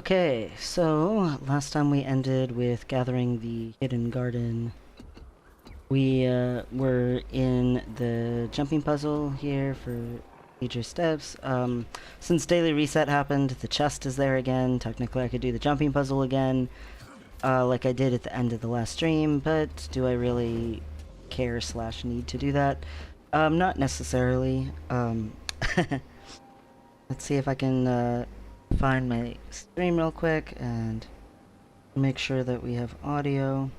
Okay, so last time we ended with gathering the hidden garden. We were in the jumping puzzle here for major steps. Since daily reset happened, the chest is there again. Technically I could do the jumping puzzle again, like I did at the end of the last stream, but do I really care / need to do that? Not necessarily. Let's see if I can find my stream real quick and make sure that we have audio.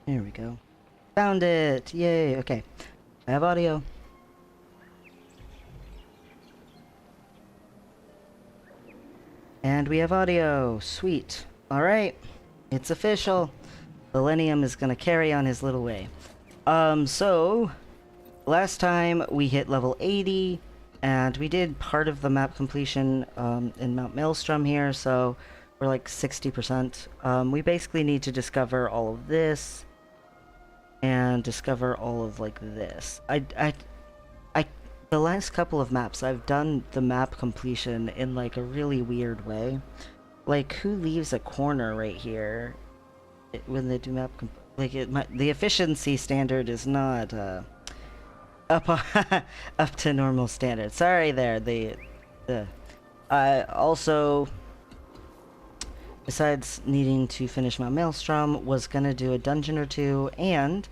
Here we go. Found it! Yay! Okay. I have audio. And we have audio. Sweet. Alright. It's official. Millennium is gonna carry on his little way. So last time we hit level 80, and we did part of the map completion in Mount Maelstrom here, so we're like 60%. We basically need to discover all of this, and discover all of like this. The last couple of maps, I've done the map completion in like a really weird way. Like, who leaves a corner right here when they do map the efficiency standard is not up up to normal standard. Sorry there. Also, besides needing to finish my Maelstrom, was gonna do a dungeon or two, and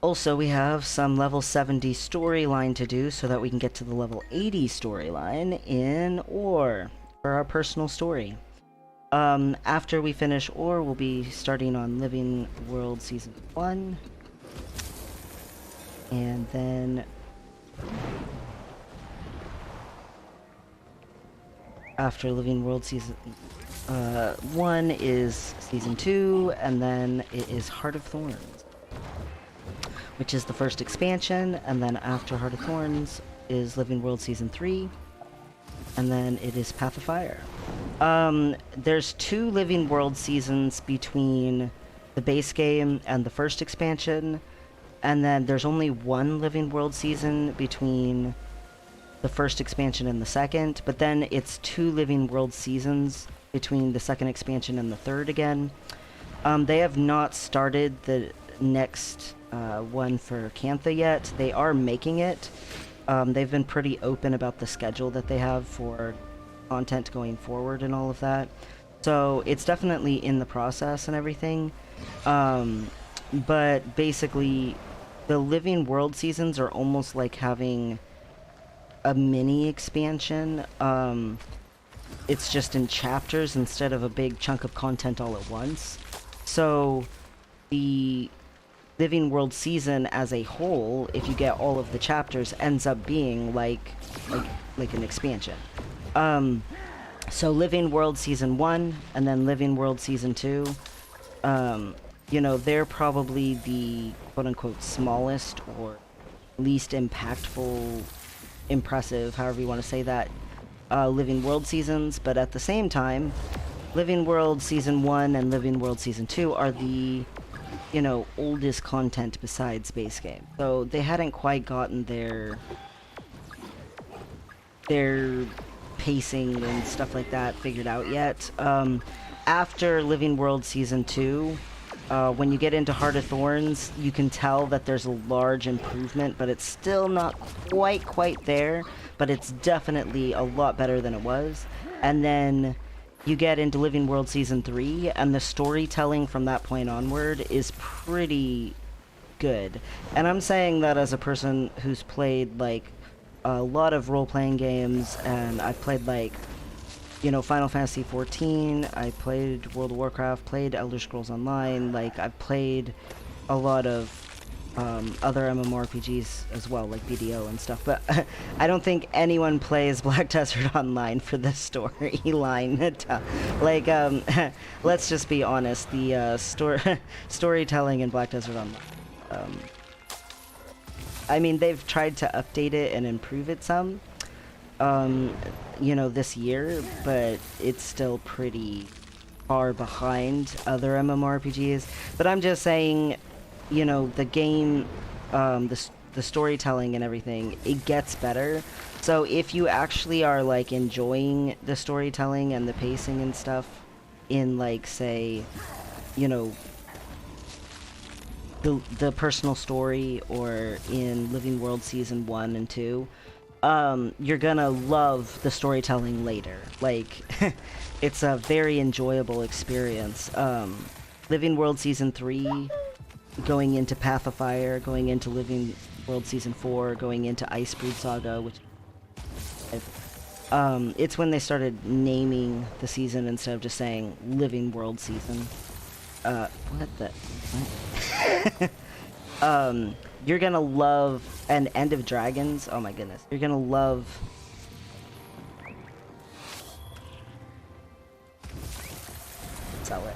also we have some level 70 storyline to do so that we can get to the level 80 storyline in Or for our personal story. After we finish Or, we'll be starting on Living World Season 1. And then after Living World Season 1 is Season 2, and then it is Heart of Thorns, which is the first expansion, and then after Heart of Thorns is Living World Season 3, and then it is Path of Fire. There's 2 Living World seasons between the base game and the first expansion, and then there's only 1 Living World season between the first expansion and the second, but then it's 2 Living World seasons between the second expansion and the third again. They have not started the next one for Cantha yet. They are making it. They've been pretty open about the schedule that they have for content going forward and all of that. So it's definitely in the process and everything. But basically, the Living World seasons are almost like having a mini expansion. It's just in chapters instead of a big chunk of content all at once. So the Living World season as a whole, if you get all of the chapters, ends up being like an expansion. So Living World Season 1 and then Living World Season 2, you know, they're probably the quote-unquote smallest or least impactful, impressive, however you want to say that, Living World seasons, but at the same time, Living World Season 1 and Living World Season 2 are the, you know, oldest content besides base game. So they hadn't quite gotten their pacing and stuff like that figured out yet. After Living World Season 2, when you get into Heart of Thorns, you can tell that there's a large improvement, but it's still not quite there, but it's definitely a lot better than it was. And then you get into Living World Season 3, and the storytelling from that point onward is pretty good. And I'm saying that as a person who's played, like, a lot of role-playing games, and I've played, like, you know, Final Fantasy XIV, I played World of Warcraft, played Elder Scrolls Online, like, I've played a lot of other MMORPGs as well, like BDO and stuff, but I don't think anyone plays Black Desert Online for this storyline. Like, let's just be honest, the storytelling in Black Desert Online I mean, they've tried to update it and improve it some, you know, this year, but it's still pretty far behind other MMORPGs. But I'm just saying, you know, the game, the storytelling and everything, it gets better. So if you actually are like enjoying the storytelling and the pacing and stuff in like, say, you know, the personal story or in Living World Season 1 and 2, you're gonna love the storytelling later. Like, it's a very enjoyable experience. Living World Season 3, going into Path of Fire, going into Living World Season 4, going into Icebreed Saga, which... it's when they started naming the season instead of just saying Living World Season. What the... What? You're gonna love... And End of Dragons, oh my goodness. You're gonna love... Sell it.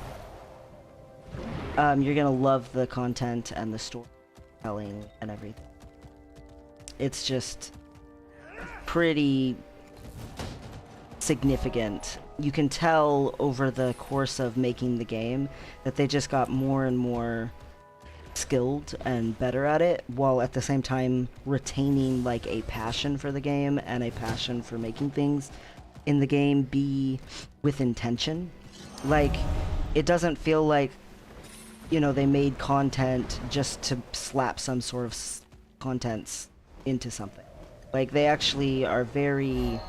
You're gonna love the content and the storytelling and everything. It's just pretty significant. You can tell over the course of making the game that they just got more and more skilled and better at it, while at the same time retaining like a passion for the game and a passion for making things in the game be with intention. Like, it doesn't feel like, you know, they made content just to slap some sort of contents into something. Like, they actually are very...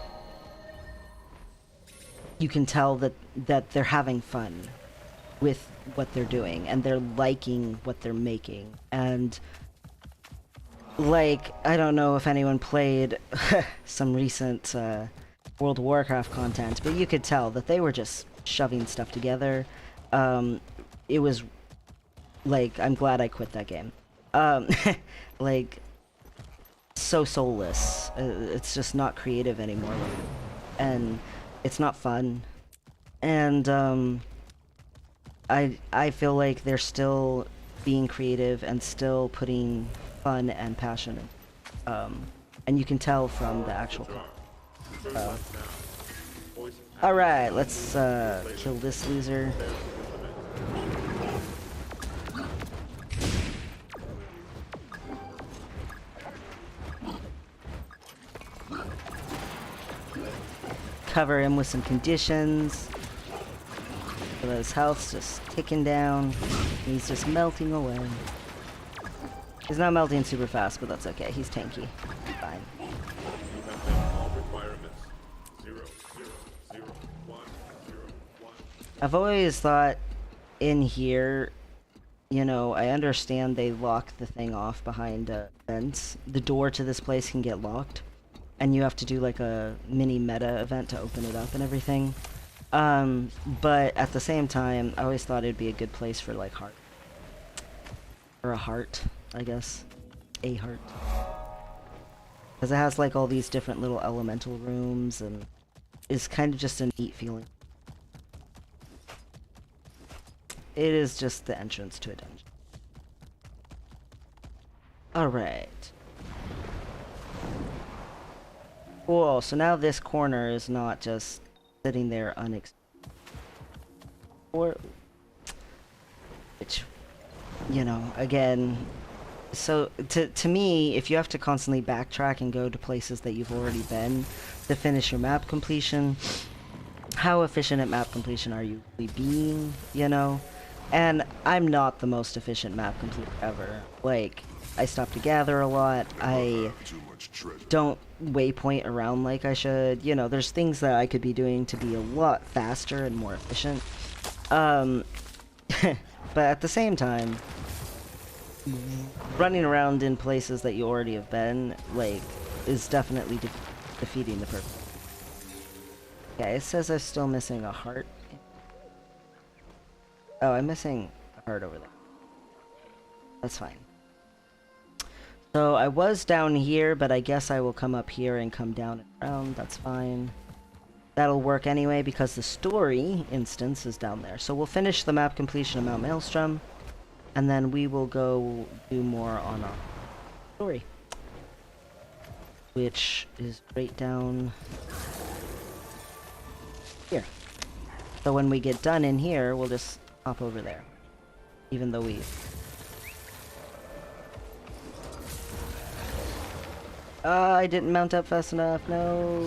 You can tell that they're having fun with what they're doing, and they're liking what they're making. And, like, I don't know if anyone played some recent World of Warcraft content, but you could tell that they were just shoving stuff together. It was, like, I'm glad I quit that game. Like, so soulless. It's just not creative anymore. And it's not fun. And, I feel like they're still being creative and still putting fun and passion in. And you can tell from the actual content. Alright, let's kill this loser. Cover him with some conditions. So that his health's just ticking down. He's just melting away. He's not melting super fast, but that's okay. He's tanky. Fine. I've always thought in here, you know, I understand they lock the thing off behind a fence. The door to this place can get locked, and you have to do like a mini meta event to open it up and everything. But at the same time, I always thought it'd be a good place for like heart. Or a heart, I guess. A heart. Because it has like all these different little elemental rooms, and it's kind of just a neat feeling. It is just the entrance to a dungeon. Alright. Cool, so now this corner is not just sitting there or which, you know, again, so to me, if you have to constantly backtrack and go to places that you've already been to finish your map completion, how efficient at map completion are you really being, you know? And I'm not the most efficient map completer ever. Like, I stop to gather a lot, I don't waypoint around like I should. You know, there's things that I could be doing to be a lot faster and more efficient. But at the same time, running around in places that you already have been, like, is definitely defeating the purpose. Okay, it says I'm still missing a heart. Oh, I'm missing a heart over there. That's fine. So I was down here, but I guess I will come up here and come down and around. That's fine. That'll work anyway because the story instance is down there. So we'll finish the map completion of Mount Maelstrom, and then we will go do more on our story. which is right down here. So when we get done in here, we'll just hop over there, even though we... I didn't mount up fast enough, no.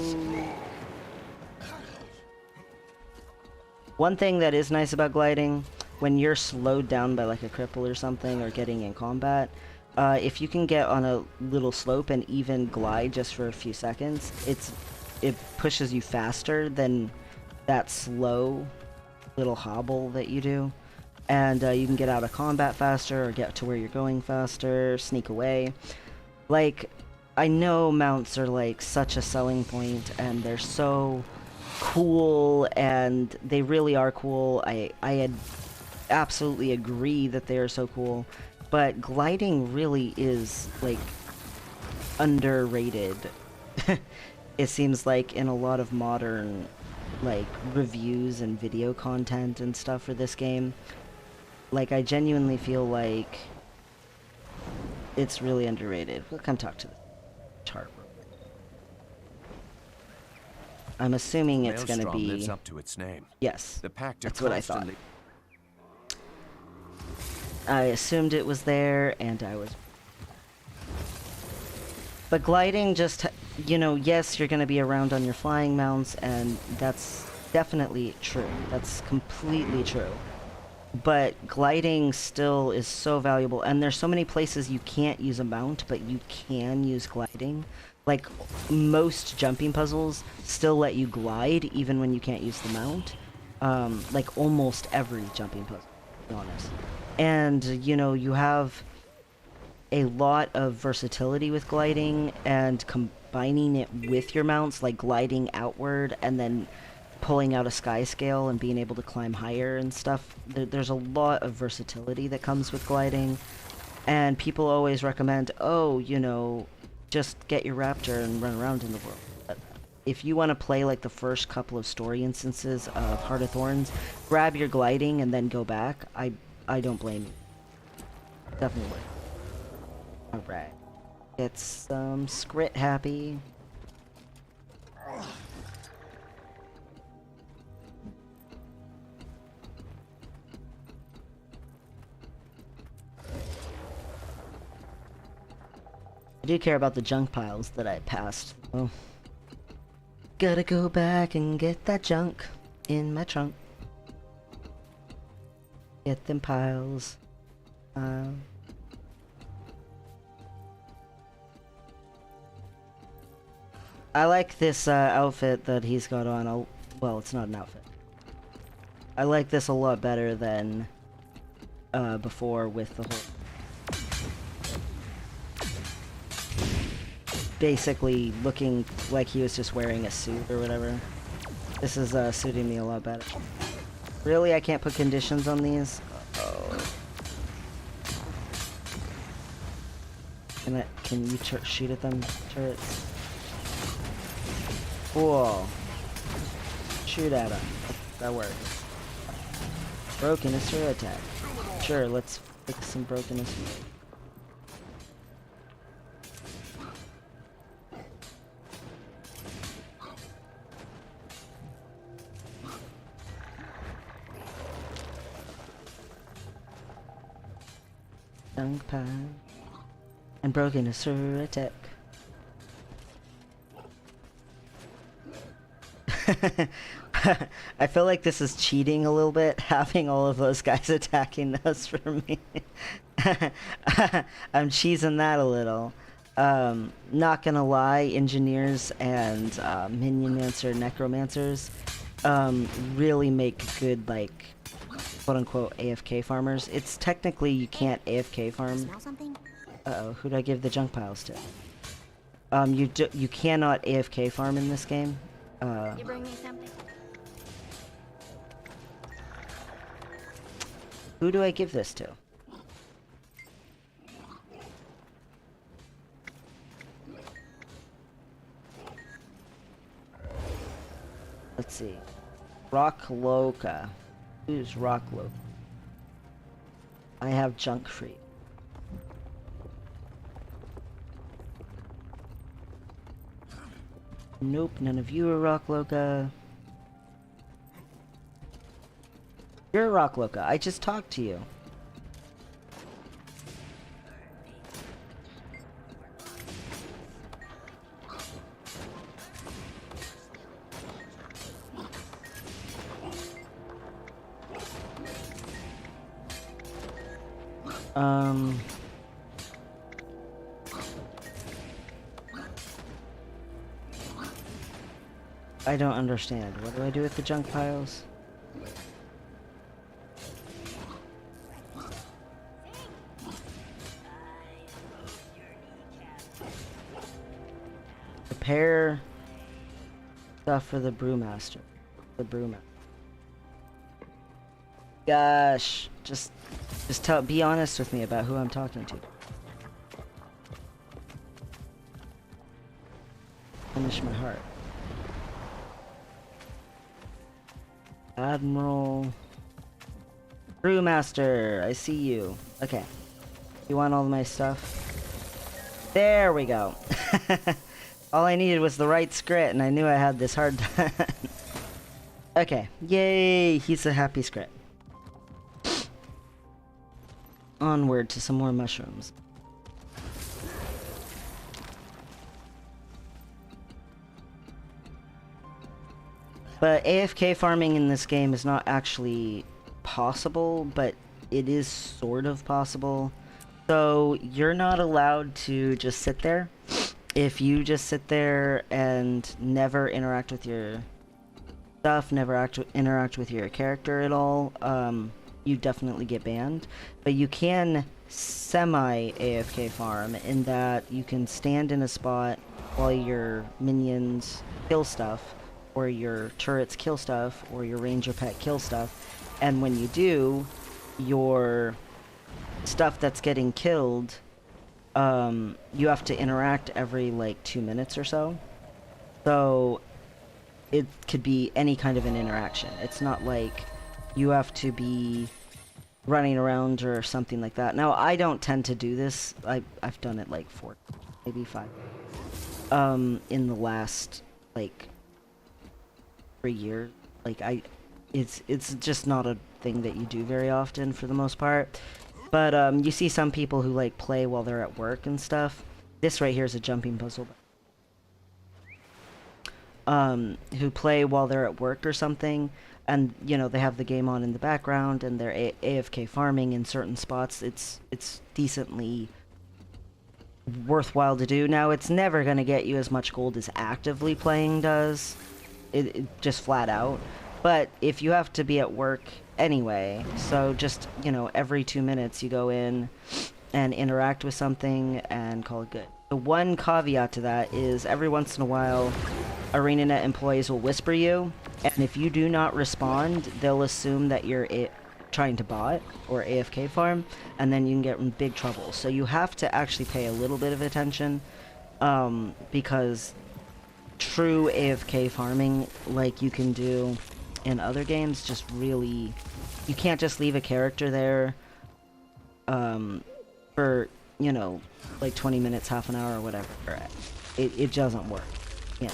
One thing that is nice about gliding, when you're slowed down by like a cripple or something, or getting in combat, if you can get on a little slope and even glide just for a few seconds, it pushes you faster than that slow little hobble that you do. And you can get out of combat faster, or get to where you're going faster, sneak away. Like, I know mounts are like such a selling point, and they're so cool, and they really are cool. I had absolutely agree that they are so cool, but gliding really is like underrated. It seems like in a lot of modern like reviews and video content and stuff for this game, like I genuinely feel like it's really underrated. We'll come talk to the Charr. I'm assuming it's going to be... lives up to its name. Yes, the pact that's what I thought. I assumed it was there, and I was... But gliding just, you know, yes, you're going to be around on your flying mounts, and that's definitely true. That's completely true. But gliding still is so valuable, and there's so many places you can't use a mount, but you can use gliding. Like, most jumping puzzles still let you glide even when you can't use the mount. Like, almost every jumping puzzle, to be honest. And, you know, you have a lot of versatility with gliding, and combining it with your mounts, like gliding outward and then pulling out a sky scale and being able to climb higher and stuff. There's a lot of versatility that comes with gliding. And people always recommend, oh, you know, just get your raptor and run around in the world. But if you want to play like the first couple of story instances of Heart of Thorns, grab your gliding and then go back. I don't blame you. Definitely. Alright. Get some Scrit happy. I do care about the junk piles that I passed. Oh. Gotta go back and get that junk in my trunk. Get them piles. I like this outfit that he's got on. Well, it's not an outfit. I like this a lot better than before with the whole... basically looking like he was just wearing a suit or whatever. This is suiting me a lot better. Really? I can't put conditions on these? Uh-oh. Can you shoot at them, turrets? Cool. Shoot at them. That works. Brokenness or attack? Sure, let's fix some brokenness. Junk pile and brokenness or attack. I feel like this is cheating a little bit, having all of those guys attacking us for me. I'm cheesing that a little. Not gonna lie, engineers and minionmancer necromancers really make good, like, quote-unquote AFK farmers. It's technically you can't AFK farm. Smell something? Uh-oh, who do I give the junk piles to? You cannot AFK farm in this game. You bring me something? Who do I give this to? Let's see. Rock Loca. Who's Rock Loca? I have junk free. Nope, none of you are Rock Loca. You're a Rock Loca. I just talked to you. I don't understand. What do I do with the junk piles? Prepare stuff for the brewmaster. Gosh, just be honest with me about who I'm talking to. Finish my heart. Admiral. Brewmaster, I see you. Okay. You want all of my stuff? There we go. All I needed was the right script, and I knew I had this hard time. Okay. Yay! He's a happy script. Onward to some more mushrooms. But AFK farming in this game is not actually possible, but it is sort of possible. So you're not allowed to just sit there. If you just sit there and never interact with your stuff, never interact with your character at all, you definitely get banned. But you can semi-AFK farm in that you can stand in a spot while your minions kill stuff, or your turrets kill stuff, or your ranger pet kill stuff, and when you do, your stuff that's getting killed, you have to interact every like 2 minutes or so. So it could be any kind of an interaction. It's not like you have to be running around or something like that. Now, I don't tend to do this. I've done it like 4, maybe 5, in the last like 3 years. Like it's just not a thing that you do very often for the most part. But you see some people who like play while they're at work and stuff. This right here is a jumping puzzle. Who play while they're at work or something, and you know they have the game on in the background and they're AFK farming in certain spots. It's decently worthwhile to do. Now it's never gonna get you as much gold as actively playing does. It just flat out. But if you have to be at work anyway, so just, you know, every 2 minutes you go in and interact with something and call it good. The one caveat to that is every once in a while ArenaNet employees will whisper you, and if you do not respond, they'll assume that you're trying to bot or AFK farm, and then you can get in big trouble. So you have to actually pay a little bit of attention, because true AFK farming, like you can do in other games, just really, you can't just leave a character there for, you know, like 20 minutes, half an hour, or whatever. It doesn't work. Yeah.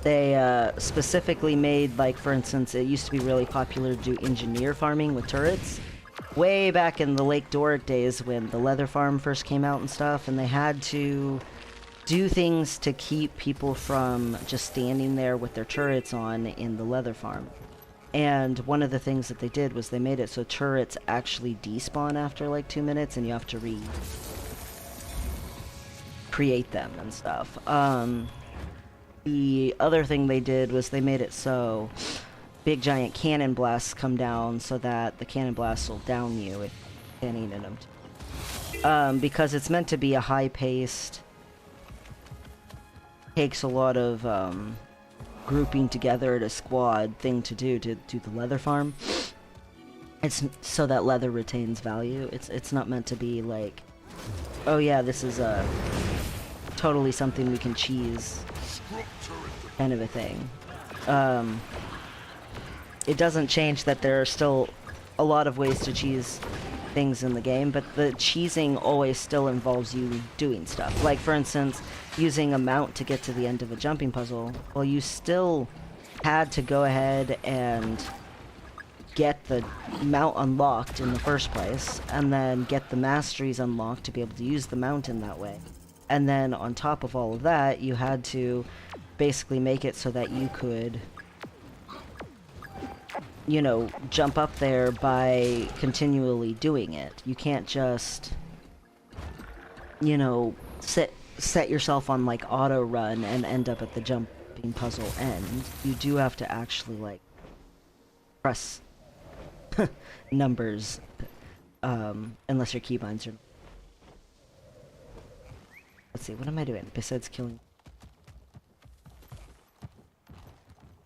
They specifically made, like, for instance, it used to be really popular to do engineer farming with turrets. Way back in the Lake Doric days when the leather farm first came out and stuff, and they had to do things to keep people from just standing there with their turrets on in the leather farm. And one of the things that they did was they made it so turrets actually despawn after like 2 minutes, and you have to create them and stuff. The other thing they did was they made it so big giant cannon blasts come down so that the cannon blasts will down you if you're standing in them. Because it's meant to be a high-paced, takes a lot of grouping together at a squad thing to do the leather farm. It's so that leather retains value. It's not meant to be like, oh yeah, this is totally something we can cheese kind of a thing. It doesn't change that there are still a lot of ways to cheese things in the game, but the cheesing always still involves you doing stuff. Like, for instance, using a mount to get to the end of a jumping puzzle. Well, you still had to go ahead and get the mount unlocked in the first place, and then get the masteries unlocked to be able to use the mount in that way. And then on top of all of that, you had to basically make it so that you could, you know, jump up there by continually doing it. You can't just, you know, set yourself on like auto run and end up at the jumping puzzle end. You do have to actually like press numbers, unless your keybinds are. Let's see, what am I doing besides killing?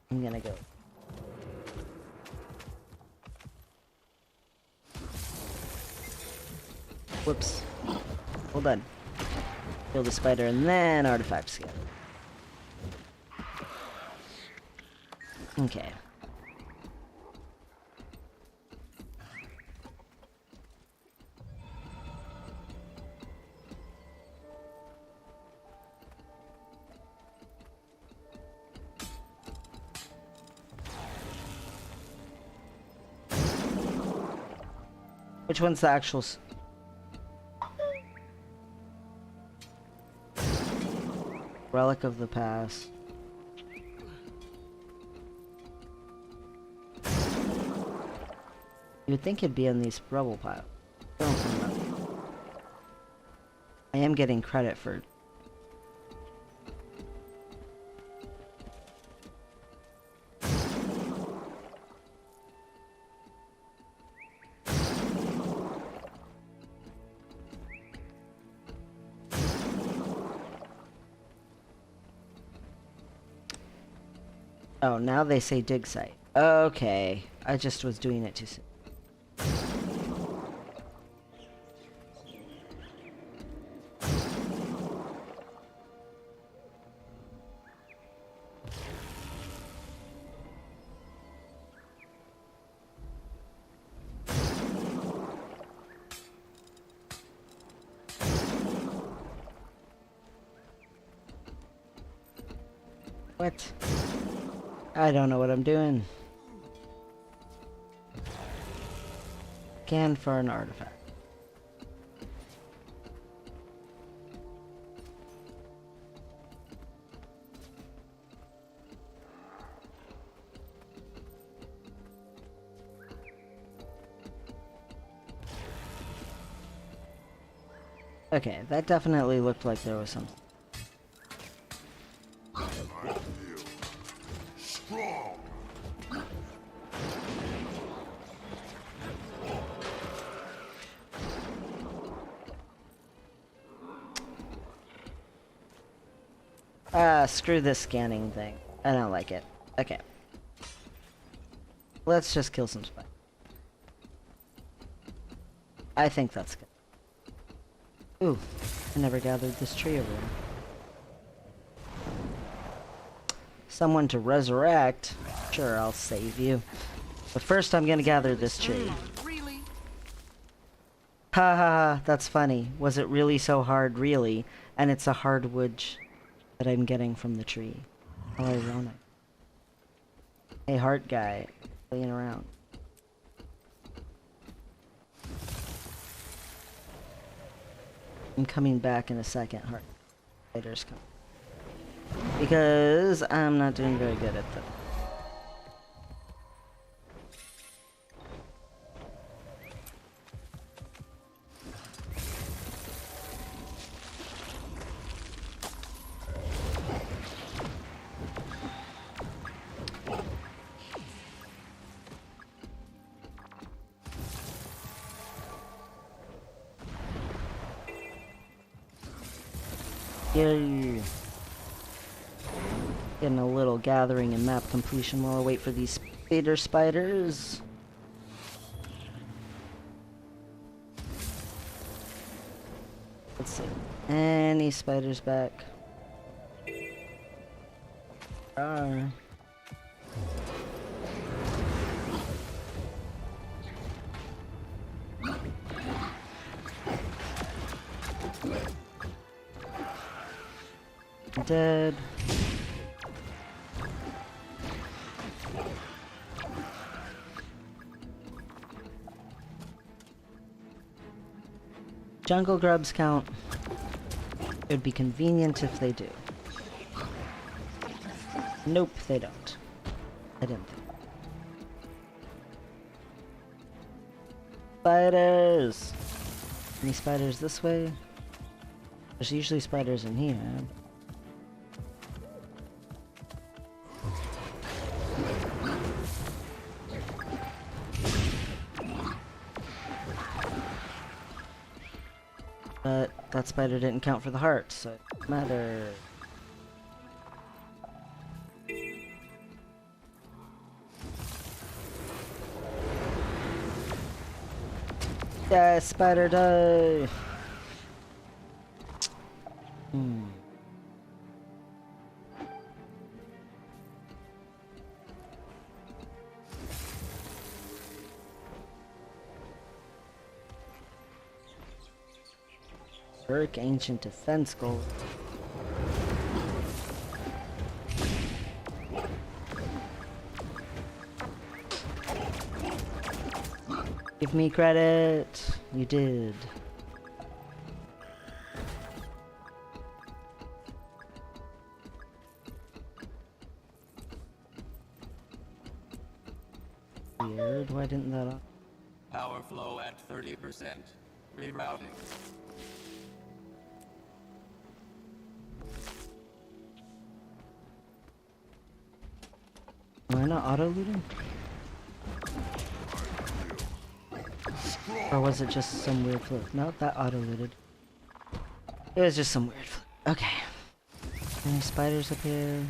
I'm gonna go. Whoops. Hold on. Kill the spider and then artifact scan. Okay. Which one's the actual relic of the past? You would think it'd be in these rubble piles. I don't remember. I am getting credit for. Oh, now they say dig site. Okay. I just was doing it too soon. What? I don't know what I'm doing. Scan for an artifact. Okay, that definitely looked like there was something. Screw this scanning thing. I don't like it. Okay. Let's just kill some spiders. I think that's good. Ooh, I never gathered this tree over here. Someone to resurrect. Sure, I'll save you. But first I'm gonna gather this tree. Really? Ha ha ha, that's funny. Was it really so hard, really? And it's a hardwood that I'm getting from the tree. How ironic. Hey, heart guy. Playing around. I'm coming back in a second, heart. Spiders come. Because I'm not doing very good at them. Yay. Getting a little gathering and map completion while I wait for these spiders. Let's see. Any spiders back? Charr. dead. Jungle grubs count. It would be convenient if they do. Nope, they don't. I didn't think. Spiders! Any spiders this way? There's usually spiders in here. But that spider didn't count for the heart, so it doesn't matter. Yeah, spider die! Berk Ancient Defense Gold. Give me credit. You did. Weird. Why didn't that? Power flow at 30%. Rerouting. Am I not auto-looting? Or was it just some weird flip? No, that auto-looted. It was just some weird flip. Okay. Any spiders up here?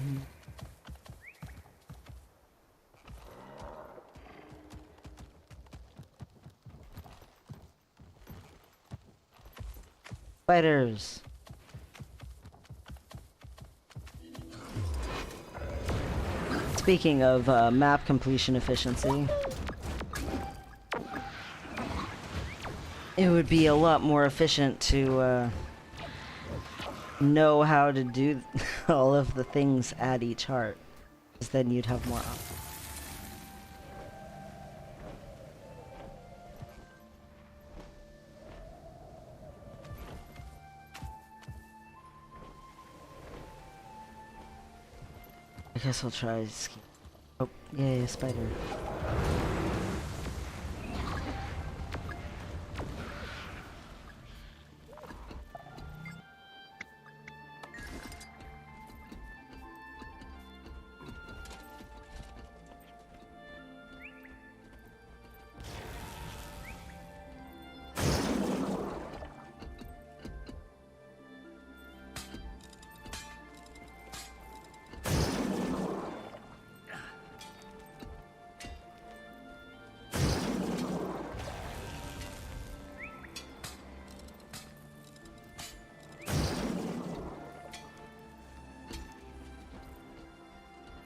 Spiders! Speaking of map completion efficiency, it would be a lot more efficient to know how to do all of the things at each heart, because then you'd have more options. I guess I'll try ski. Oh, yay, a spider.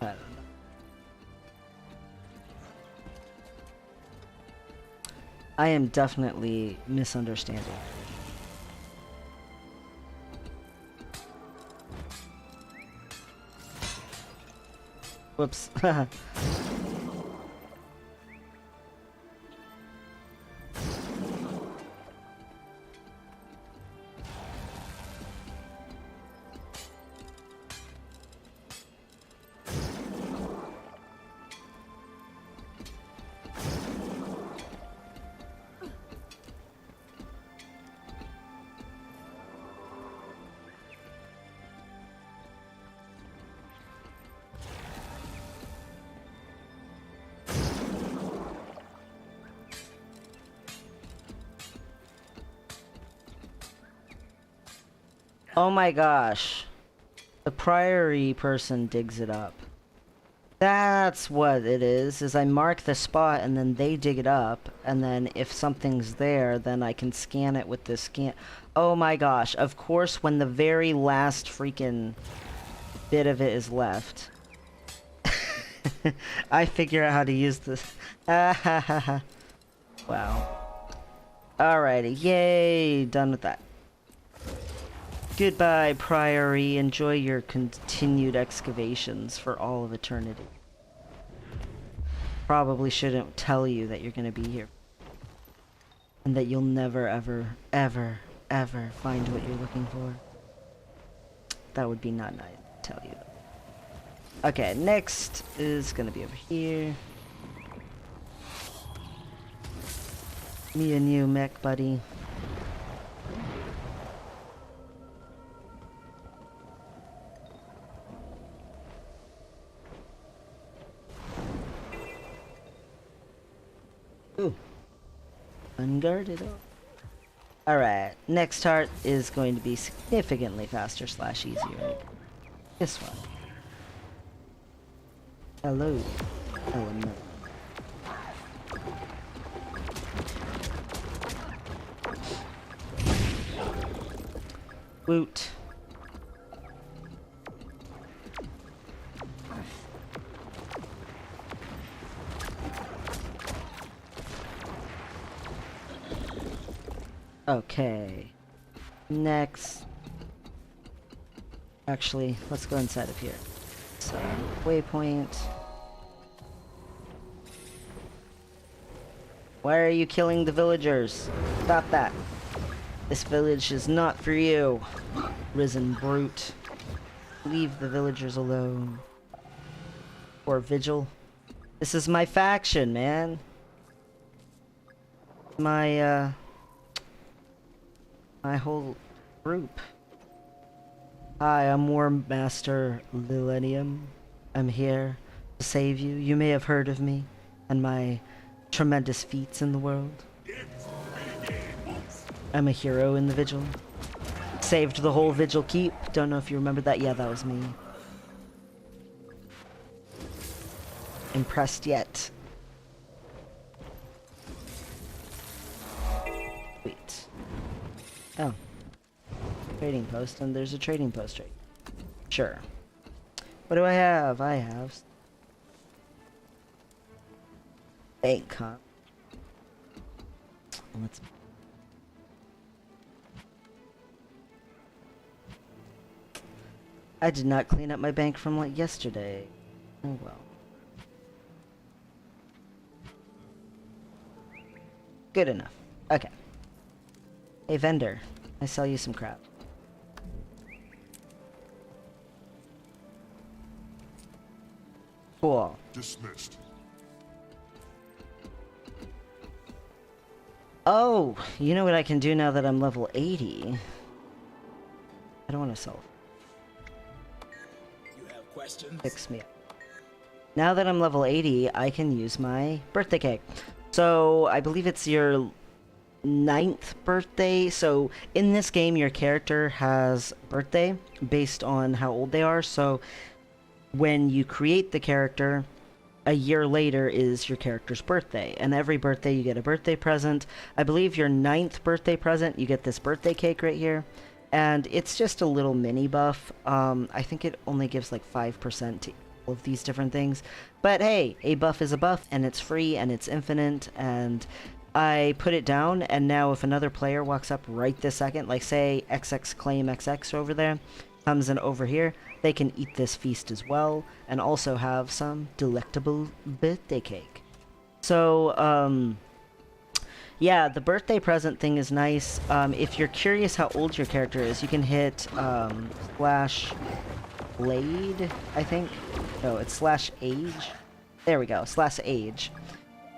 I don't know. I am definitely misunderstanding. Whoops. Oh my gosh. The priory person digs it up. That's what it is I mark the spot and then they dig it up, and then if something's there, then I can scan it with this scan. Oh my gosh, of course when the very last freaking bit of it is left. I figure out how to use this. Wow. Alrighty, yay, done with that. Goodbye, Priory. Enjoy your continued excavations for all of eternity. Probably shouldn't tell you that you're gonna be here. And that you'll never, ever, ever, ever find what you're looking for. That would be not nice to tell you. Okay, next is gonna be over here. Me and you, mech buddy. Ooh. Unguarded. Alright, next heart is going to be significantly faster / easier. This one. Hello, element. Woot. Okay. Next. Actually, let's go inside of here. So, waypoint. Why are you killing the villagers? Stop that. This village is not for you, risen brute. Leave the villagers alone. Or Vigil. This is my faction, man. My whole group. Hi, I'm War Master Lillennium. I'm here to save you. You may have heard of me and my tremendous feats in the world. I'm a hero in the Vigil. Saved the whole Vigil keep. Don't know if you remember that. Yeah, that was me. Impressed yet? Wait. Oh. Trading post, and there's a trading post right here. Sure. What do I have? I have bank comp. Let's. I did not clean up my bank from like yesterday. Oh well. Good enough. Okay. Hey vendor, I sell you some crap. Cool. Dismissed. Oh, you know what I can do now that I'm level 80? I don't want to sell. You have questions? Fix me up. Now that I'm level 80, I can use my birthday cake. So, I believe it's your 9th birthday. So, in this game, your character has birthday based on how old they are. So, when you create the character, a year later is your character's birthday. And every birthday, you get a birthday present. I believe your 9th birthday present, you get this birthday cake right here. And it's just a little mini buff. I think it only gives like 5% to all of these different things. But hey, a buff is a buff, and it's free, and it's infinite, and I put it down, and now if another player walks up right this second, like say XX Claim XX over there, comes in over here, they can eat this feast as well, and also have some delectable birthday cake. So, yeah, the birthday present thing is nice. If you're curious how old your character is, you can hit slash blade, I think. No, it's slash age. There we go, slash age.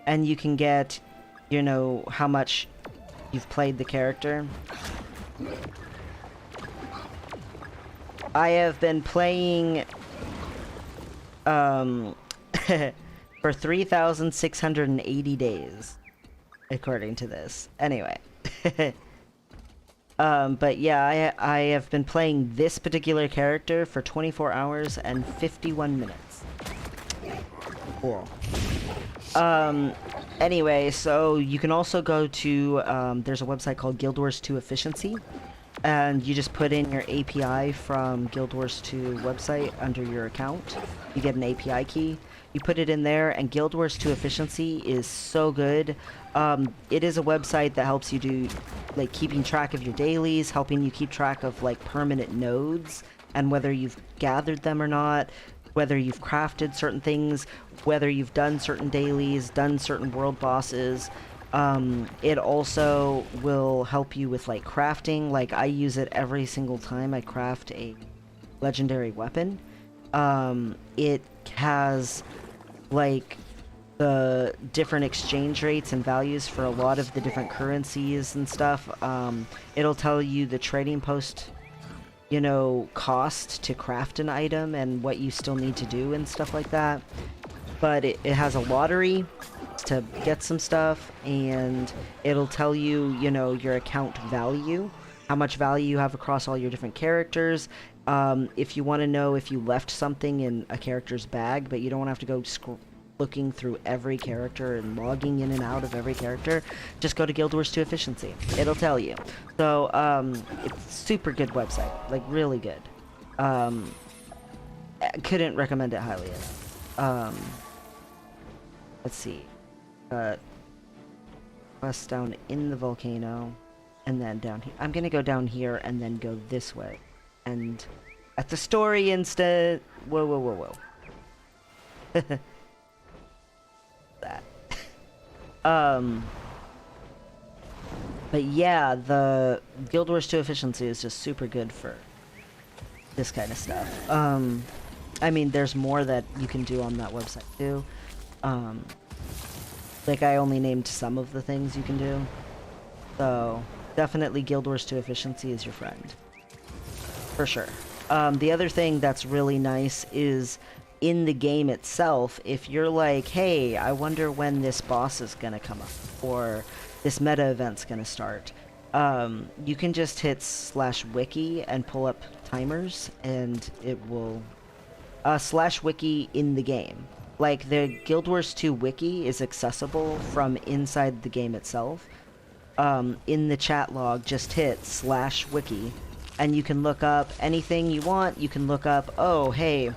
And you can get, you know, how much you've played the character. I have been playing for 3,680 days, according to this. Anyway. But yeah, I have been playing this particular character for 24 hours and 51 minutes. Cool. Anyway, so you can also go to, there's a website called Guild Wars 2 Efficiency, and you just put in your API from Guild Wars 2 website under your account. You get an API key. You put it in there, and Guild Wars 2 Efficiency is so good. It is a website that helps you do, like, keeping track of your dailies, helping you keep track of, like, permanent nodes, and whether you've gathered them or not, whether you've crafted certain things, whether you've done certain dailies, done certain world bosses. It also will help you with, like, crafting. Like, I use it every single time I craft a legendary weapon. It has, like, the different exchange rates and values for a lot of the different currencies and stuff. It'll tell you the trading post, you know, cost to craft an item and what you still need to do and stuff like that. But it has a lottery to get some stuff, and it'll tell you, you know, your account value, how much value you have across all your different characters. If you want to know if you left something in a character's bag, but you don't want to have to go looking through every character and logging in and out of every character, just go to Guild Wars 2 Efficiency. It'll tell you. So, it's super good website. Like, really good. Couldn't recommend it highly enough. Let's see. Quest down in the volcano, and then down here. I'm gonna go down here and then go this way. And at the story instead. Whoa, whoa, whoa, whoa. That. But yeah, the Guild Wars 2 Efficiency is just super good for this kind of stuff. I mean, there's more that you can do on that website too. Like, I only named some of the things you can do. So, definitely Guild Wars 2 Efficiency is your friend. For sure. The other thing that's really nice is in the game itself, if you're like, hey, I wonder when this boss is gonna come up, or this meta event's gonna start, you can just hit /wiki and pull up timers, and it will... /wiki in the game. Like, the Guild Wars 2 wiki is accessible from inside the game itself. In the chat log, just hit /wiki, and you can look up anything you want. You can look up, oh, hey,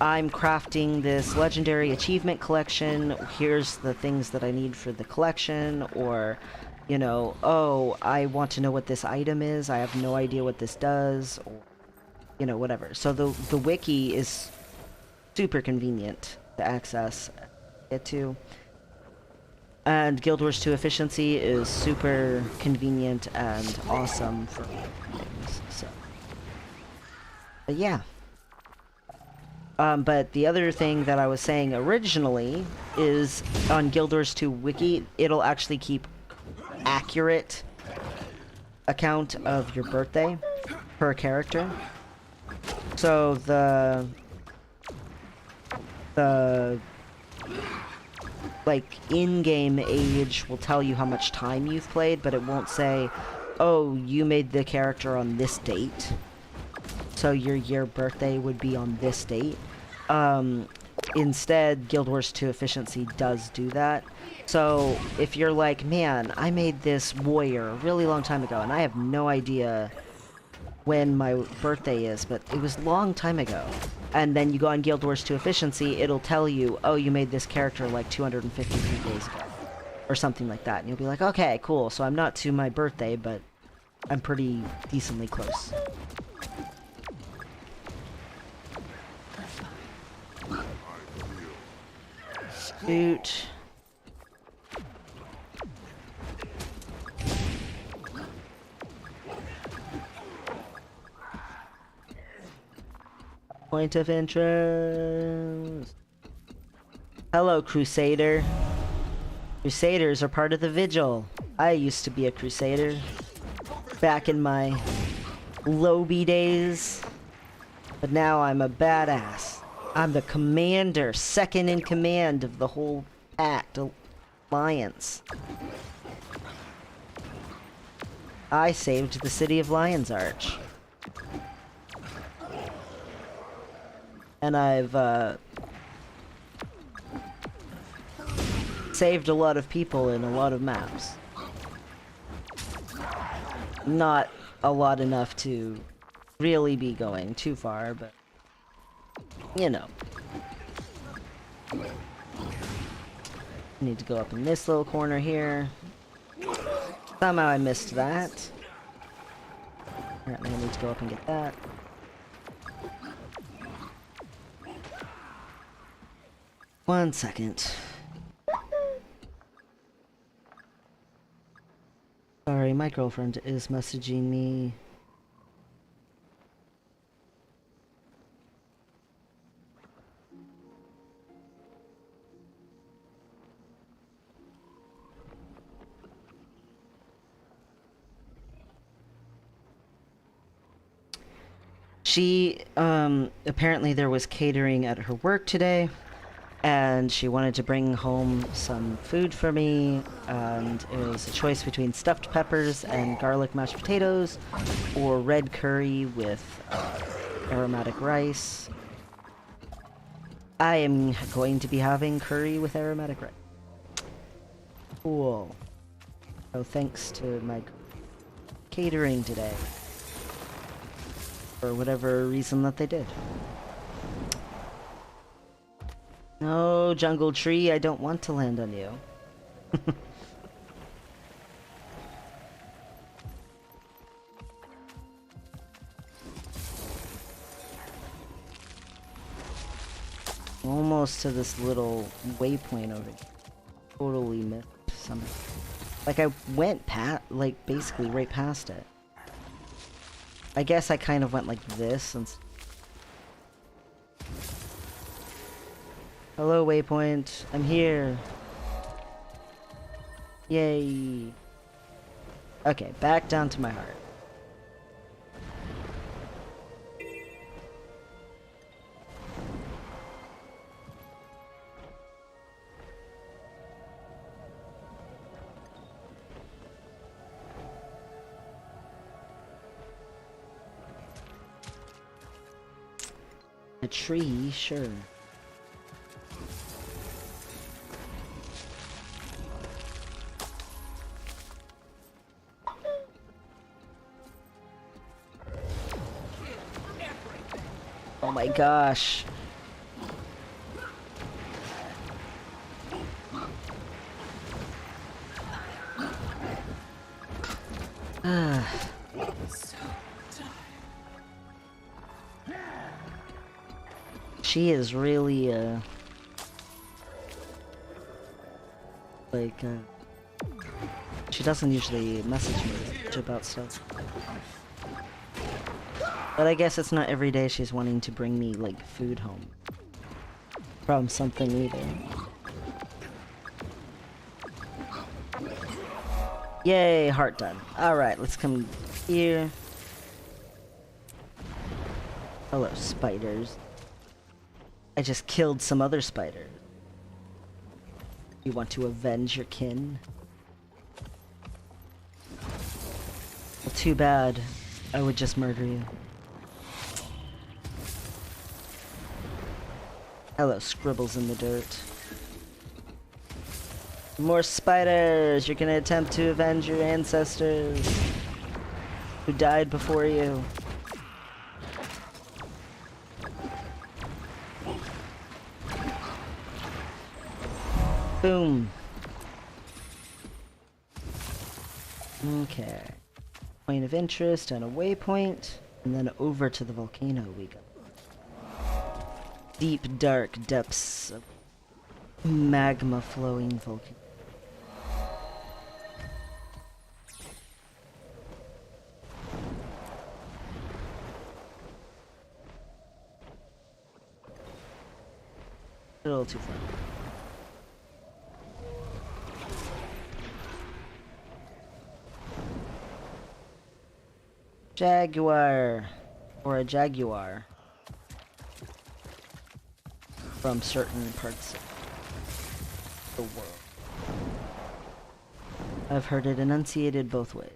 I'm crafting this legendary achievement collection. Here's the things that I need for the collection. Or, you know, oh, I want to know what this item is. I have no idea what this does. Or, you know, whatever. So the wiki is super convenient to access, get to. And Guild Wars 2 Efficiency is super convenient and awesome for things, so. But yeah. But the other thing that I was saying originally is on Guild Wars 2 Wiki, it'll actually keep accurate account of your birthday per character. So the like in-game age will tell you how much time you've played, but it won't say, oh, you made the character on this date, so your birthday would be on this date. Instead, Guild Wars 2 Efficiency does do that. So if you're like, man, I made this warrior a really long time ago, and I have no idea when my birthday is, but it was a long time ago. And then you go on Guild Wars 2 Efficiency, it'll tell you, oh, you made this character like 253 days ago. Or something like that. And you'll be like, okay, cool, so I'm not to my birthday, but I'm pretty decently close. Shoot. Point of interest. Hello, Crusader. Crusaders are part of the Vigil. I used to be a Crusader back in my Lobby days, but now I'm a badass. I'm the commander, second in command of the whole pact, alliance. I saved the city of Lion's Arch. And I've, saved a lot of people in a lot of maps. Not a lot enough to really be going too far, but, you know. Need to go up in this little corner here. Somehow I missed that. Apparently I need to go up and get that. One second. Sorry, my girlfriend is messaging me. She, apparently there was catering at her work today, and she wanted to bring home some food for me, and it was a choice between stuffed peppers and garlic mashed potatoes, or red curry with aromatic rice. I am going to be having curry with aromatic rice. Cool. So thanks to my catering today. For whatever reason that they did. No, jungle tree, I don't want to land on you. Almost to this little waypoint over here. Totally missed something. Like I went like basically right past it. I guess I kind of went like this and... Hello, waypoint. I'm here. Yay. Okay, back down to my heart. A tree, sure. Oh my gosh. She is really, she doesn't usually message me much about stuff. But I guess it's not every day she's wanting to bring me, like, food home. From something either. Yay, heart done. Alright, let's come here. Hello, spiders. I just killed some other spider. You want to avenge your kin? Well, too bad. I would just murder you. Hello, scribbles in the dirt. More spiders! You're gonna attempt to avenge your ancestors who died before you. Boom. Okay. Point of interest and a waypoint, and then over to the volcano we go. Deep, dark depths of magma flowing volcano. A little too far. Jaguar, or a jaguar, from certain parts of the world. I've heard it enunciated both ways.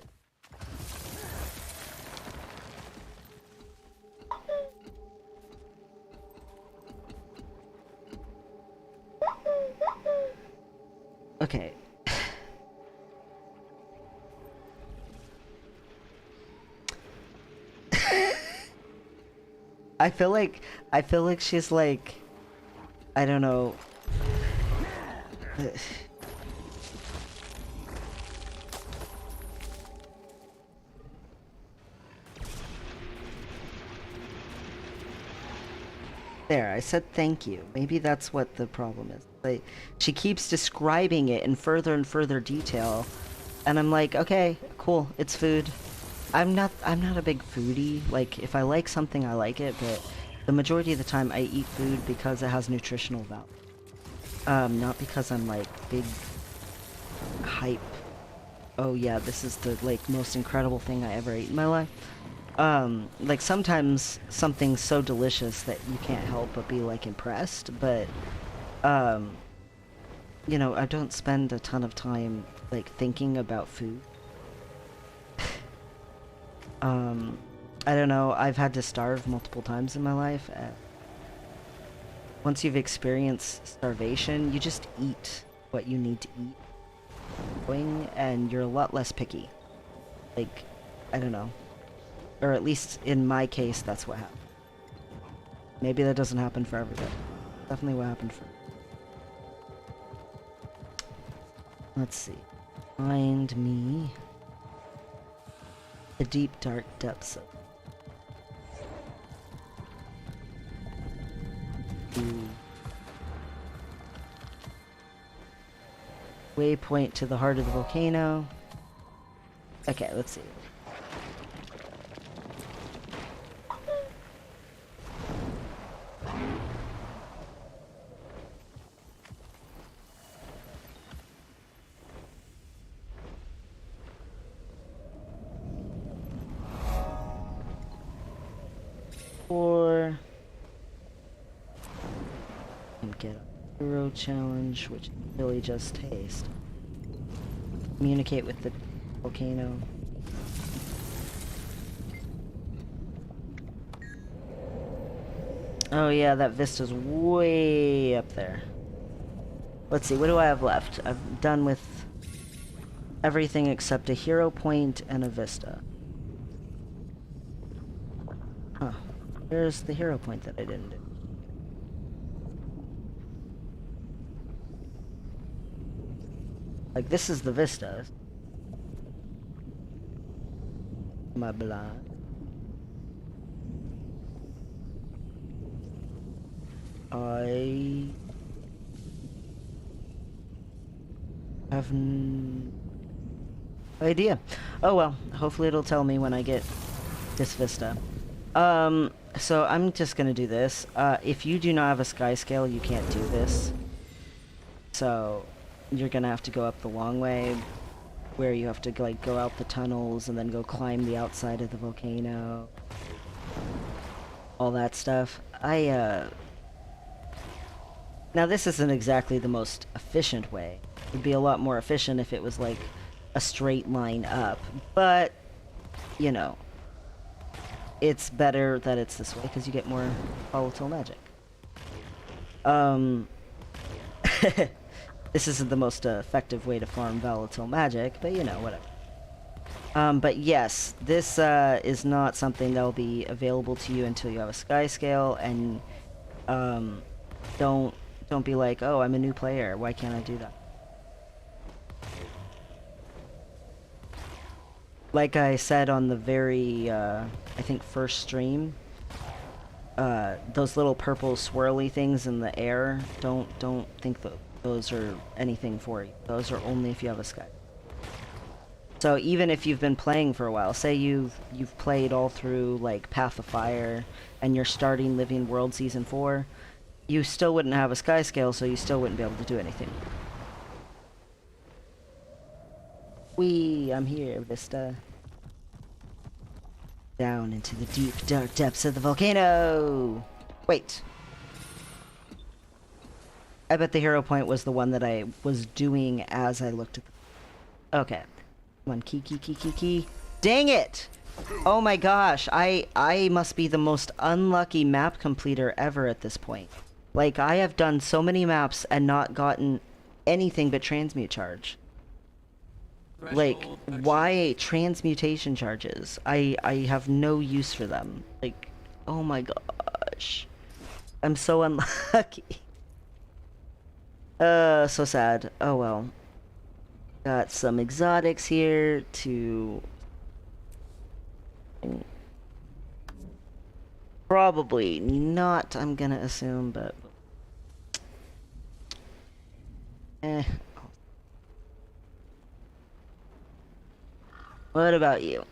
Okay. I feel like she's like, I don't know, There, I said thank you. Maybe that's what the problem is. Like, she keeps describing it in further and further detail, and I'm like, okay, cool, it's food. I'm not a big foodie. Like, if I like something, I like it, but the majority of the time I eat food because it has nutritional value. Not because I'm like big hype. Oh yeah, this is the like most incredible thing I ever ate in my life. Like sometimes something's so delicious that you can't help but be like impressed, but you know, I don't spend a ton of time like thinking about food. I don't know, I've had to starve multiple times in my life. Once you've experienced starvation, you just eat what you need to eat, and you're a lot less picky. Like, I don't know. Or at least in my case, that's what happened. Maybe that doesn't happen for everybody. Definitely what happened for me. Let's see. Find me the deep, dark depths of... Ooh. Waypoint to the heart of the volcano. Okay, let's see. Or and get a hero challenge, which is really just taste. Communicate with the volcano. Oh yeah, that vista's way up there. Let's see, what do I have left? I've done with everything except a hero point and a vista. Huh. Where's the hero point that I didn't do? Like, this is the vista. Am I blind? I have no idea. Oh well, hopefully it'll tell me when I get this vista. So I'm just gonna do this. If you do not have a sky scale, you can't do this. So you're gonna have to go up the long way, where you have to like go out the tunnels and then go climb the outside of the volcano. All that stuff. Now this isn't exactly the most efficient way. It'd be a lot more efficient if it was like a straight line up, but you know, it's better that it's this way because you get more volatile magic. This isn't the most effective way to farm volatile magic, but you know, whatever. But yes, this is not something that'll be available to you until you have a sky scale, and don't be like, oh, I'm a new player, why can't I do that? Like I said on the very, I think first stream, those little purple swirly things in the air, don't think that those are anything for you. Those are only if you have a sky. So even if you've been playing for a while, say you've played all through like Path of Fire, and you're starting Living World Season 4, you still wouldn't have a sky scale, so you still wouldn't be able to do anything. I'm here, Vista. Down into the deep, dark depths of the volcano! Wait. I bet the hero point was the one that I was doing as I looked at the... Okay. Come on, key. Dang it! Oh my gosh, I must be the most unlucky map completer ever at this point. Like, I have done so many maps and not gotten anything but transmute charge. Like, why transmutation charges? I have no use for them. Like, oh my gosh. I'm so unlucky. So sad. Oh well. Got some exotics here to... Probably not, I'm gonna assume, but... What about you?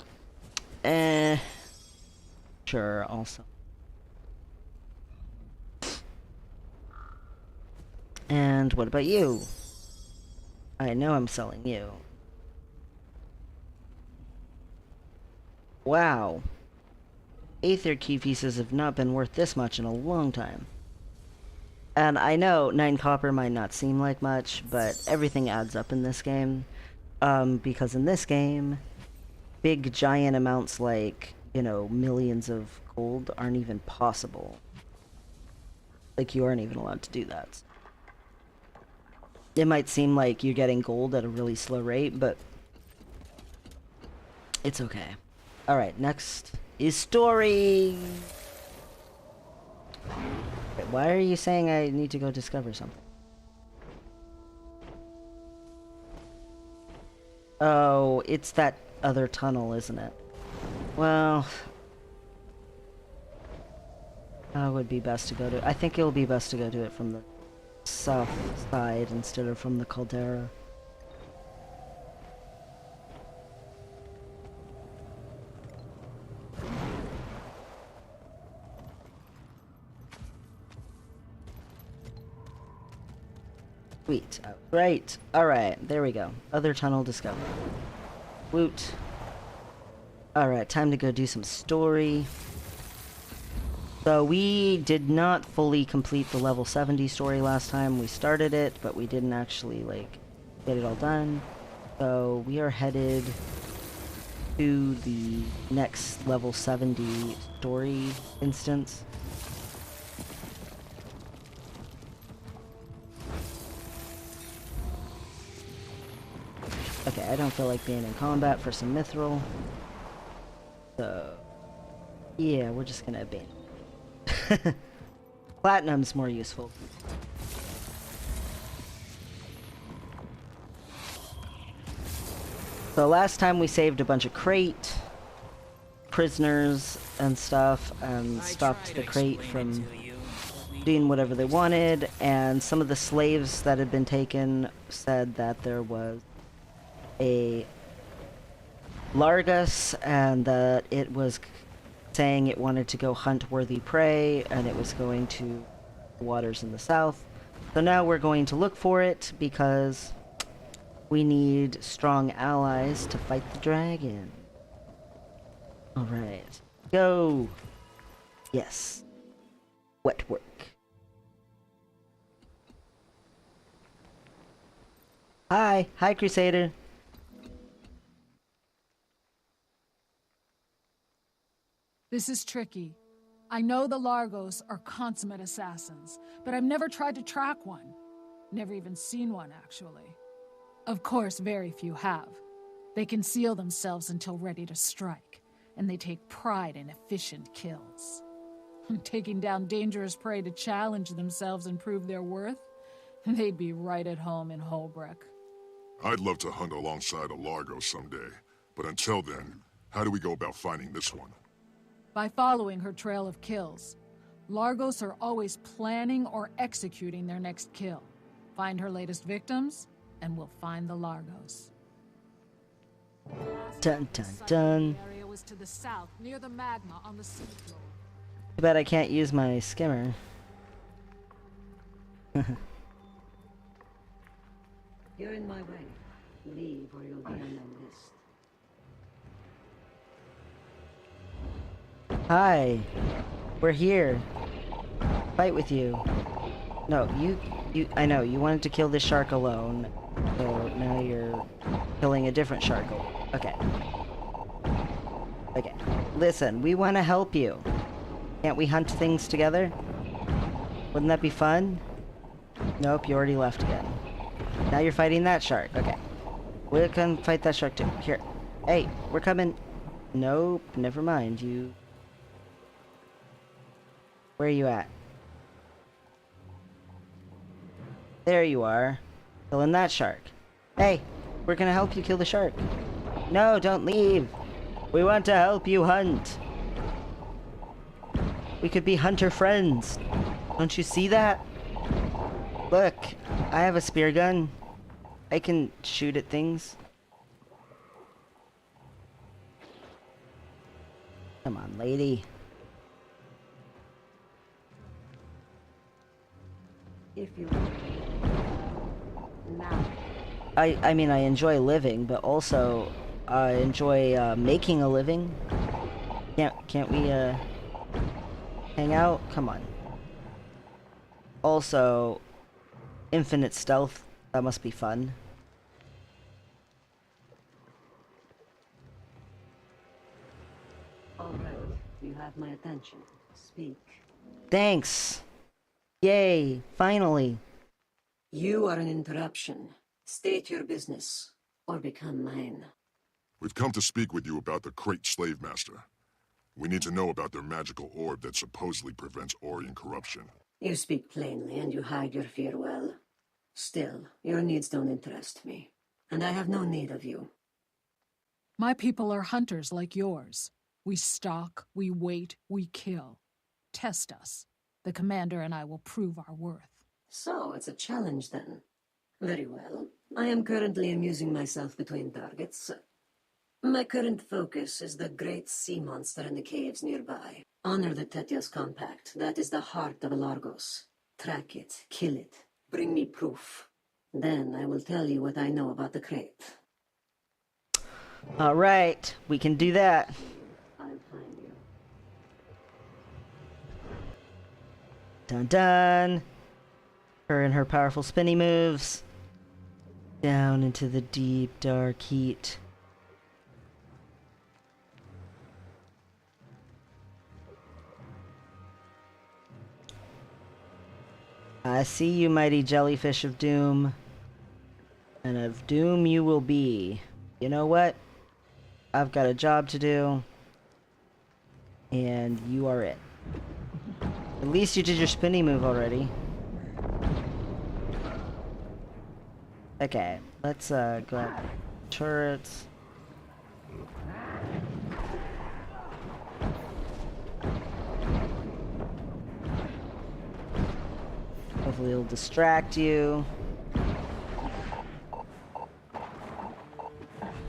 Sure, also. And what about you? I know I'm selling you. Wow. Aether key pieces have not been worth this much in a long time. And I know 9 copper might not seem like much, but everything adds up in this game. Because in this game, big giant amounts like, you know, millions of gold aren't even possible. Like, you aren't even allowed to do that. It might seem like you're getting gold at a really slow rate, but it's okay. Alright, next is story. Wait, why are you saying I need to go discover something? Oh, it's that other tunnel, isn't it? Well, that would be best to go to... I think it'll be best to go to it from the south side instead of from the caldera. Sweet. Oh, great. Alright, there we go. Other tunnel discovered. Woot. Alright, time to go do some story. So we did not fully complete the level 70 story last time. We started it, but we didn't actually, like, get it all done. So we are headed to the next level 70 story instance. Okay, I don't feel like being in combat for some mithril. So, yeah, we're just gonna abandon. Platinum's more useful. So last time we saved a bunch of crate prisoners and stuff, and stopped the crate from doing whatever they wanted, and some of the slaves that had been taken said that there was a Largus, and that it was saying it wanted to go hunt worthy prey, and it was going to waters in the south. So now we're going to look for it, because we need strong allies to fight the dragon. Alright. Go! Yes. Wet work. Hi! Hi, Crusader! This is tricky. I know the Largos are consummate assassins, but I've never tried to track one. Never even seen one, actually. Of course, very few have. They conceal themselves until ready to strike, and they take pride in efficient kills. Taking down dangerous prey to challenge themselves and prove their worth? They'd be right at home in Holbrook. I'd love to hunt alongside a Largo someday, but until then, how do we go about finding this one? By following her trail of kills. Largos are always planning or executing their next kill. Find her latest victims, and we'll find the Largos. Dun dun dun. The area was to the south, near the magma on the seafloor. Too bad I can't use my skimmer. You're in my way. Leave or you'll be unnoticed. Hi. We're here. Fight with you. No, I know, you wanted to kill this shark alone. So now you're killing a different shark. Okay. Okay. Listen, we want to help you. Can't we hunt things together? Wouldn't that be fun? Nope, you already left again. Now you're fighting that shark. Okay. We'll come fight that shark too. Here. Hey, we're coming. Nope, never mind. You... Where are you at? There you are. Killing that shark. Hey, we're gonna help you kill the shark. No, don't leave. We want to help you hunt. We could be hunter friends. Don't you see that? Look, I have a spear gun. I can shoot at things. Come on, lady. If you now. I mean, I enjoy living, but also I enjoy making a living. Can't we hang out? Come on. Also, infinite stealth. That must be fun. All right, you have my attention. Speak. Thanks. Yay, finally. You are an interruption. State your business, or become mine. We've come to speak with you about the Crate Slave Master. We need to know about their magical orb that supposedly prevents Orion corruption. You speak plainly, and you hide your fear well. Still, your needs don't interest me, and I have no need of you. My people are hunters like yours. We stalk, we wait, we kill. Test us. The commander and I will prove our worth. So, it's a challenge then. Very well. I am currently amusing myself between targets. My current focus is the great sea monster in the caves nearby. Honor the Tetios Compact. That is the heart of Alargos. Track it, kill it, bring me proof. Then I will tell you what I know about the crate. Alright, we can do that. I'll find you. Dun dun. Her and her powerful spinny moves. Down into the deep, dark heat. I see you, mighty jellyfish of doom. And of doom you will be. You know what? I've got a job to do. And you are it. At least you did your spinny move already. Okay, let's grab turrets. Hopefully it'll distract you.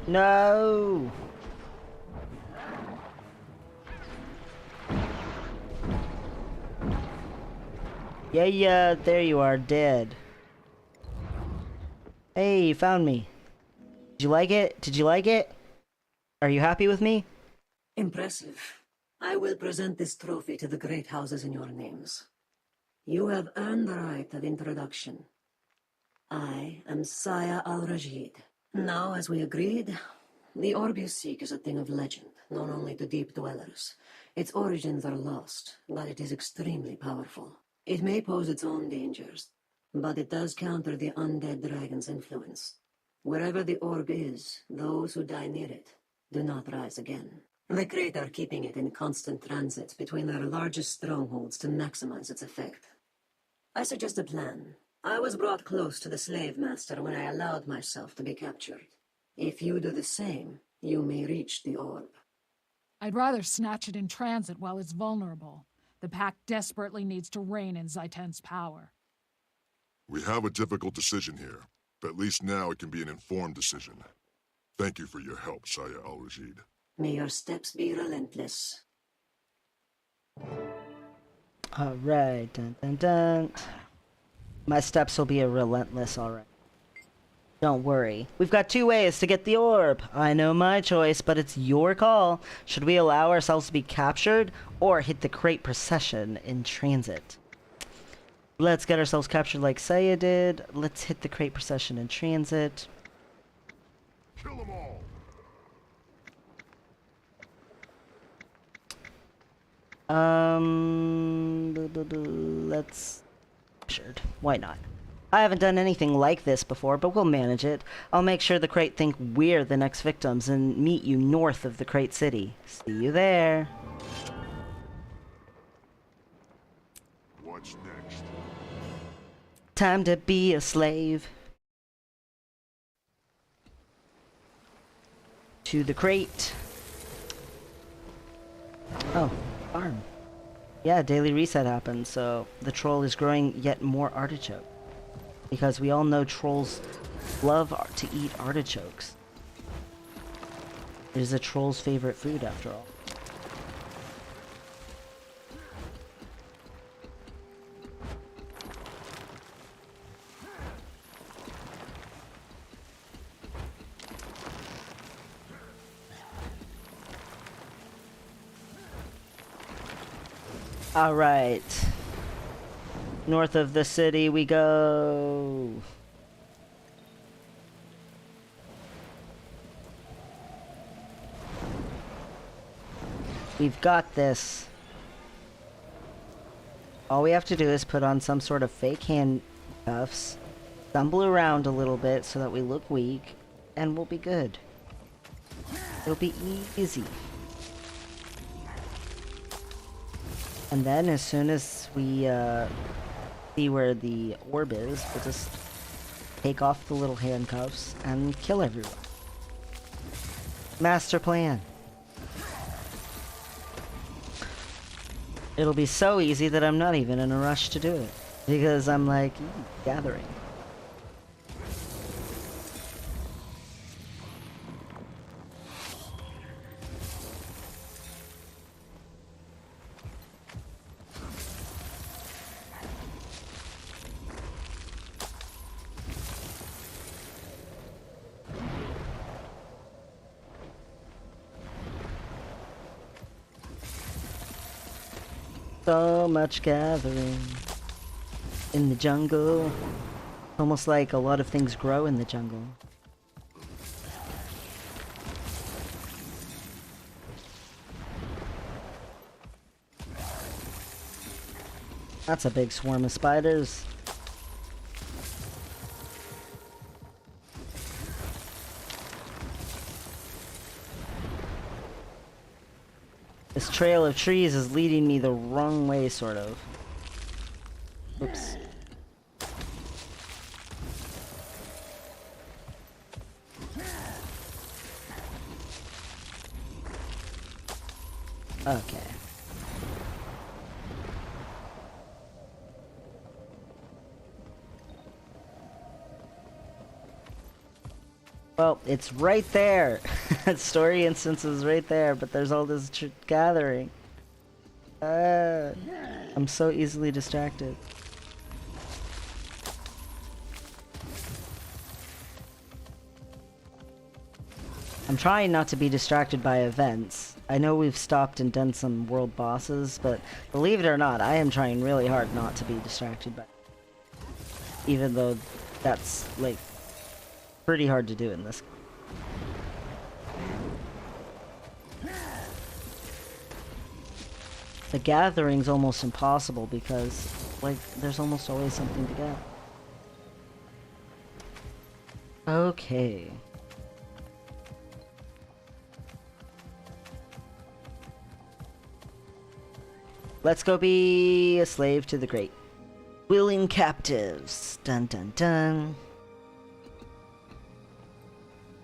No! Yeah, there you are, dead. Hey, you found me. Did you like it? Did you like it? Are you happy with me? Impressive. I will present this trophy to the great houses in your names. You have earned the right of introduction. I am Saya al-Rajid. Now, as we agreed, the orb you seek is a thing of legend, known only to deep dwellers. Its origins are lost, but it is extremely powerful. It may pose its own dangers, but it does counter the undead dragon's influence. Wherever the orb is, those who die near it do not rise again. The Crate are keeping it in constant transit between their largest strongholds to maximize its effect. I suggest a plan. I was brought close to the slave master when I allowed myself to be captured. If you do the same, you may reach the orb. I'd rather snatch it in transit while it's vulnerable. The pack desperately needs to rein in Zaiten's power. We have a difficult decision here, but at least now it can be an informed decision. Thank you for your help, Saya al-Rajid. May your steps be relentless. Alright, dun dun dun. My steps will be relentless, alright. Don't worry. We've got two ways to get the orb. I know my choice, but it's your call. Should we allow ourselves to be captured, or hit the crate procession in transit? Let's get ourselves captured like Saya did. Let's hit the crate procession in transit. Kill them all! Let's... Captured. Why not? I haven't done anything like this before, but we'll manage it. I'll make sure the crate think we're the next victims and meet you north of the crate city. See you there. What's next? time to be a slave. To the crate. Oh, farm. Yeah, daily reset happens, so the troll is growing yet more artichoke. Because we all know trolls love to eat artichokes. It is a troll's favorite food, after all. Alright. North of the city we go. We've got this. All we have to do is put on some sort of fake handcuffs, stumble around a little bit so that we look weak, and we'll be good. It'll be easy. And then as soon as we see where the orb is, we'll just take off the little handcuffs and kill everyone. Master plan. It'll be so easy that I'm not even in a rush to do it. Because I'm like, gathering. So much gathering in the jungle. Almost like a lot of things grow in the jungle. That's a big swarm of spiders. This trail of trees is leading me the wrong way, sort of. Oops. Okay. Well, it's right there. Story instance is right there, but there's all this gathering. I'm so easily distracted. I'm trying not to be distracted by events. I know we've stopped and done some world bosses, but believe it or not, I am trying really hard not to be distracted by it. Even though that's, like, pretty hard to do in this. The gathering's almost impossible because, like, there's almost always something to get. Okay. Let's go be a slave to the great. Willing captives. Dun dun dun.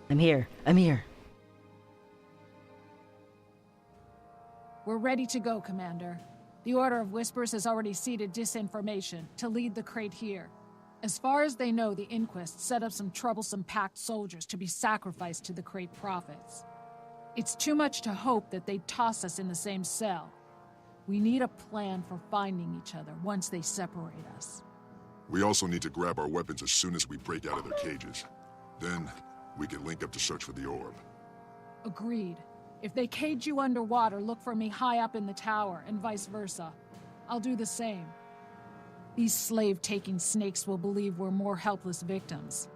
I'm here. I'm here. We're ready to go, Commander. The Order of Whispers has already seeded disinformation to lead the crate here. As far as they know, the Inquest set up some troublesome packed soldiers to be sacrificed to the crate prophets. It's too much to hope that they'd toss us in the same cell. We need a plan for finding each other once they separate us. We also need to grab our weapons as soon as we break out of their cages. Then, we can link up to search for the orb. Agreed. If they cage you underwater, look for me high up in the tower, and vice versa. I'll do the same. These slave-taking snakes will believe we're more helpless victims.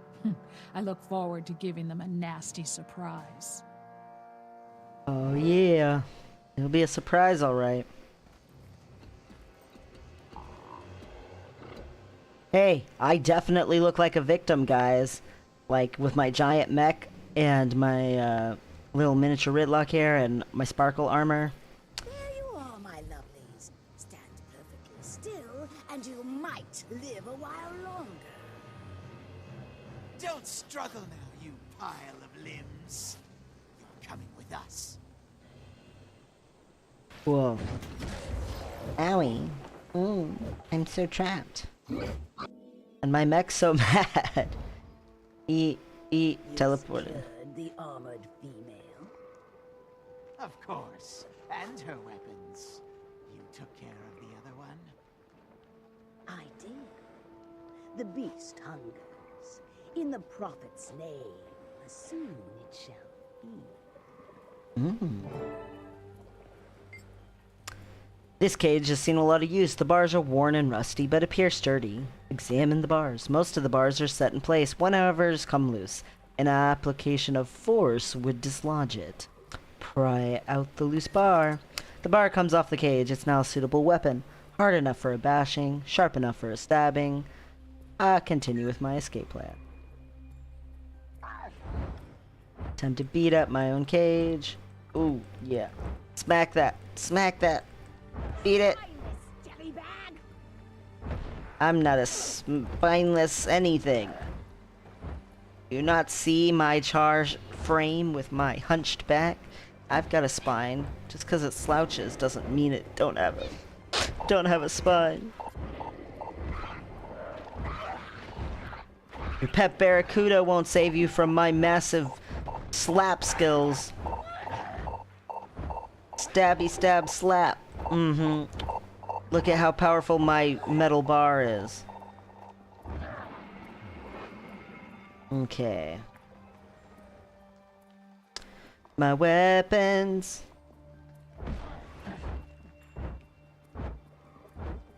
I look forward to giving them a nasty surprise. Oh yeah. It'll be a surprise, alright. Hey, I definitely look like a victim, guys. Like, with my giant mech and my, little miniature Ridlock here and my sparkle armor. There you are, my lovelies. Stand perfectly still, and you might live a while longer. Don't struggle now, you pile of limbs. You're coming with us. Whoa. Owie. I'm so trapped. And my mech's so mad. Teleported. The armored female. Of course. And her weapons. You took care of the other one? I did. The beast hungers. In the prophet's name, soon it shall be. This cage has seen a lot of use. The bars are worn and rusty, but appear sturdy. Examine the bars. Most of the bars are set in place. One, however, has come loose. An application of force would dislodge it. Pry out the loose bar. The bar comes off the cage. It's now a suitable weapon. Hard enough for a bashing, sharp enough for a stabbing. Continue with my escape plan. Time to beat up my own cage. Ooh, yeah. Smack that. Smack that. Beat it. I'm not a spineless anything. Do you not see my Charr frame with my hunched back? I've got a spine. Just because it slouches doesn't mean it don't have a spine. Your pet barracuda won't save you from my massive slap skills. Stabby stab slap. Look at how powerful my metal bar is. Okay. My weapons.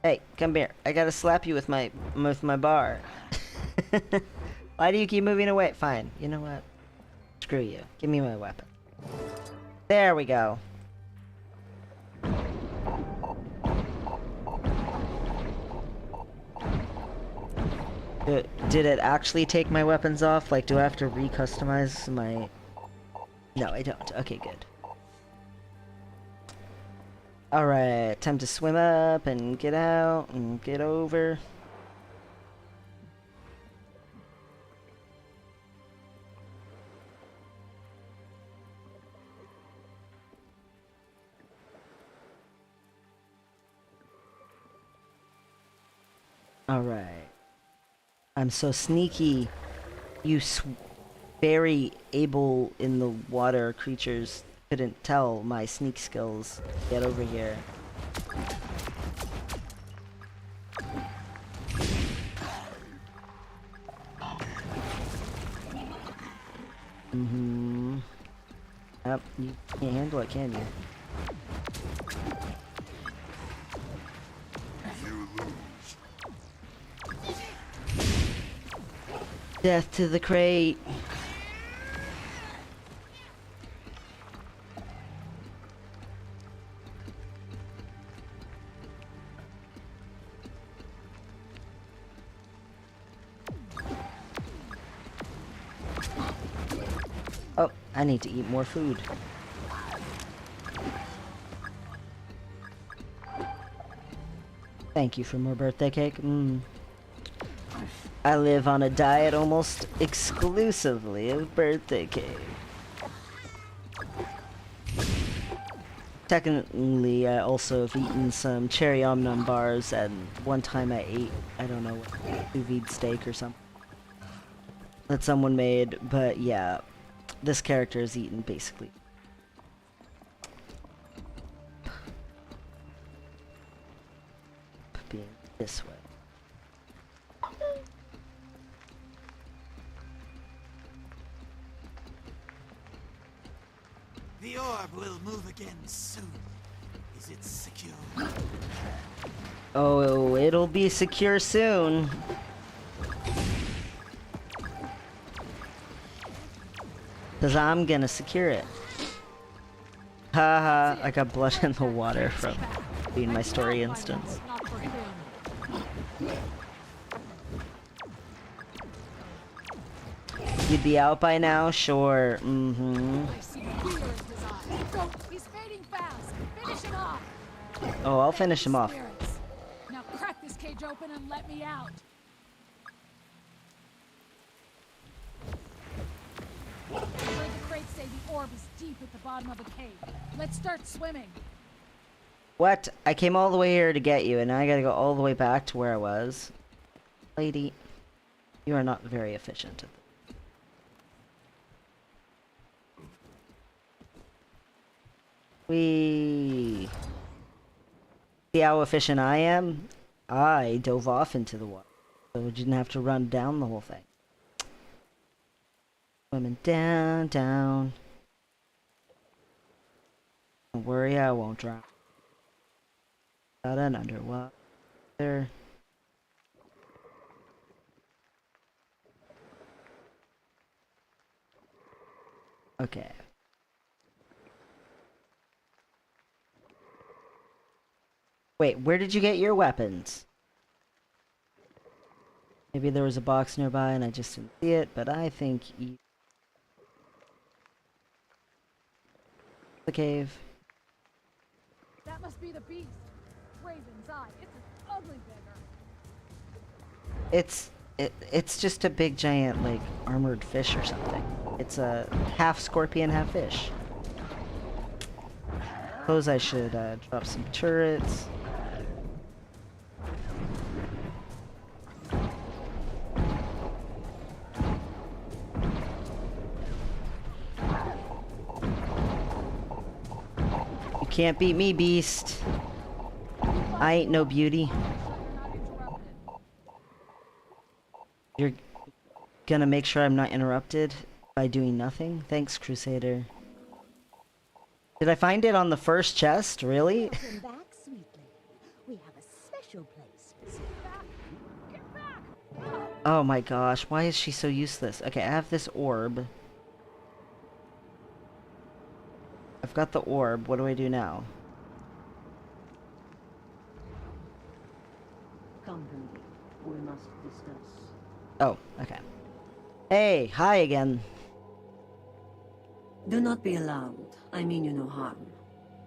Hey, come here. I gotta slap you with my bar. Why do you keep moving away? Fine. You know what? Screw you. Give me my weapon. There we go. Did it actually take my weapons off? Like, do I have to re-customize my... No, I don't. Okay, good. Alright, time to swim up and get out and get over. Alright. I'm so sneaky. You very able in the water creatures couldn't tell my sneak skills. Get over here. Yep, you can't handle it, can you? Death to the crate. Oh, I need to eat more food. Thank you for more birthday cake. I live on a diet almost exclusively of birthday cake. Technically, I also have eaten some cherry om-nom bars, and one time I ate, I don't know, sous vide steak or something that someone made, but yeah, this character is eaten basically. Being this way. The orb will move again soon. Is it secure? Oh, it'll be secure soon. Cause I'm gonna secure it. Haha, I got blood in the water from being my story instance. You'd be out by now? Sure. He's fading fast. Finish him off. Oh, I'll finish him off. Now crack this cage open and let me out. orb is deep at the bottom of the cave. Let's start swimming. What? I came all the way here to get you, and now I gotta go all the way back to where I was. Lady, you are not very efficient at this. Whee! See how efficient I am? I dove off into the water, so we didn't have to run down the whole thing. Swimming down, down. Don't worry, I won't drown. Got an underwater. Okay. Wait, where did you get your weapons? Maybe there was a box nearby and I just didn't see it, but I think you... The cave. That must be the beast. Raven's eye. It's an ugly beggar. It's just a big giant, like, armored fish or something. It's a half scorpion, half fish. Suppose I should drop some turrets. You can't beat me, beast. I ain't no beauty. You're gonna make sure I'm not interrupted by doing nothing? Thanks, Crusader. Did I find it on the first chest? Really? Welcome back, sweetly. We have a special place for you. Get back! Oh my gosh, why is she so useless? Okay, I have this orb. I've got the orb. What do I do now? Come, Henry. We must discuss. Oh, okay. Hey, hi again. Do not be alarmed. I mean you no harm.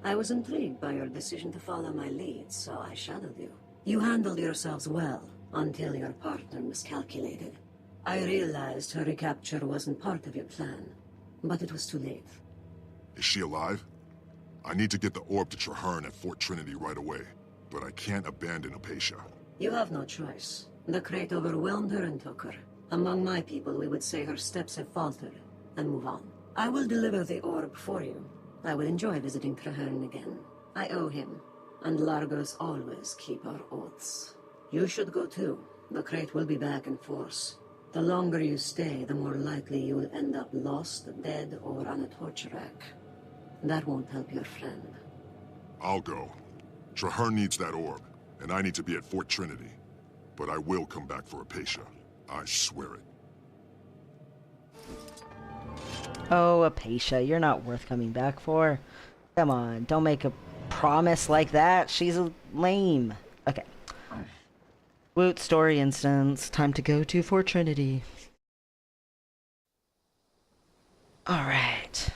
I was intrigued by your decision to follow my lead, so I shadowed you. You handled yourselves well, until your partner miscalculated. I realized her recapture wasn't part of your plan, but it was too late. Is she alive? I need to get the orb to Charr at Fort Trinity right away, but I can't abandon Apatia. You have no choice. The crate overwhelmed her and took her. Among my people, we would say her steps have faltered, and move on. I will deliver the orb for you. I will enjoy visiting Traherne again. I owe him, and Largos always keep our oaths. You should go too. The crate will be back in force. The longer you stay, the more likely you will end up lost, dead, or on a torture rack. That won't help your friend. I'll go. Traherne needs that orb, and I need to be at Fort Trinity. But I will come back for Apatia. I swear it. Oh, Apatia, you're not worth coming back for. Come on, don't make a promise like that. She's lame. Okay. Woot story instance. Time to go to Fort Trinity. Alright.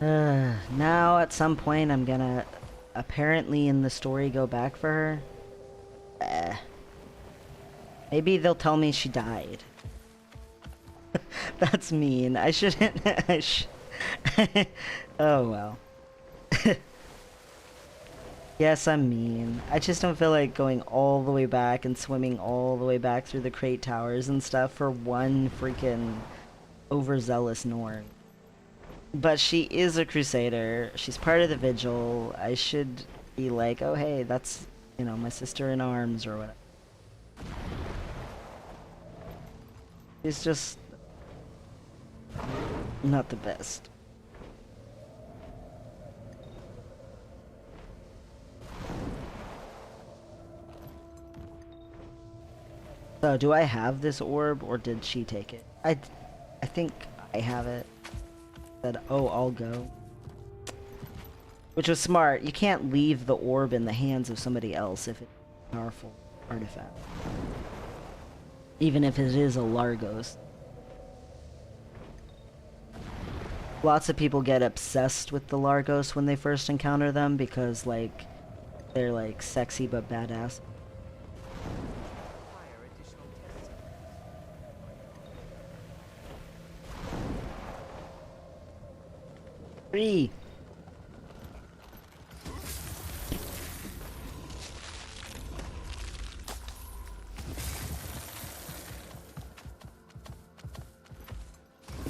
Now at some point I'm gonna apparently in the story go back for her. Maybe they'll tell me she died. That's mean. I shouldn't. Oh well. Yes, I'm mean. I just don't feel like going all the way back and swimming all the way back through the crate towers and stuff for one freaking overzealous Norn. But she is a crusader. She's part of the vigil. I should be like, oh hey, that's, you know, my sister in arms or whatever. She's just not the best. So, do I have this orb, or did she take it? I think I have it. Said, oh, I'll go. Which was smart. You can't leave the orb in the hands of somebody else if it's a powerful artifact. Even if it is a Largos. Lots of people get obsessed with the Largos when they first encounter them because, like, they're, like, sexy but badass. Free.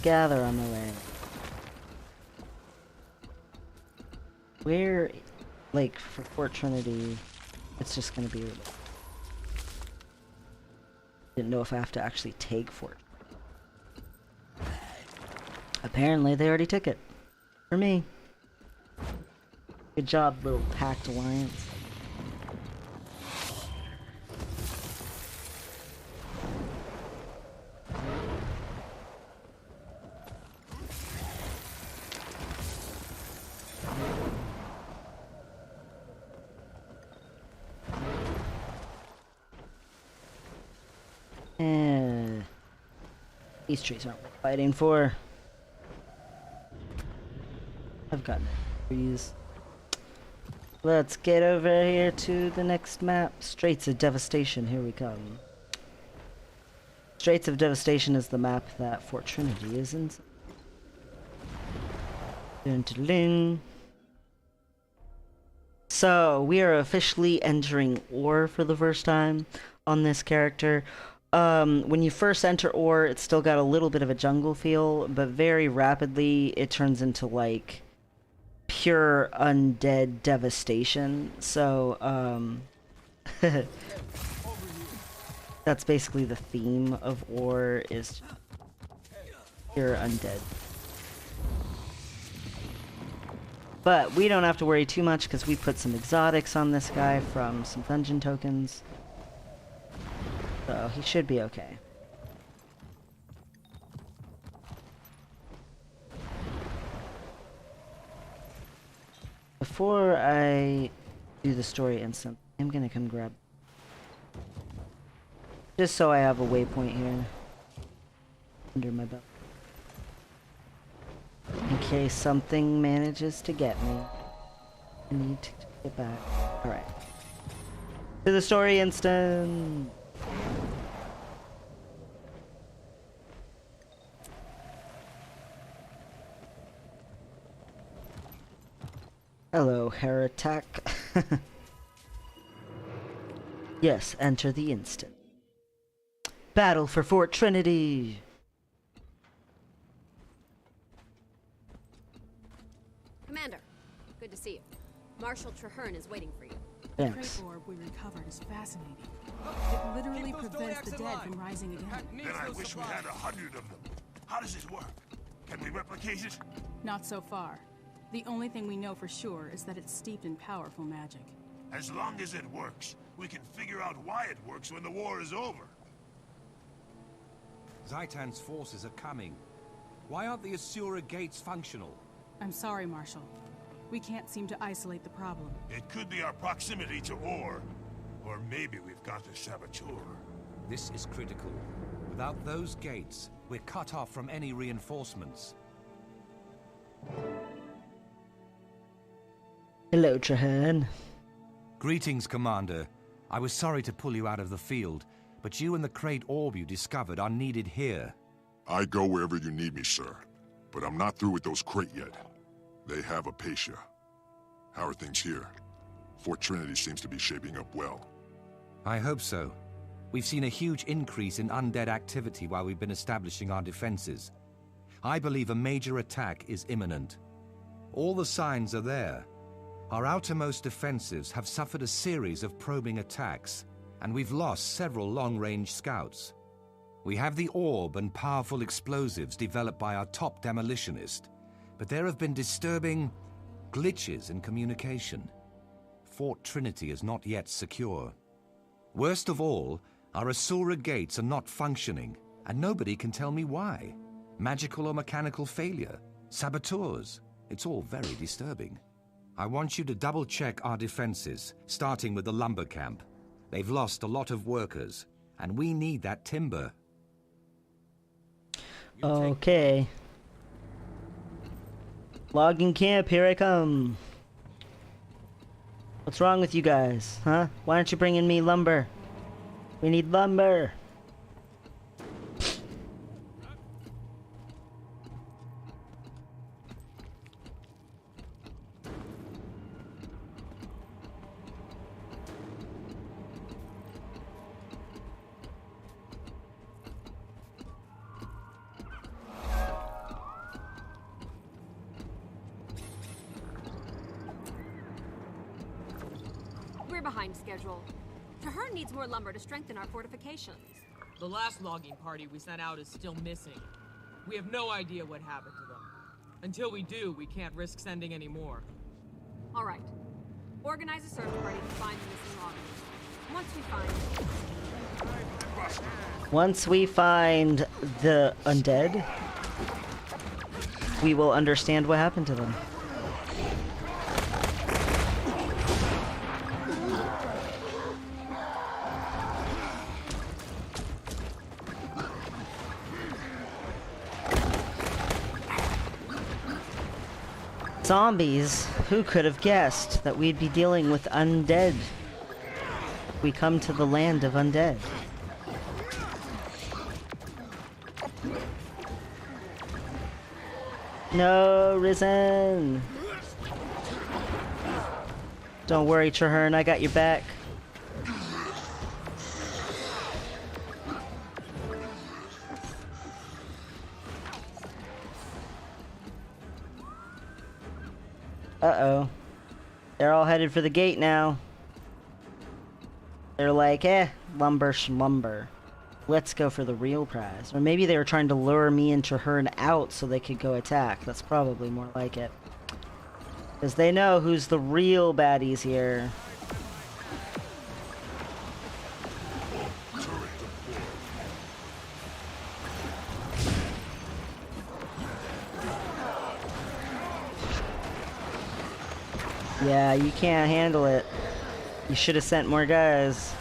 Gather on the way. Where, like, for Fort Trinity, it's just gonna be... Didn't know if I have to actually take Fort. Apparently, they already took it. For me. Good job, little packed alliance. These trees aren't worth fighting for. I've got no trees. Let's get over here to the next map. Straits of Devastation, here we come. Straits of Devastation is the map that Fort Trinity is in. Dun-dun-dun. So, we are officially entering ore for the first time on this character. When you first enter ore, it's still got a little bit of a jungle feel, but very rapidly it turns into like pure undead devastation. So, that's basically the theme of ore, is pure undead. But we don't have to worry too much because we put some exotics on this guy from some dungeon tokens. So he should be okay. Before I do the story instant, I'm gonna come grab... Just so I have a waypoint here. Under my belt. In case something manages to get me. I need to get back. Alright. To the story instant! Hello, heretic. Yes, enter the instant. Battle for Fort Trinity! Commander, good to see you. Marshal Traherne is waiting for you. The Thanks. crate orb we recovered is fascinating. It literally prevents the dead from rising again. Then I wish we had 100 of them. How does this work? Can we replicate it? Not so far. The only thing we know for sure is that it's steeped in powerful magic. As long as it works, we can figure out why it works when the war is over. Zaitan's forces are coming. Why aren't the Asura gates functional? I'm sorry, Marshal. We can't seem to isolate the problem. It could be our proximity to ore. Or maybe we've got a saboteur. This is critical. Without those gates, we're cut off from any reinforcements. Hello, Traherne. Greetings, Commander. I was sorry to pull you out of the field, but you and the crate orb you discovered are needed here. I go wherever you need me, sir. But I'm not through with those crate yet. They have Apatia. How are things here? Fort Trinity seems to be shaping up well. I hope so. We've seen a huge increase in undead activity while we've been establishing our defenses. I believe a major attack is imminent. All the signs are there. Our outermost defensives have suffered a series of probing attacks, and we've lost several long-range scouts. We have the orb and powerful explosives developed by our top demolitionist, but there have been disturbing glitches in communication. Fort Trinity is not yet secure. Worst of all, our Asura gates are not functioning, and nobody can tell me why. Magical or mechanical failure, saboteurs, it's all very disturbing. I want you to double-check our defenses, starting with the lumber camp. They've lost a lot of workers, and we need that timber. Okay. Logging camp, here I come. What's wrong with you guys, huh? Why aren't you bringing me lumber? We need lumber. behind schedule. Charr needs more lumber to strengthen our fortifications. The last logging party we sent out is still missing. We have no idea what happened to them. Until we do, we can't risk sending any more. All right. Organize a search party to find the missing loggers. Once we find the undead, we will understand what happened to them. Zombies, who could have guessed that we'd be dealing with undead? We come to the land of undead. No, Risen! Don't worry, Charr, I got your back. Uh-oh. They're all headed for the gate now. They're like, lumber schlumber. Let's go for the real prize. Or maybe they were trying to lure me and Charr out so they could go attack. That's probably more like it. Because they know who's the real baddies here. Yeah, you can't handle it. You should have sent more guys.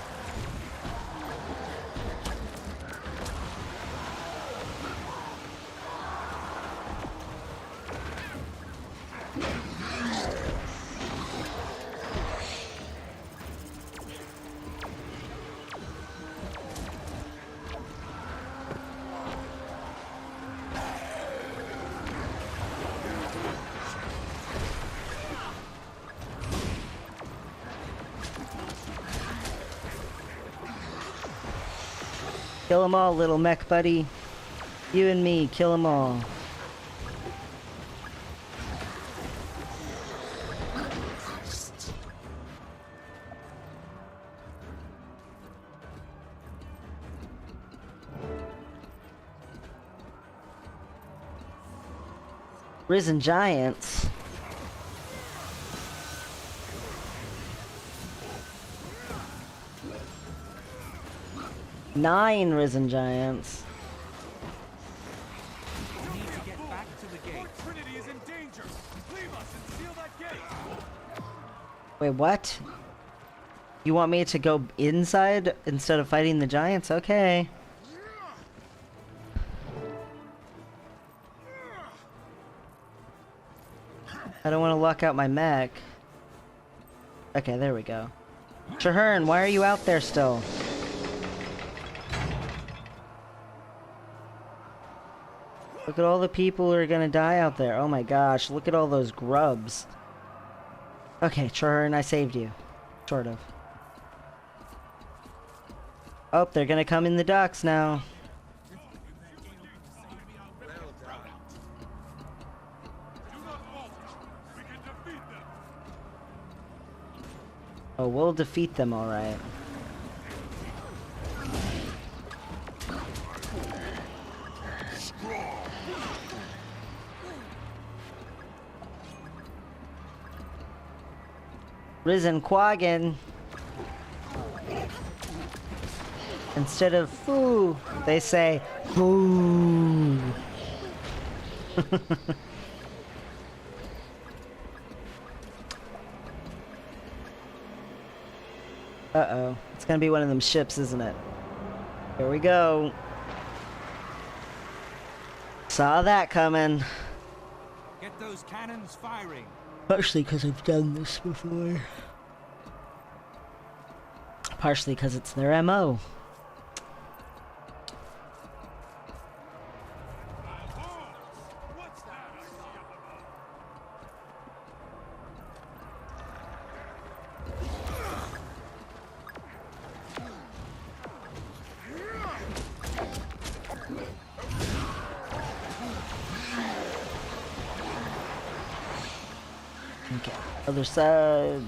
Kill them all, little mech buddy. You and me, kill them all. Risen giants. Nine risen giants. We need to get back to the gate. Fort Trinity is in danger. Leave us and seal that gate. Wait, what? You want me to go inside instead of fighting the giants? Okay. I don't want to lock out my mech. Okay, there we go. Charr, why are you out there still? Look at all the people who are gonna die out there. Oh my gosh, look at all those grubs. Okay, Charr, I saved you. Sort of. Oh, they're gonna come in the docks now. Oh, we'll defeat them, alright. Risen Quaggin. Instead of foo, they say foo. Uh-oh. It's gonna be one of them ships, isn't it? Here we go. Saw that coming. Get those cannons firing. Partially because I've done this before. Partially because it's their MO. Okay, other side.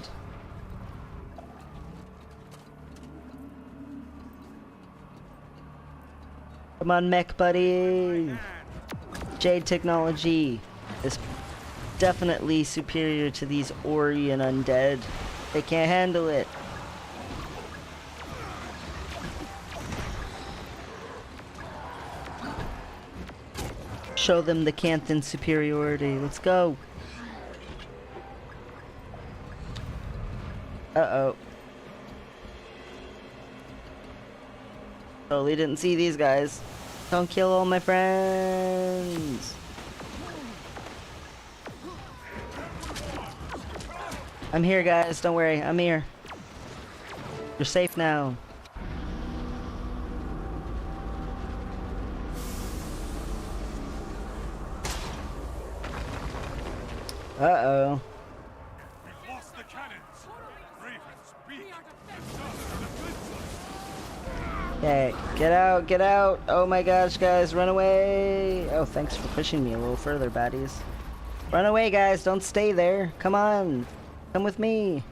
Come on, mech buddy. Jade technology is definitely superior to these Ori and undead. They can't handle it. Show them the Canthan superiority. Let's go. Uh-oh. Totally didn't see these guys. Don't kill all my friends. I'm here, guys. Don't worry. I'm here. You're safe now. Uh-oh. We've lost the cannons. Ravens, beak. Okay, get out, get out. Oh my gosh, guys, run away. Oh, thanks for pushing me a little further, baddies. Run away, guys. Don't stay there. Come on. Come with me.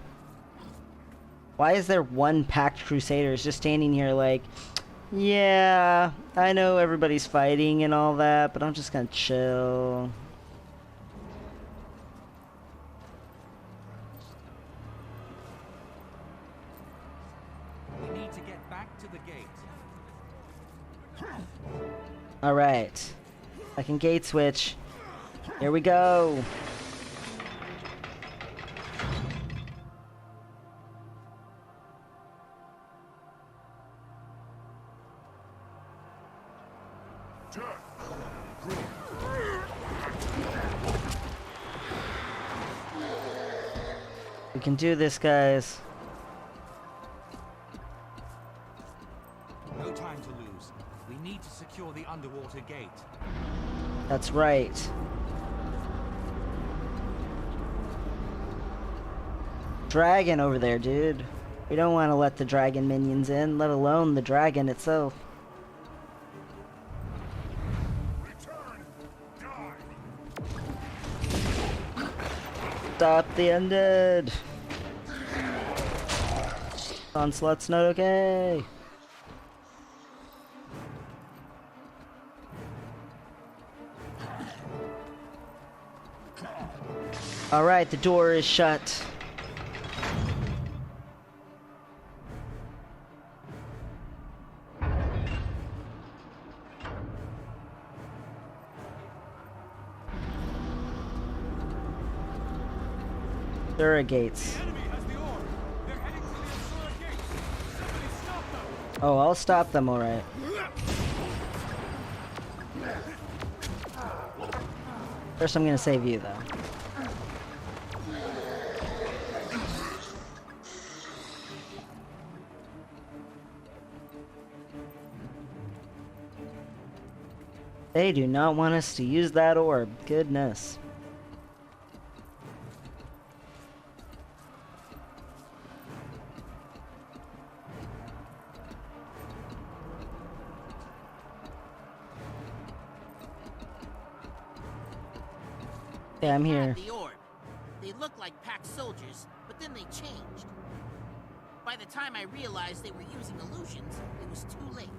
Why is there one packed crusaders just standing here like, yeah, I know everybody's fighting and all that, but I'm just gonna chill. We need to get back to the gate. Alright. I can gate switch. Here we go. We can do this, guys. No time to lose. We need to secure the underwater gate. That's right. Dragon over there, dude. We don't want to let the dragon minions in, let alone the dragon itself. Stop the undead. Onslaught's not okay. Alright, the door is shut. Surrogates. Oh, I'll stop them, alright. First, I'm gonna save you, though. They do not want us to use that orb. Goodness. Yeah, I'm here. The orb. They looked like packed soldiers, but then they changed. By the time I realized they were using illusions, it was too late.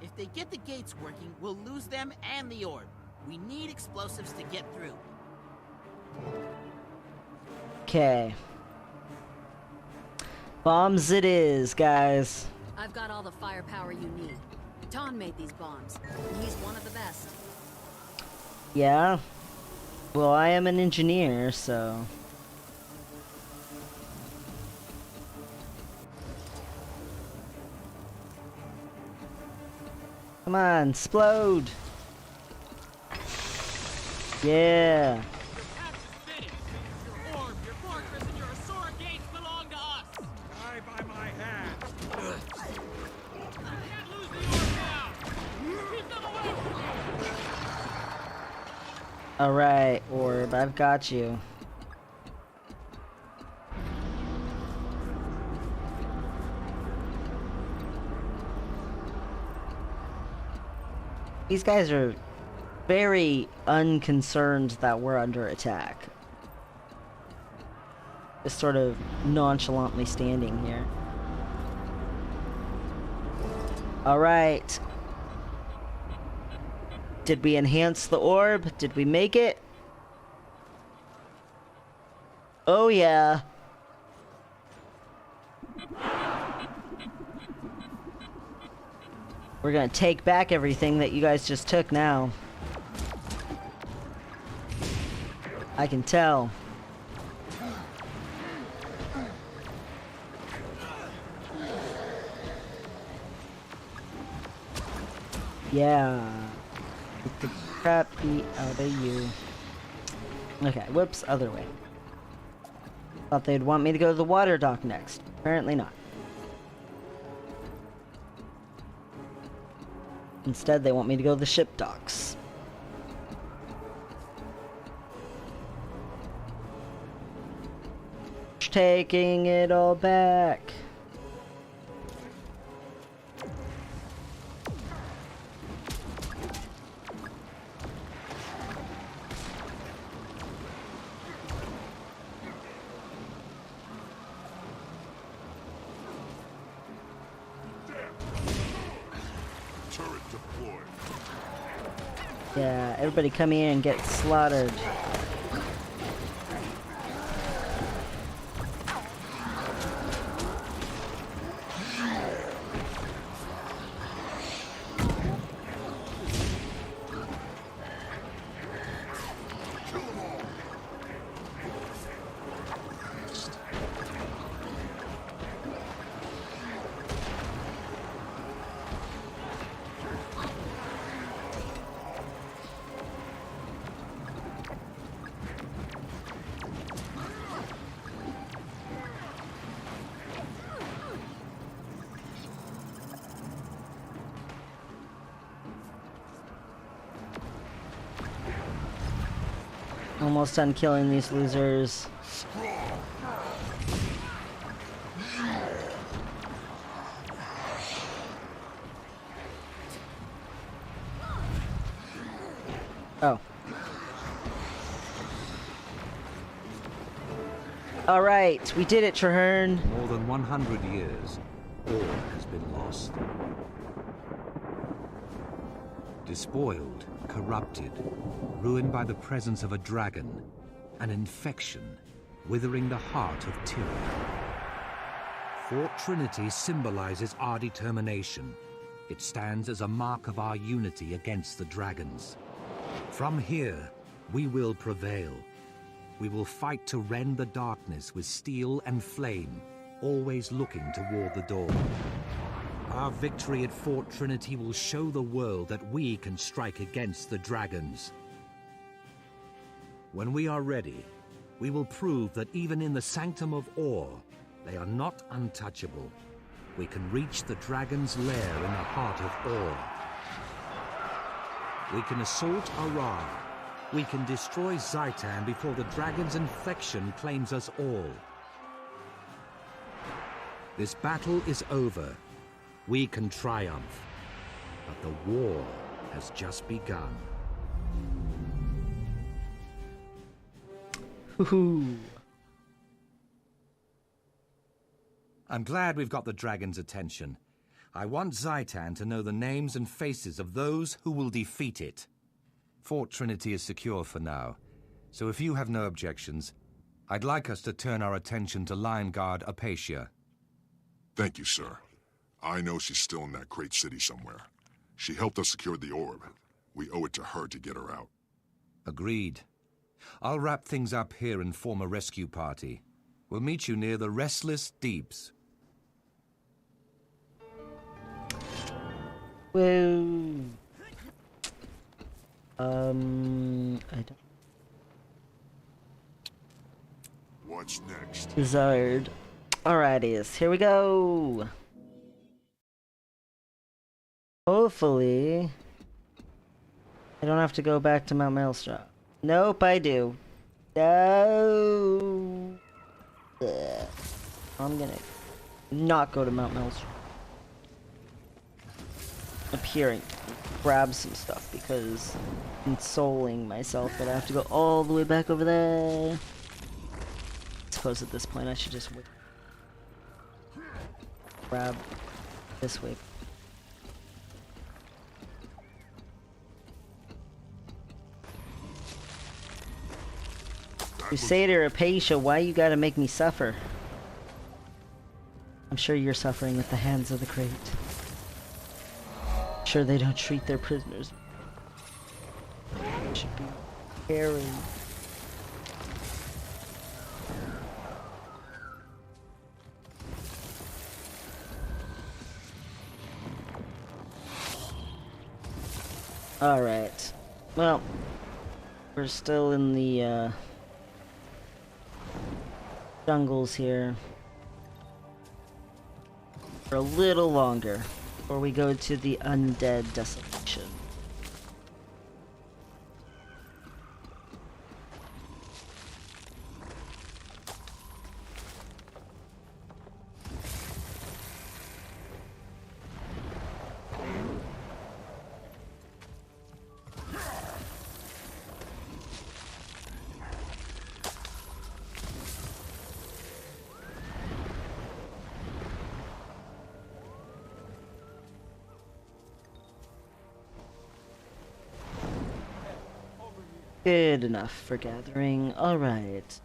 If they get the gates working, we'll lose them and the orb. We need explosives to get through. Okay. Bombs it is, guys. I've got all the firepower you need. Don made these bombs, and he's one of the best. Yeah? Well, I am an engineer, so... Come on, explode! Yeah! Alright, orb, I've got you. These guys are very unconcerned that we're under attack. Just sort of nonchalantly standing here. Alright. Did we enhance the orb? Did we make it? Oh yeah. We're gonna take back everything that you guys just took now. I can tell. Yeah. Get the crap beat out of you. Okay, whoops, other way. Thought they'd want me to go to the water dock next. Apparently not. Instead, they want me to go to the ship docks. Taking it all back. Yeah, everybody come here and get slaughtered. Almost done killing these losers. Oh. Alright, we did it, Traherne. More than 100 years, all has been lost. Despoiled, corrupted, ruined by the presence of a dragon, an infection, withering the heart of tyranny. Fort Trinity symbolizes our determination. It stands as a mark of our unity against the dragons. From here, we will prevail. We will fight to rend the darkness with steel and flame, always looking toward the dawn. Our victory at Fort Trinity will show the world that we can strike against the dragons. When we are ready, we will prove that even in the Sanctum of Ore, they are not untouchable. We can reach the dragon's lair in the heart of Ore. We can assault Arar. We can destroy Zaitan before the dragon's infection claims us all. This battle is over. We can triumph. But the war has just begun. Woohoo! I'm glad we've got the dragon's attention. I want Zaitan to know the names and faces of those who will defeat it. Fort Trinity is secure for now, so if you have no objections, I'd like us to turn our attention to Lion Guard Apatia. Thank you, sir. I know she's still in that great city somewhere. She helped us secure the orb. We owe it to her to get her out. Agreed. I'll wrap things up here and form a rescue party. We'll meet you near the Restless Deeps. Well, I don't. What's next? Desired. Alrighties, here we go. Hopefully, I don't have to go back to Mount Maelstrom. Nope, I do. No. Ugh. I'm gonna not go to Mount Maelstrom. Up here and grab some stuff because I'm consoling myself that I have to go all the way back over there. I suppose at this point I should just grab this way. Crusader Apatia, why you gotta make me suffer? I'm sure you're suffering at the hands of the crate. I'm sure they don't treat their prisoners. It should be scary. Alright. Well, we're still in the jungles here for a little longer before we go to the undead desolation. Good enough for gathering. Alright.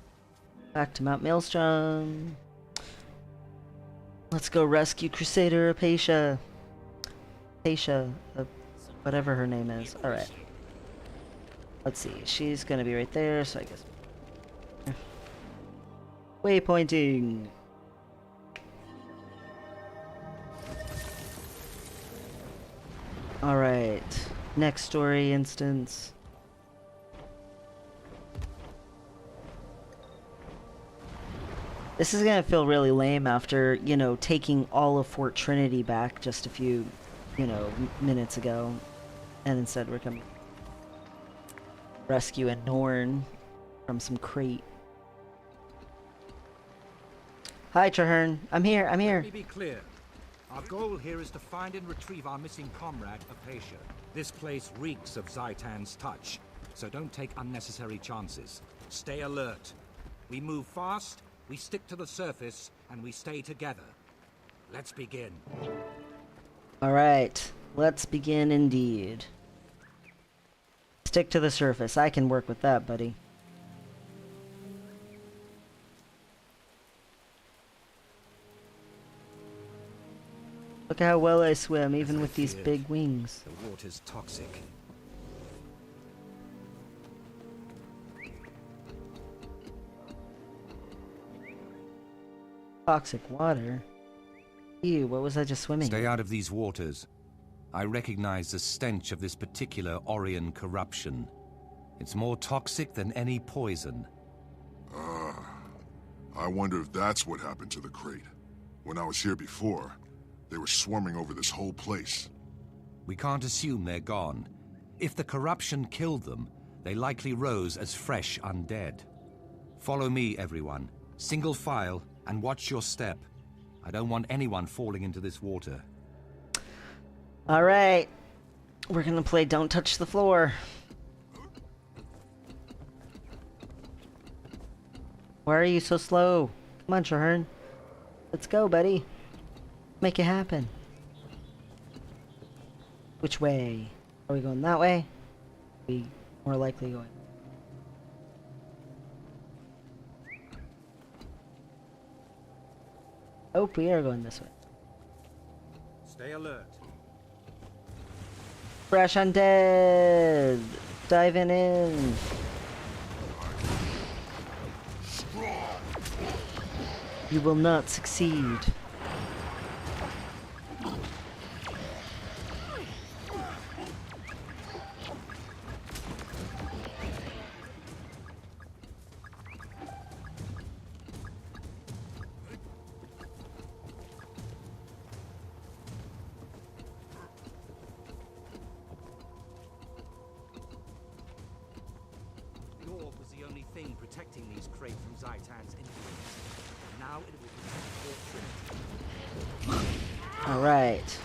Back to Mount Maelstrom. Let's go rescue Crusader Apatia. Apatia, whatever her name is. Alright. Let's see. She's gonna be right there, so I guess. Waypointing. Alright. Next story instance. This is gonna feel really lame after, you know, taking all of Fort Trinity back just a few, you know, minutes ago. And instead we're coming rescue a Norn from some crate. Hi, Traherne. I'm here, I'm here. Let me be clear. Our goal here is to find and retrieve our missing comrade, Apatia. This place reeks of Zaitan's touch, so don't take unnecessary chances. Stay alert. We move fast, we stick to the surface, and we stay together. Let's begin. Alright, let's begin indeed. Stick to the surface. I can work with that, buddy. Look how well I swim, even with these big wings. The water's toxic. Toxic water? Ew, what was I just swimming in? Stay out of these waters. I recognize the stench of this particular Orion corruption. It's more toxic than any poison. I wonder if that's what happened to the crate. When I was here before, they were swarming over this whole place. We can't assume they're gone. If the corruption killed them, they likely rose as fresh undead. Follow me, everyone. Single file, and watch your step. I don't want anyone falling into this water. Alright. We're gonna play Don't Touch the Floor. Why are you so slow? Come on, Traherne. Let's go, buddy. Make it happen. Which way? Are we going that way? Are we more likely going? Oh, we are going this way. Stay alert. Fresh undead! Diving in! You will not succeed. The orb was the only thing protecting these crates from Zaitan's influence. Now it will protect Fort Trinity. Alright.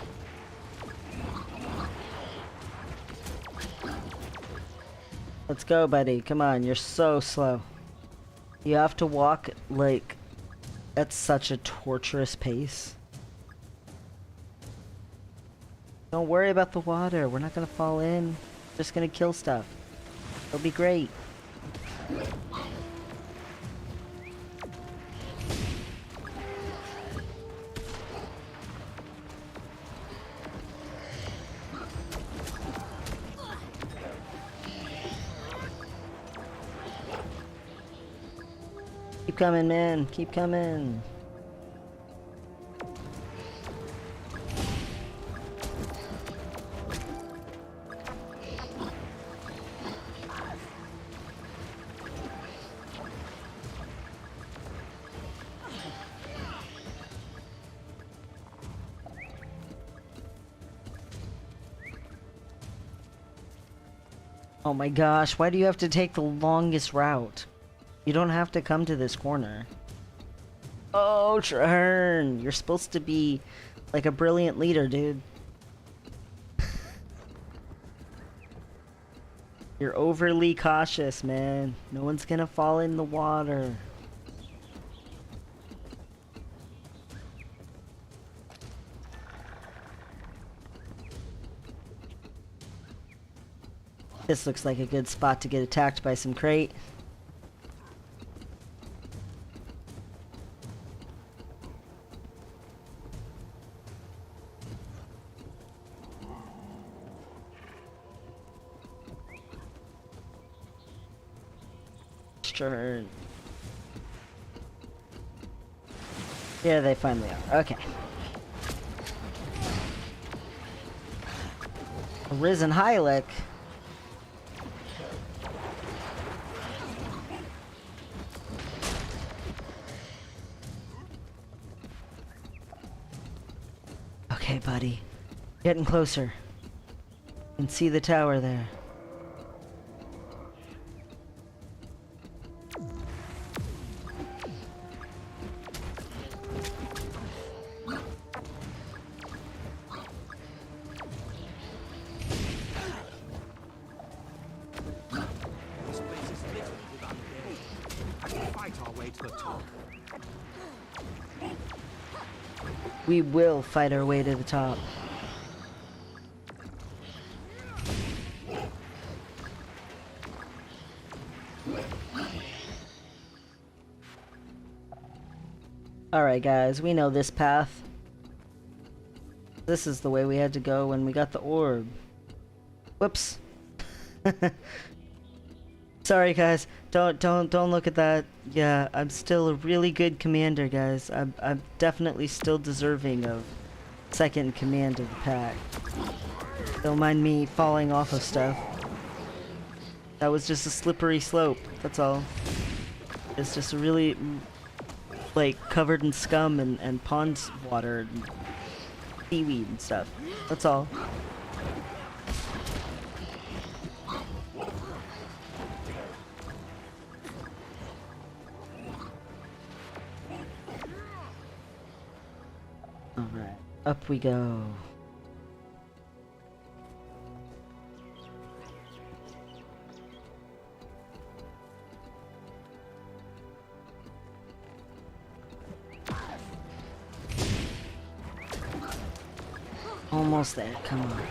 Let's go, buddy. Come on, you're so slow. You have to walk, like, at such a torturous pace. Don't worry about the water. We're not gonna fall in. We're just gonna kill stuff. It'll be great. coming, man. Keep coming. Oh my gosh, why do you have to take the longest route? You don't have to come to this corner. Oh, Charr, you're supposed to be like a brilliant leader, dude. You're overly cautious, man. No one's gonna fall in the water. This looks like a good spot to get attacked by some crate. Sure. Yeah, they finally are. Okay. Risen Hylic. Okay, buddy. Getting closer. You can see the tower there. This place is littered with undead. I can fight our way to the top. We will fight our way to the top. Alright guys, we know this path. This is the way we had to go when we got the orb. Whoops. Sorry guys, don't look at that. Yeah, I'm still a really good commander, guys. I'm definitely still deserving of second command of the pack. Don't mind me falling off of stuff. That was just a slippery slope, that's all. It's just a really, like, covered in scum and pond water and seaweed and stuff. That's all. Alright, up we go. Almost there, come on.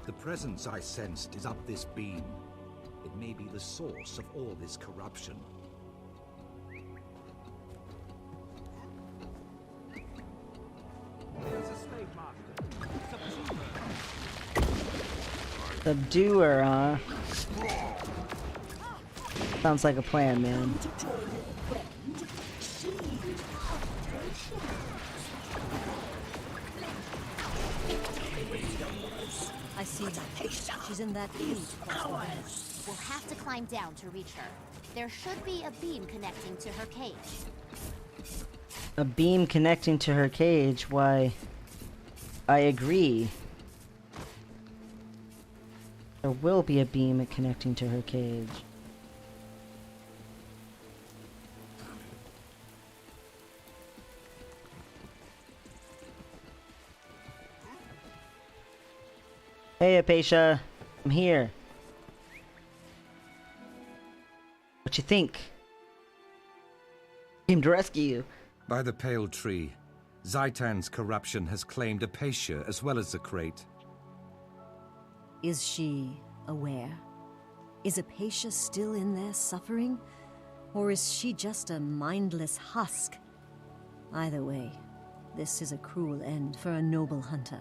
The presence I sensed is up this beam. It may be the source of all this corruption. There's a slave master. Subduer, huh? Sounds like a plan, man. I see her. She's in that cage. We'll have to climb down to reach her. There should be a beam connecting to her cage. A beam connecting to her cage? Why, I agree. There will be a beam connecting to her cage. Hey, Apatia. I'm here. What you think? Came to rescue you. By the pale tree, Zaitan's corruption has claimed Apatia as well as the crate. Is she aware? Is Apatia still in there suffering? Or is she just a mindless husk? Either way, this is a cruel end for a noble hunter.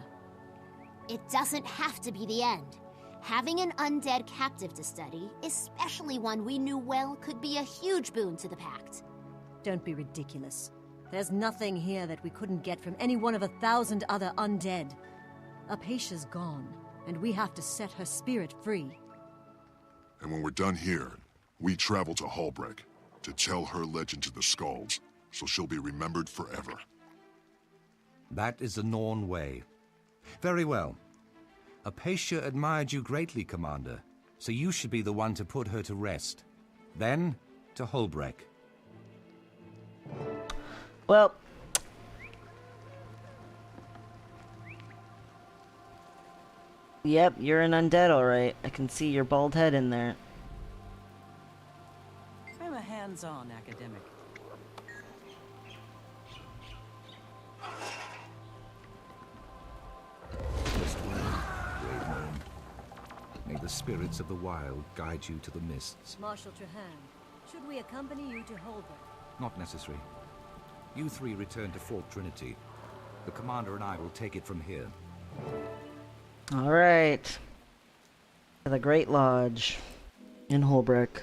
It doesn't have to be the end. Having an undead captive to study, especially one we knew well, could be a huge boon to the Pact. Don't be ridiculous. There's nothing here that we couldn't get from any one of 1,000 other undead. Apatia's gone, and we have to set her spirit free. And when we're done here, we travel to Hulbreck to tell her legend to the Skalds, so she'll be remembered forever. That is the Norn way. Very well. Apatia admired you greatly, Commander, so you should be the one to put her to rest. Then, to Hulbreck. Well, yep, you're an undead, all right. I can see your bald head in there. I'm a hands-on academic. Just well, brave man. May the spirits of the wild guide you to the mists. Marshal Trahan, should we accompany you to Hulbreck? Not necessary. You three return to Fort Trinity. The Commander and I will take it from here. All right. To the Great Lodge in Hulbreck,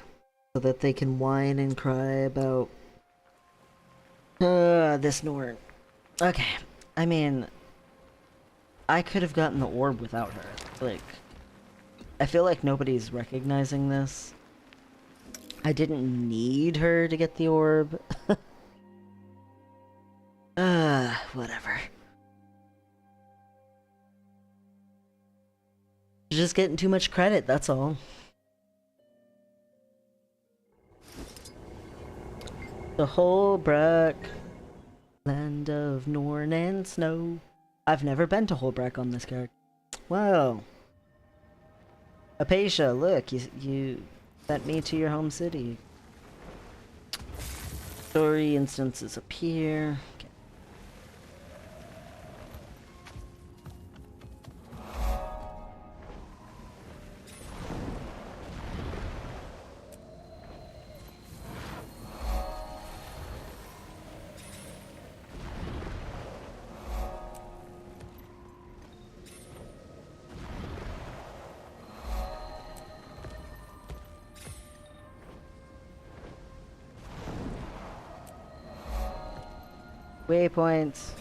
so that they can whine and cry about this Norn. Okay, I mean, I could have gotten the orb without her. Like, I feel like nobody's recognizing this. I didn't need her to get the orb. Whatever. Just getting too much credit, that's all. The Hulbreck, land of Norn and snow. I've never been to Hulbreck on this character. Wow. Apatia, look, you sent me to your home city. Story instances appear. Okay. Waypoints.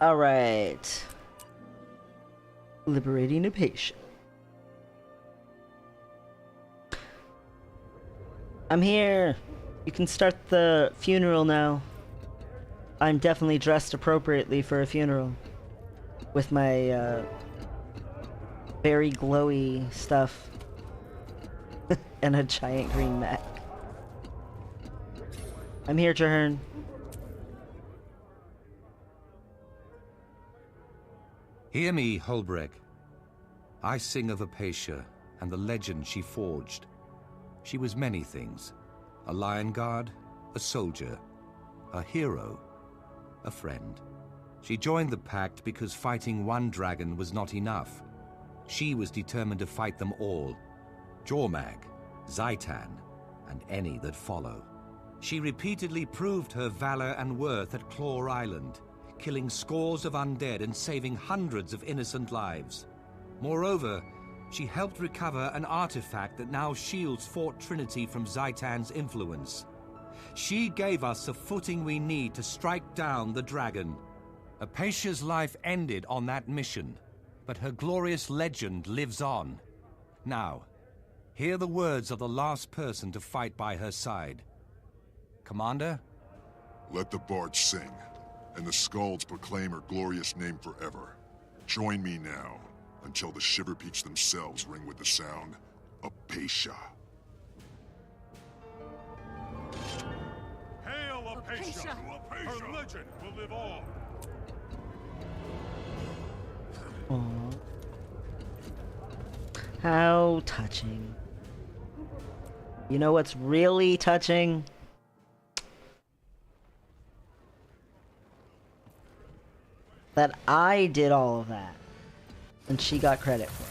All right. Liberating Apatia. I'm here. You can start the funeral now. I'm definitely dressed appropriately for a funeral. With my, very glowy stuff. And a giant green mat. I'm here, Charr. Hear me, Hulbreck. I sing of Apatia and the legend she forged. She was many things. A lion guard, a soldier, a hero, a friend. She joined the Pact because fighting one dragon was not enough. She was determined to fight them all. Jormag, Zaitan, and any that follow. She repeatedly proved her valor and worth at Claw Island, killing scores of undead and saving hundreds of innocent lives. Moreover, she helped recover an artifact that now shields Fort Trinity from Zaitan's influence. She gave us the footing we need to strike down the dragon. Apatia's life ended on that mission, but her glorious legend lives on. Now, hear the words of the last person to fight by her side. Commander? Let the bards sing, and the Skalds proclaim her glorious name forever. Join me now, until the Shiver Peaks themselves ring with the sound, Apatia. Hail Apatia! Her legend will live on! How touching. You know what's really touching? That I did all of that. And she got credit for it.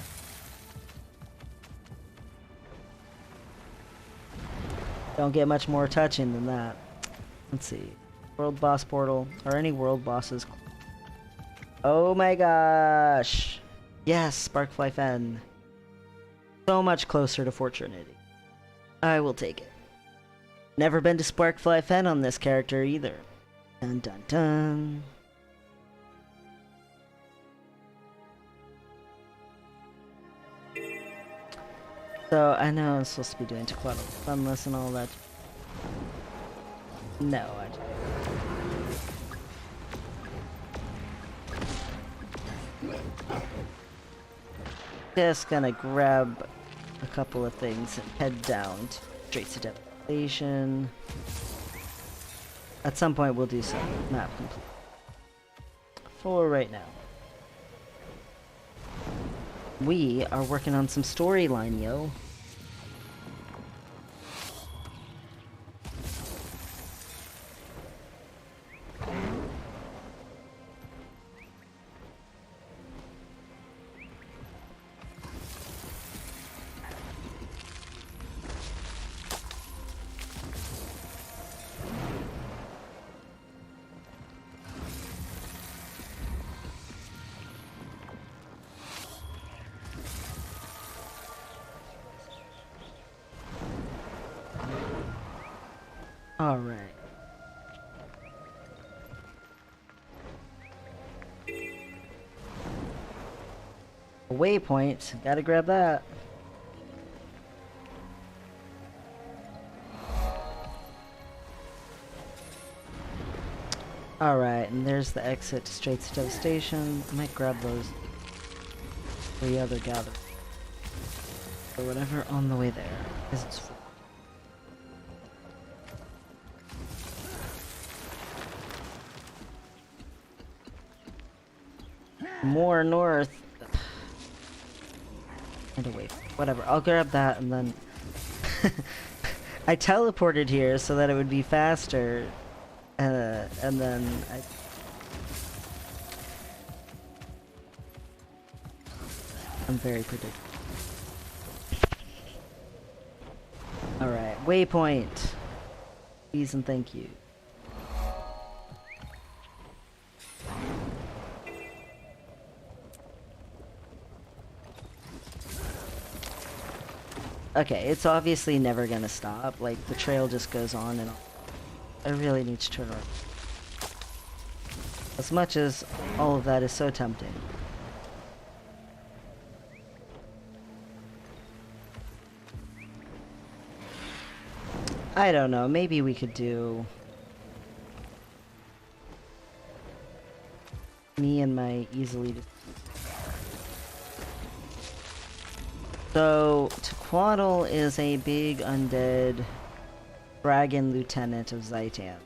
Don't get much more touching than that. Let's see. World boss portal. Are any world bosses? Oh my gosh. Yes, Sparkfly Fen. So much closer to Fort Trinity. I will take it. Never been to Sparkfly Fen on this character either. Dun dun dun. So, I know I'm supposed to be doing Tequila Funless and all that. No, I just gonna grab a couple of things and head down to Straits of Devastation. At some point we'll do some map complete. For right now. We are working on some storyline, yo. All right. A waypoint. Gotta grab that. All right, and there's the exit to Straits of Devastation. I might grab those 3 other gather or whatever on the way there, because it's full. More north and away. Whatever. I'll grab that and then I teleported here so that it would be faster, and then I'm very predictable. All right, waypoint. Please and thank you. Okay, it's obviously never gonna stop. Like, the trail just goes on and on. I really need to turn around. As much as all of that is so tempting. I don't know, maybe we could do... me and my easily... So, Tequatl is a big undead dragon lieutenant of Zaitan.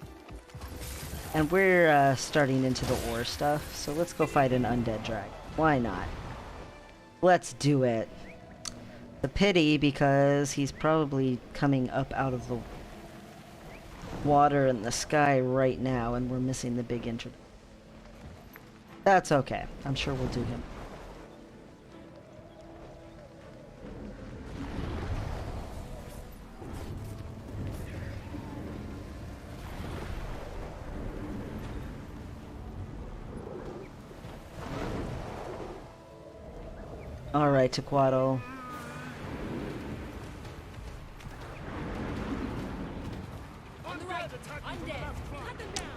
And we're starting into the ore stuff, so let's go fight an undead dragon. Why not? Let's do it. The pity, because he's probably coming up out of the water in the sky right now, and we're missing the big intro. That's okay. I'm sure we'll do him. Alright, Tequatl.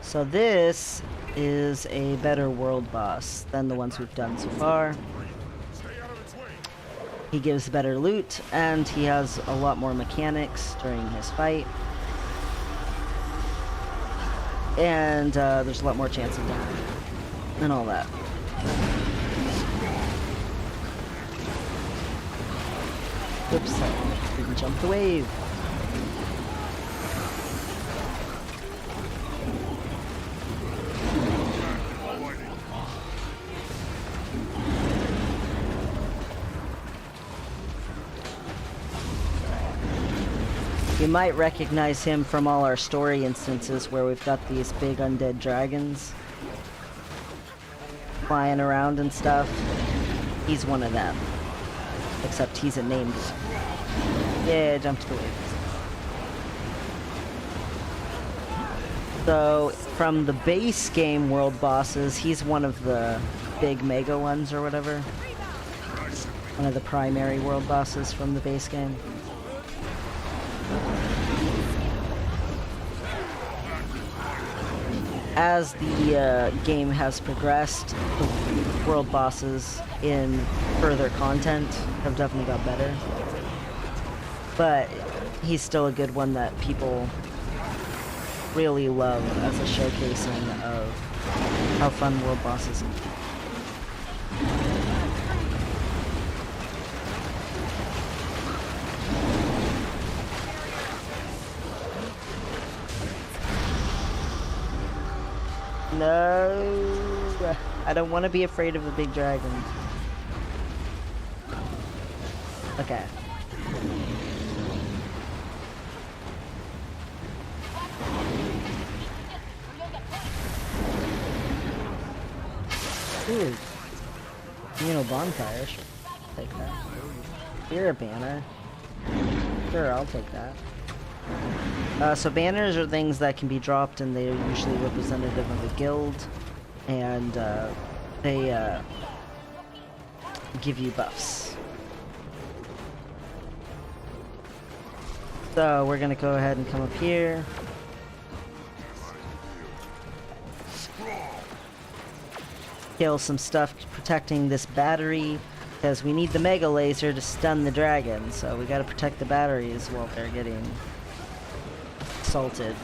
So this is a better world boss than the ones we've done so far. He gives better loot, and he has a lot more mechanics during his fight. And there's a lot more chance of dying and all that. Oops, I didn't jump the wave. You might recognize him from all our story instances where we've got these big undead dragons flying around and stuff. He's one of them. Except he's a named one. Yeah, jump to the wave. So, from the base game world bosses, he's one of the big mega ones or whatever. One of the primary world bosses from the base game. As the game has progressed, the world bosses in further content have definitely got better. But he's still a good one that people really love as a showcasing of how fun world bosses are. No, I don't want to be afraid of the big dragon. Okay. Ooh. Bonfire, sure. Take that. You're a banner. Sure, I'll take that. So banners are things that can be dropped, and they are usually representative of a guild, and they give you buffs. So we're gonna go ahead and come up here. Kill some stuff protecting this battery, because we need the mega laser to stun the dragon, so we gotta protect the batteries while they're getting assaulted.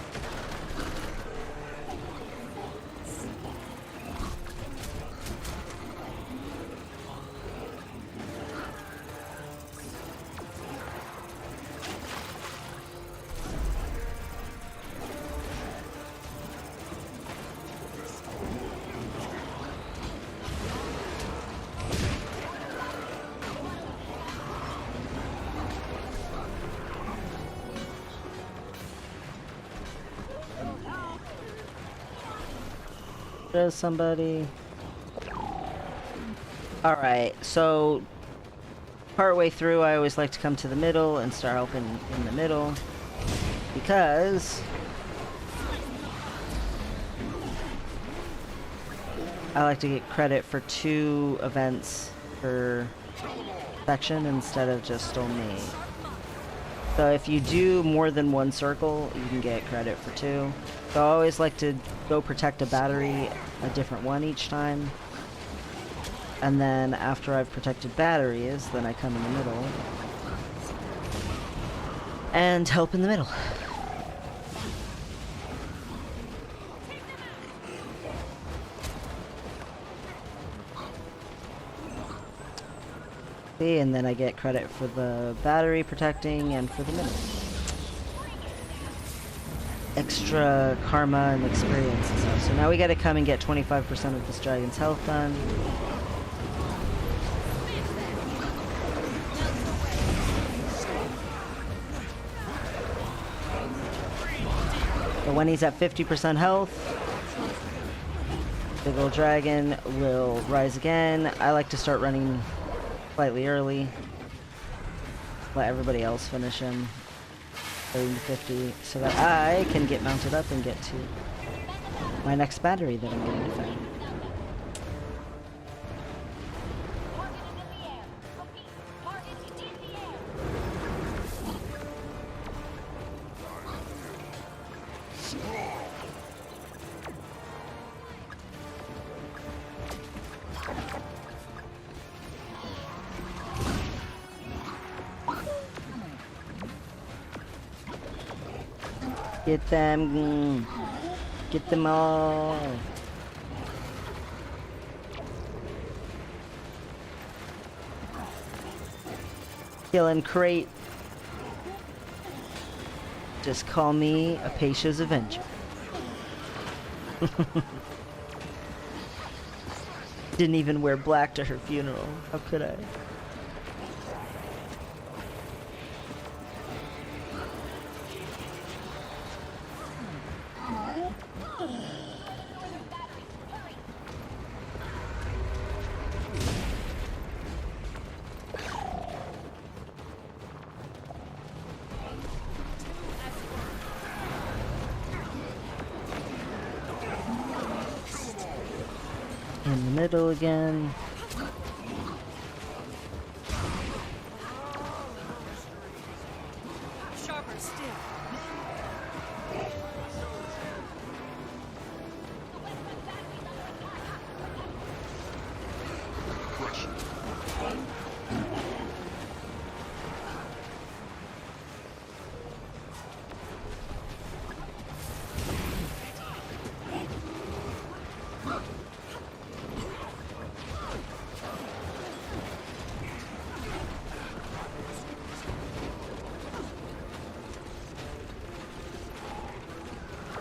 There's somebody. Alright, so partway through I always like to come to the middle and start helping in the middle, because I like to get credit for 2 events per section instead of just only. So if you do more than 1 circle, you can get credit for 2. So I always like to go protect a battery, a different one each time. And then after I've protected batteries, then I come in the middle and help in the middle. See, and then I get credit for the battery protecting and for the middle. Extra karma and experience and stuff. So now we gotta come and get 25% of this dragon's health done. But when he's at 50% health, big old dragon will rise again. I like to start running slightly early. Let everybody else finish him. 30 to 50, so that I can get mounted up and get to my next battery that I'm going to defend. Get them. Get them all. Killing crate. Just call me Apacia's Avenger. Didn't even wear black to her funeral. How could I? in the middle again. Sharper still.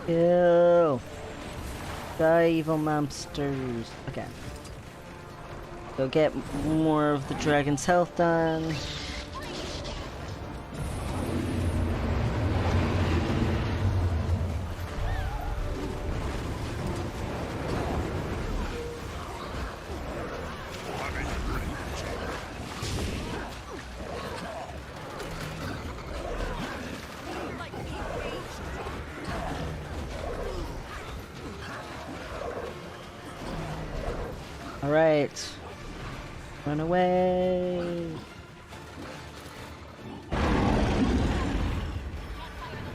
Ew. Die, evil monsters. Okay. Go get more of the dragon's health done. Alright. Run away.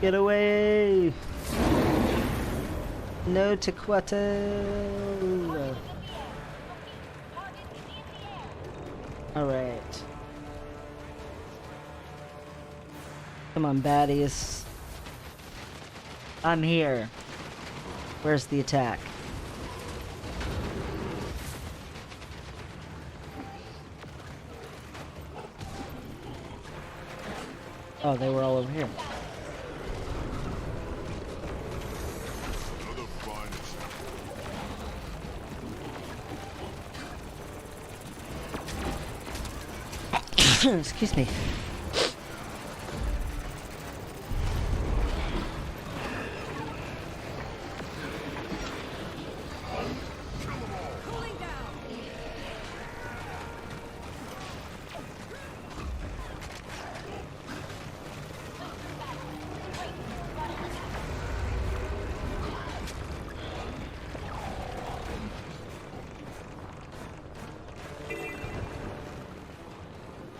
Get away. No Tequato. Alright. Come on, baddies. I'm here. Where's the attack? Oh, they were all over here. Excuse me.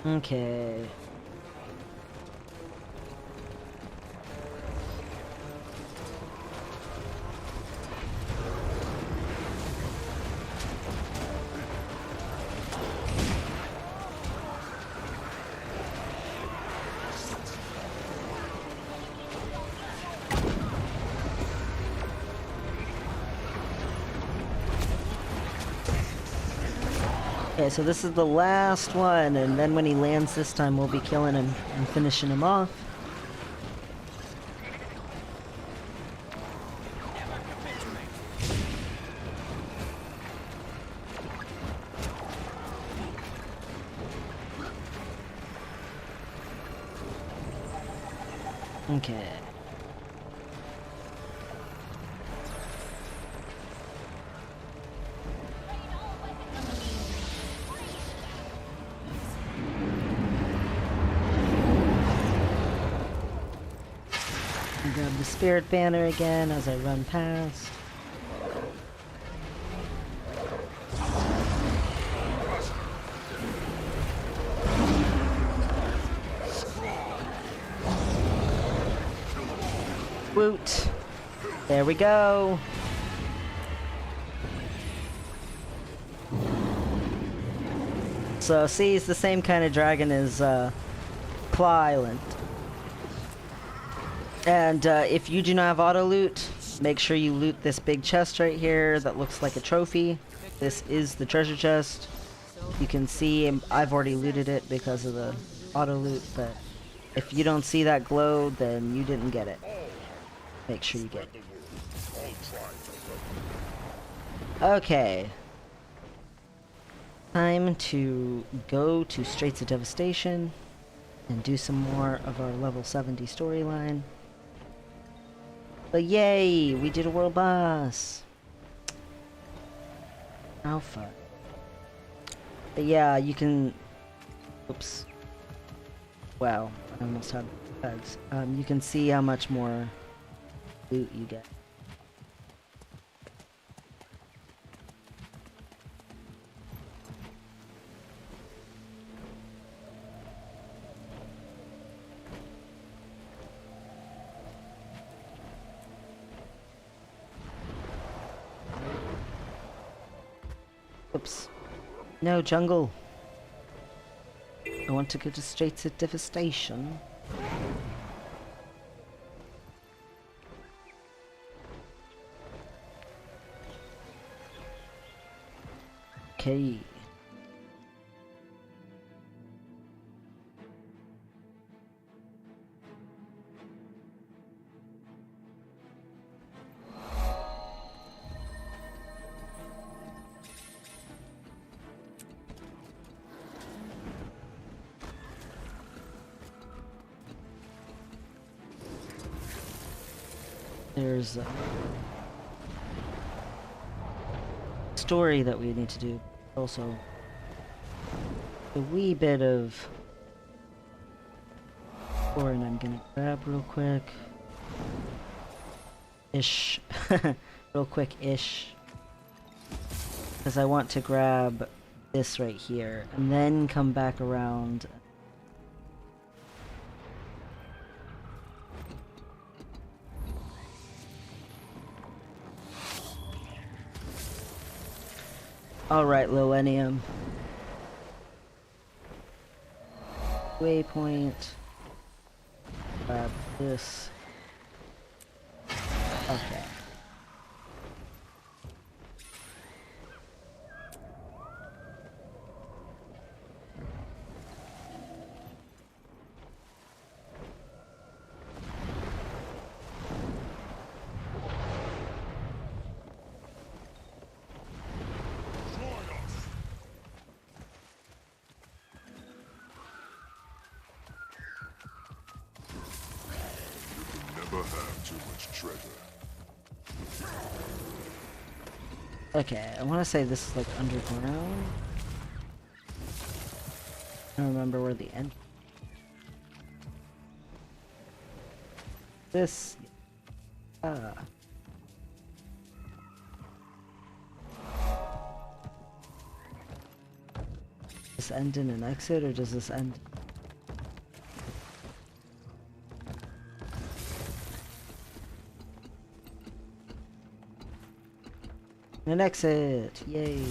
Okay. Okay, so this is the last one, and then when he lands this time, we'll be killing him and finishing him off. Okay. Grab the spirit banner again as I run past. Woot! There we go! So, see, it's the same kind of dragon as Claw Island. And if you do not have auto loot, make sure you loot this big chest right here that looks like a trophy. This is the treasure chest. You can see I've already looted it because of the auto loot, but if you don't see that glow, then you didn't get it. Make sure you get it. Okay. Time to go to Straits of Devastation and do some more of our level 70 storyline. But yay, we did a world boss. Alpha. But yeah, you can... Oops. Wow, I almost had bugs. You can see how much more loot you get. Oops. No, jungle. I want to go to straight to devastation. Okay. There's a story that we need to do. Also, a wee bit of foreign I'm gonna grab real quick. Ish. Real quick-ish. Because I want to grab this right here, and then come back around. Alright, Lillennium. Waypoint. Grab this. Okay. Never have too much treasure. Okay, I want to say this is like underground. I don't remember where the end. This. Does this end in an exit, or does this end? An exit! Yay!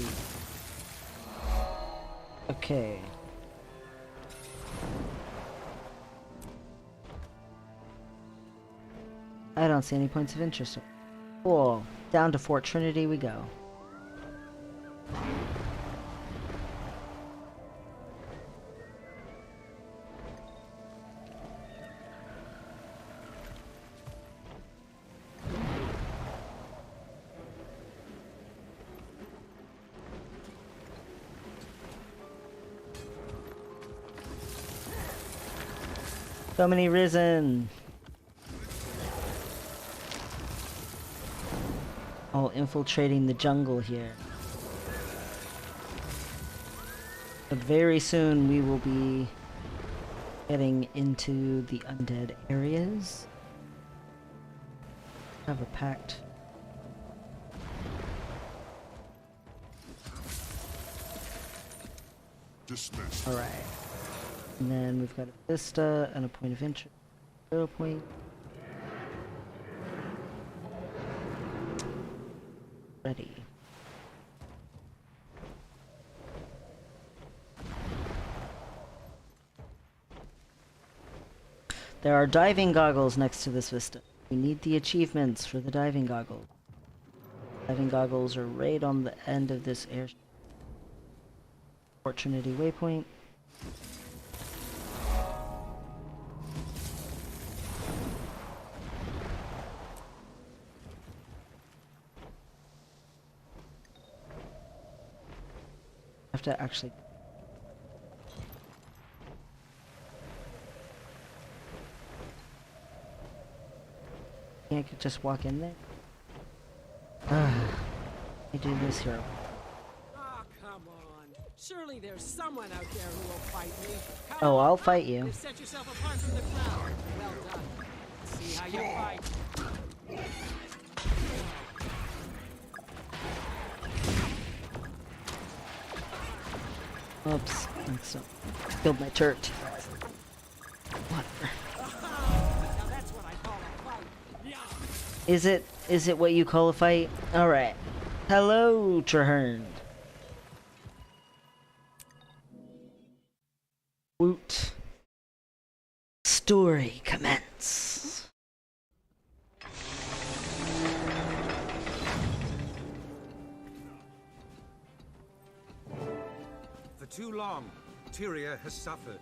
Okay. I don't see any points of interest. Cool. Down to Fort Trinity we go. So many risen. All infiltrating the jungle here. But very soon we will be getting into the undead areas. Have a pact. Dismissed. All right. And then we've got a vista and a point of interest. 0 point. Ready. There are diving goggles next to this vista. We need the achievements for the diving goggles. Diving goggles are right on the end of this air. Fort Trinity waypoint. Have to actually. Can't just walk in there. I do this here. Oh, come on. Surely there's someone out there who will fight me. Oh, I'll fight you. You've set yourself apart from the crowd. Well done. Let's see how you fight. Oops. So, killed my turret. Whatever. Now that's what I call a fight. Yeah. Is it what you call a fight? Alright. Hello, Traherne. interior has suffered.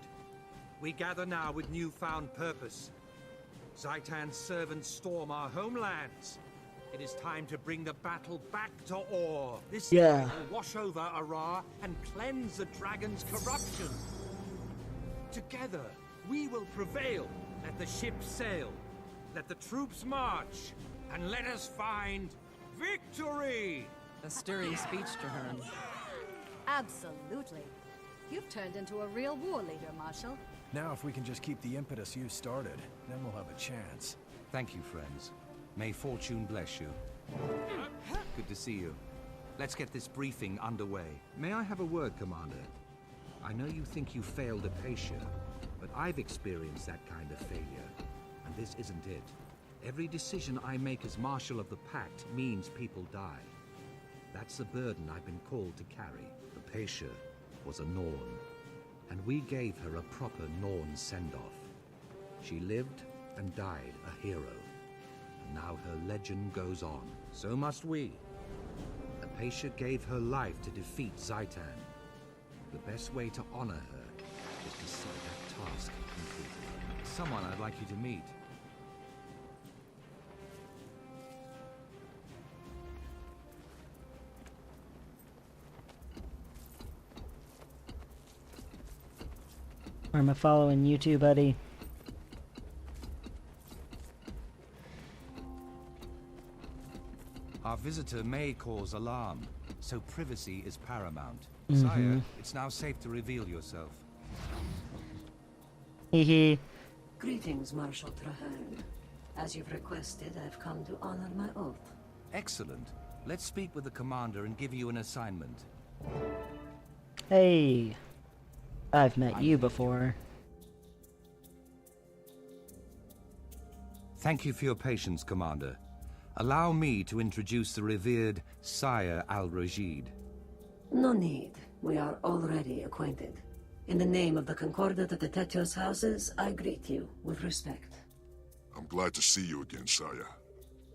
We gather now with newfound purpose. Zaitan's servants storm our homelands. It is time to bring the battle back to Orr. This Yeah. time will wash over Arrar and cleanse the dragon's corruption. Together, we will prevail. Let the ships sail. Let the troops march. And let us find victory! A stirring speech, Charr. Absolutely. You've turned into a real war leader, Marshal. Now if we can just keep the impetus you started, then we'll have a chance. Thank you, friends. May fortune bless you. Good to see you. Let's get this briefing underway. May I have a word, Commander? I know you think you failed Apatia, but I've experienced that kind of failure, and this isn't it. Every decision I make as Marshal of the Pact means people die. That's the burden I've been called to carry. Apatia was a Norn, and we gave her a proper Norn send-off. She lived and died a hero, and now her legend goes on. So must we. Apatia gave her life to defeat Zaitan. The best way to honor her is to see that task completed. Someone I'd like you to meet. Where am I following you two, buddy? Our visitor may cause alarm, so privacy is paramount. Mhm. Sire, it's now safe to reveal yourself. Hehe. Greetings, Marshal Traherne. As you've requested, I've come to honor my oath. Excellent. Let's speak with the commander and give you an assignment. Hey. I've met you before. Thank you for your patience, Commander. Allow me to introduce the revered Sire Al-Rashid. No need. We are already acquainted. In the name of the Concordat of the Tetyos houses, I greet you with respect. I'm glad to see you again, Saya.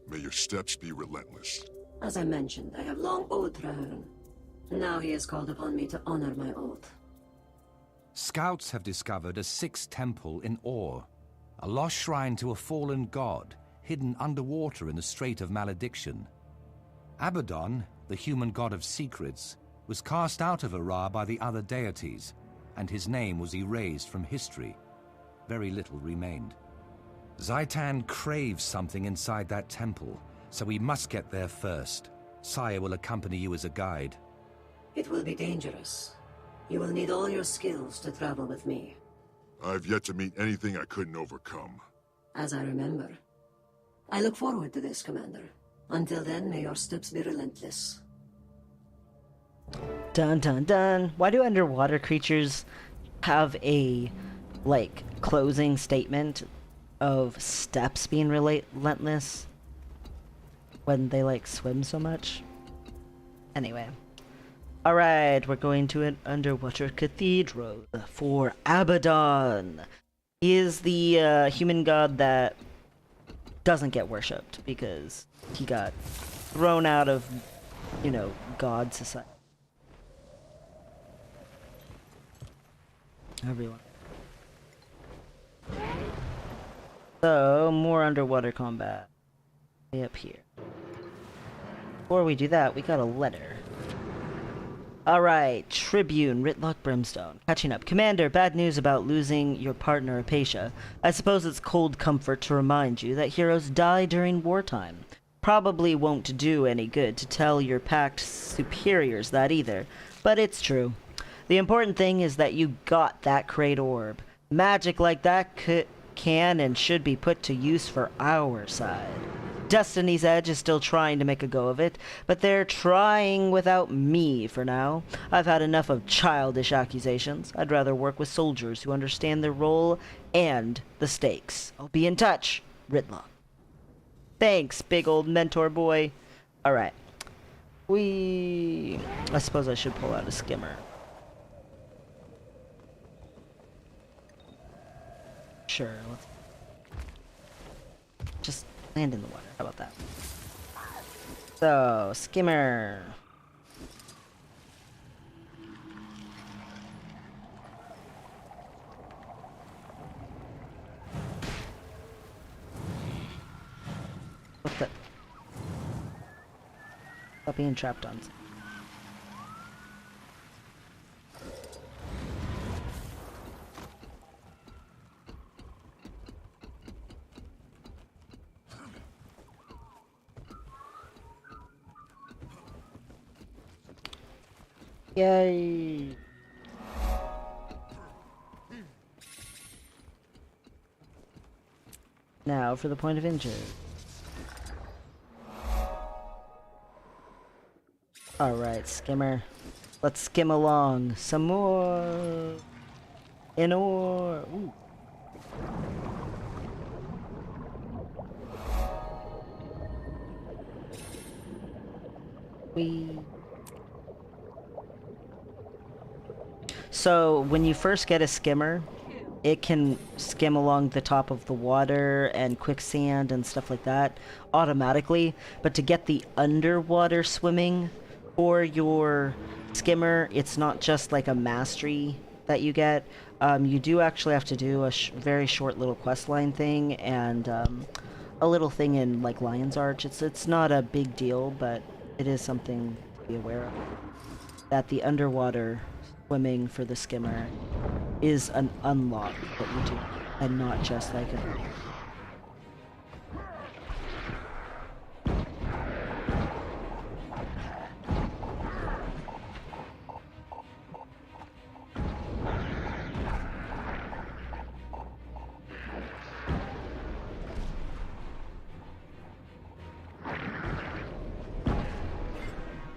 May your steps be relentless. As I mentioned, I have long owed Traherne. Now he has called upon me to honor my oath. Scouts have discovered a sixth temple in Orr, a lost shrine to a fallen god hidden underwater in the Strait of Malediction. Abaddon, the human god of secrets, was cast out of Arrar by the other deities, and his name was erased from history. Very little remained. Zaitan craves something inside that temple, so we must get there first. Sire will accompany you as a guide. It will be dangerous. You will need all your skills to travel with me. I've yet to meet anything I couldn't overcome. As I remember. I look forward to this, Commander. Until then, may your steps be relentless. Dun dun dun. Why do underwater creatures have a, like, closing statement of steps being relentless when they, like, swim so much? Anyway. Alright, we're going to an underwater cathedral for Abaddon. He is the human god that doesn't get worshipped because he got thrown out of, you know, god society. Everyone. So, more underwater combat. Way up here. Before we do that, we got a letter. Alright, Tribune, Ritlock Brimstone. Catching up. Commander, bad news about losing your partner, Apatia. I suppose it's cold comfort to remind you that heroes die during wartime. Probably won't do any good to tell your pact superiors that either, but it's true. The important thing is that you got that Crate Orb. Magic like that can and should be put to use for our side. Destiny's Edge is still trying to make a go of it, but they're trying without me for now. I've had enough of childish accusations. I'd rather work with soldiers who understand their role and the stakes. I'll be in touch, Ritlock. Thanks, big old mentor boy. Alright. I suppose I should pull out a skimmer. Sure, let's just land in the water. How about that? So, skimmer. What the? Stop being trapped on. Yay! Now for the point of injury. Alright, skimmer. Let's skim along. Some more. In ore. Ooh. So when you first get a skimmer, it can skim along the top of the water and quicksand and stuff like that automatically. But to get the underwater swimming for your skimmer, it's not just like a mastery that you get. You do actually have to do a very short little questline thing and a little thing in like Lion's Arch. It's not a big deal, but it is something to be aware of. That the underwater swimming for the skimmer is an unlock that you do, and not just like a...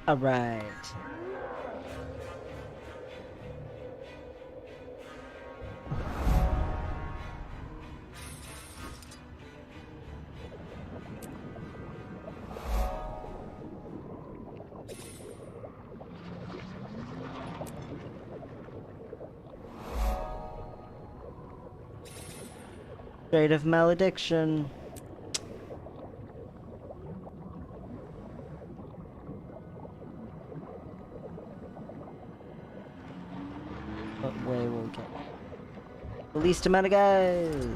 All right. Strait of Malediction. What way will get the least amount of guys?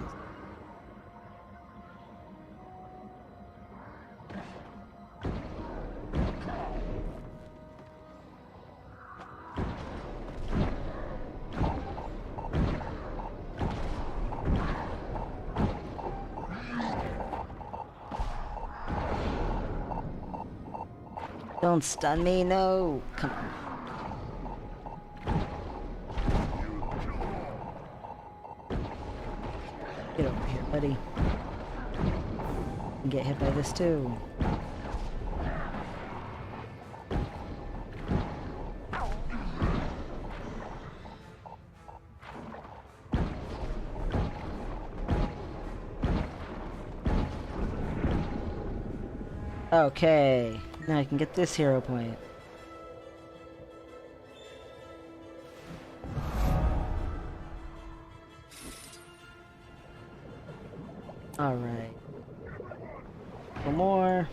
Don't stun me, no. Come on. Get over here, buddy. And get hit by this too. Okay. Now I can get this hero point. Alright. One more.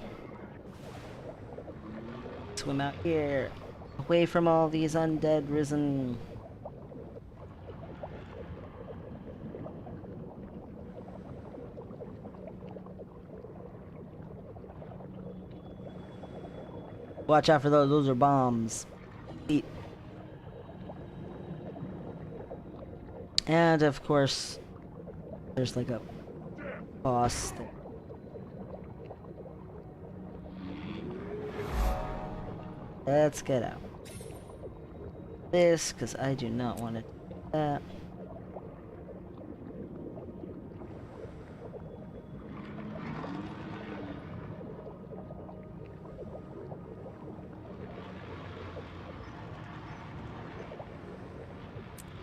Swim out here. Away from all these undead risen. Watch out for those are bombs. Eat. And of course, there's like a boss there. Let's get out. This, because I do not want to do that.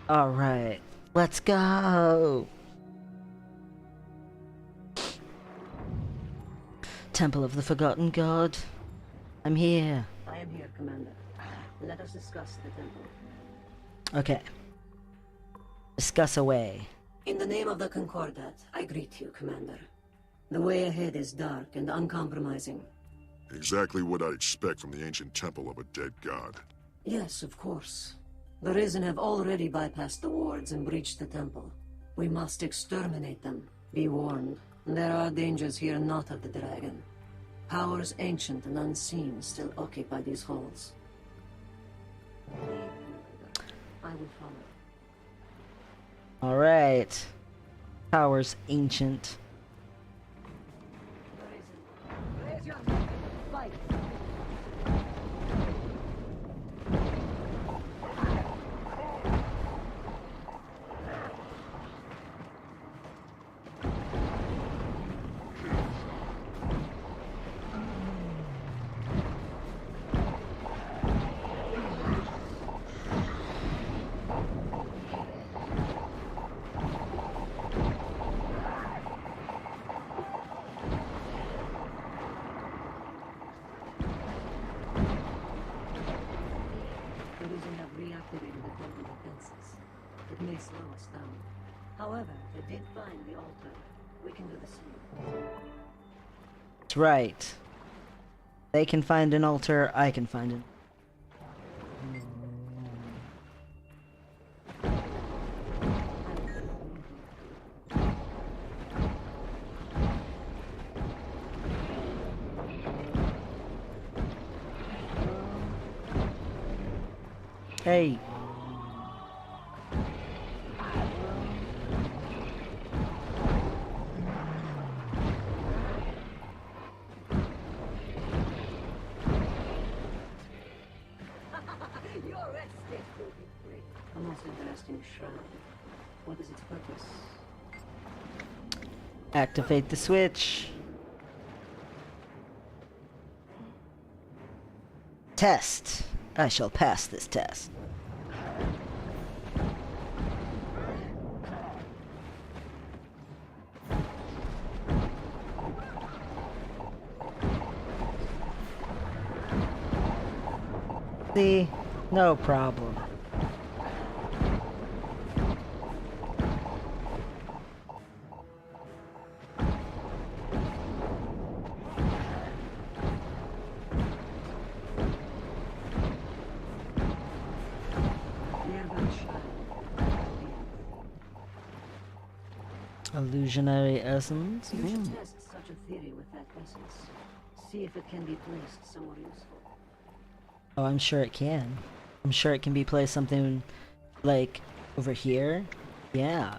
Alright, let's go! Temple of the Forgotten God. I'm here. I am here, Commander. Let us discuss the temple. Okay. Discuss away. In the name of the Concordat, I greet you, Commander. The way ahead is dark and uncompromising. Exactly what I'd expect from the ancient temple of a dead god. Yes, of course. The Risen have already bypassed the wards and breached the temple. We must exterminate them. Be warned. There are dangers here not of the dragon. Powers ancient and unseen still occupy these halls. I will follow. All right. Powers ancient. Raise your weapon. Fight. It may slow us down. However, they did find the altar. We can do the same. That's right. They can find an altar, I can find it. Hey. A most interesting shrine. What is its purpose? Activate the switch. Test. I shall pass this test. See? No problem. Illusionary essence? You should test such a theory with that essence. See if it can be placed somewhere useful. Oh, I'm sure it can. I'm sure it can be placed something like over here. Yeah.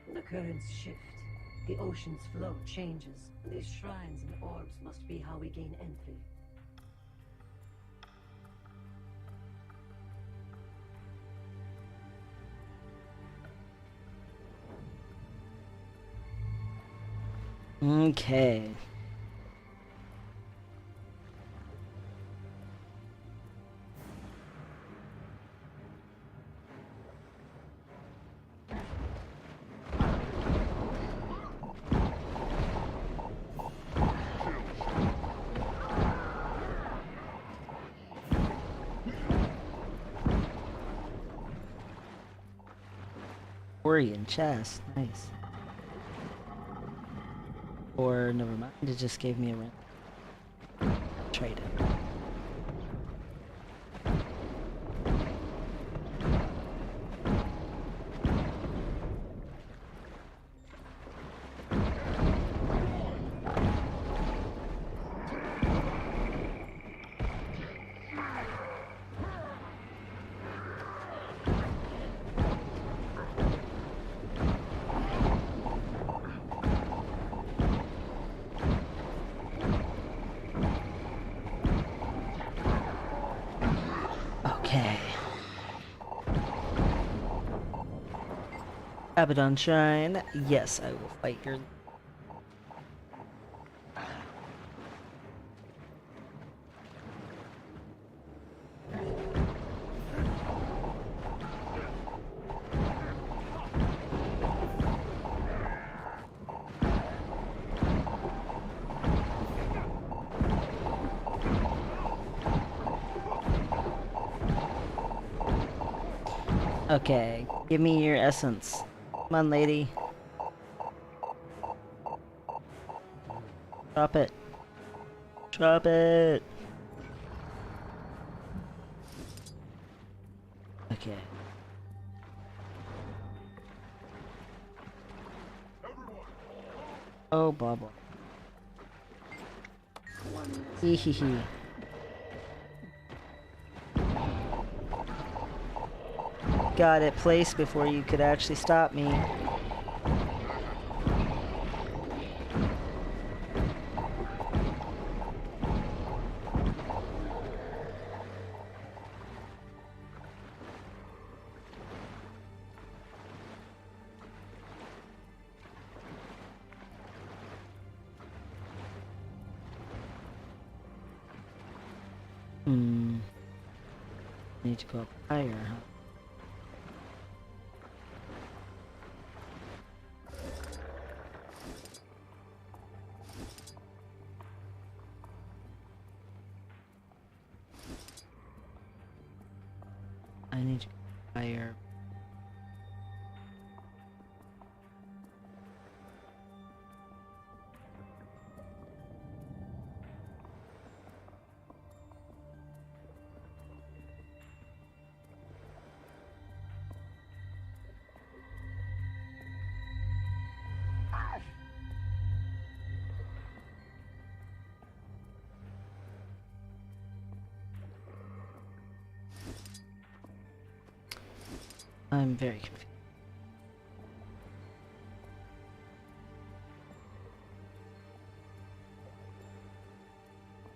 Look, the currents shift. The ocean's flow changes. These shrines and orbs must be how we gain entry. Okay. Orion chest, nice. Or never mind, it just gave me a rent. Trade it. Abaddon Shrine. Yes, I will fight your... Okay, give me your essence. Come on, lady. Drop it. Drop it. Okay. Oh, blah blah. Hee hee hee. Got it placed before you could actually stop me. Need to go up higher, huh? I need to go higher. I'm very confused.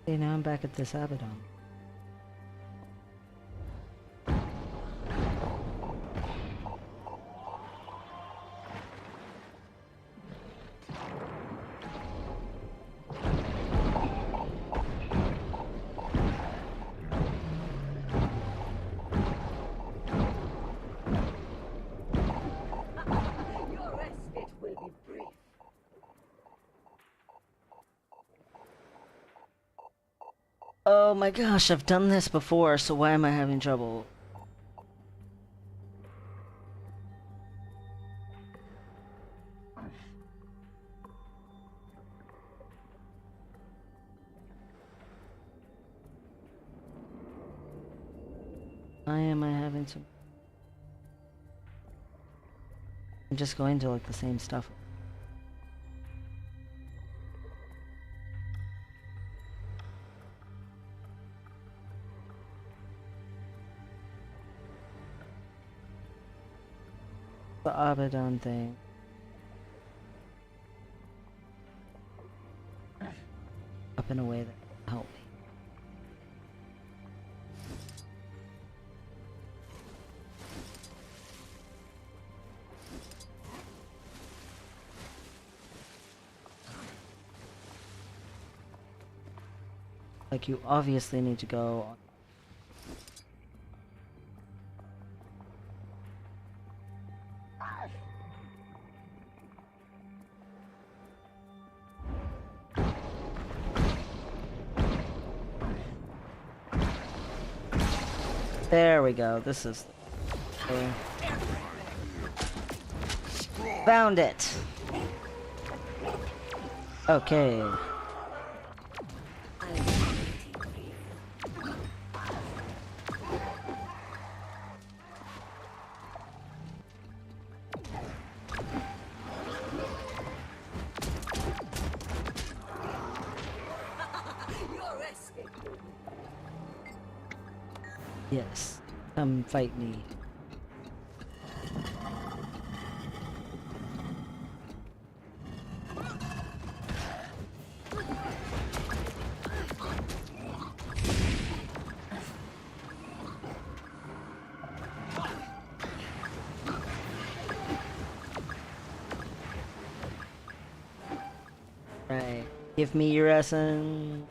Okay, now I'm back at this Abaddon. Oh my gosh, I've done this before, so why am I having trouble? Why am I having some... I'm just going to like the same stuff. The Abaddon thing. Up in a way that will help me. Like, you obviously need to go on. There we go. This is... Found it! Okay. Yes, come fight me. Right, give me your essence.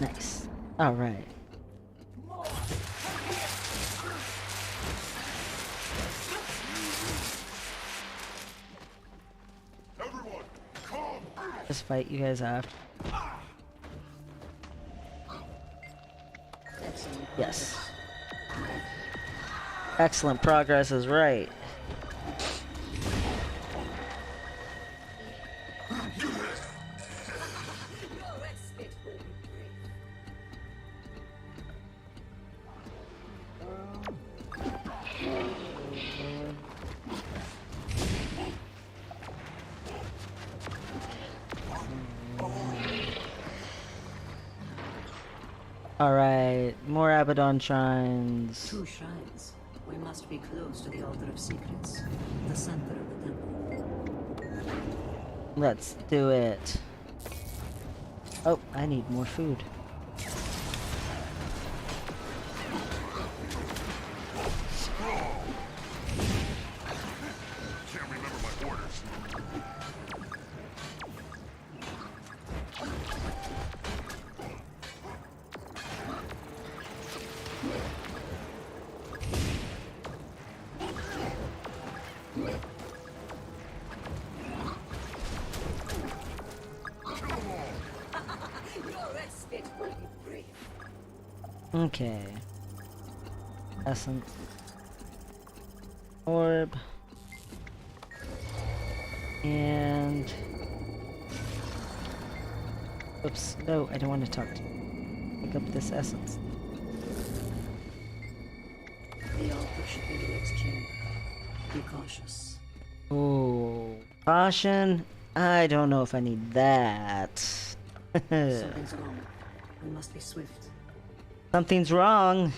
Nice. All right. Everyone, come! Just fight you guys after. Yes. Excellent progress is right. Alright, more Abaddon shrines. 2 shrines. We must be close to the Altar of Secrets, the center of the temple. Let's do it. Oh, I need more food. Can't remember my orders. Your respite will be brief. Okay. Essence. Orb. And... Oops. No, I don't want to talk to you. Pick up this essence. The altar should be the next chamber. Be cautious. Oh, caution? I don't know if I need that. Something's wrong. We must be swift. Something's wrong.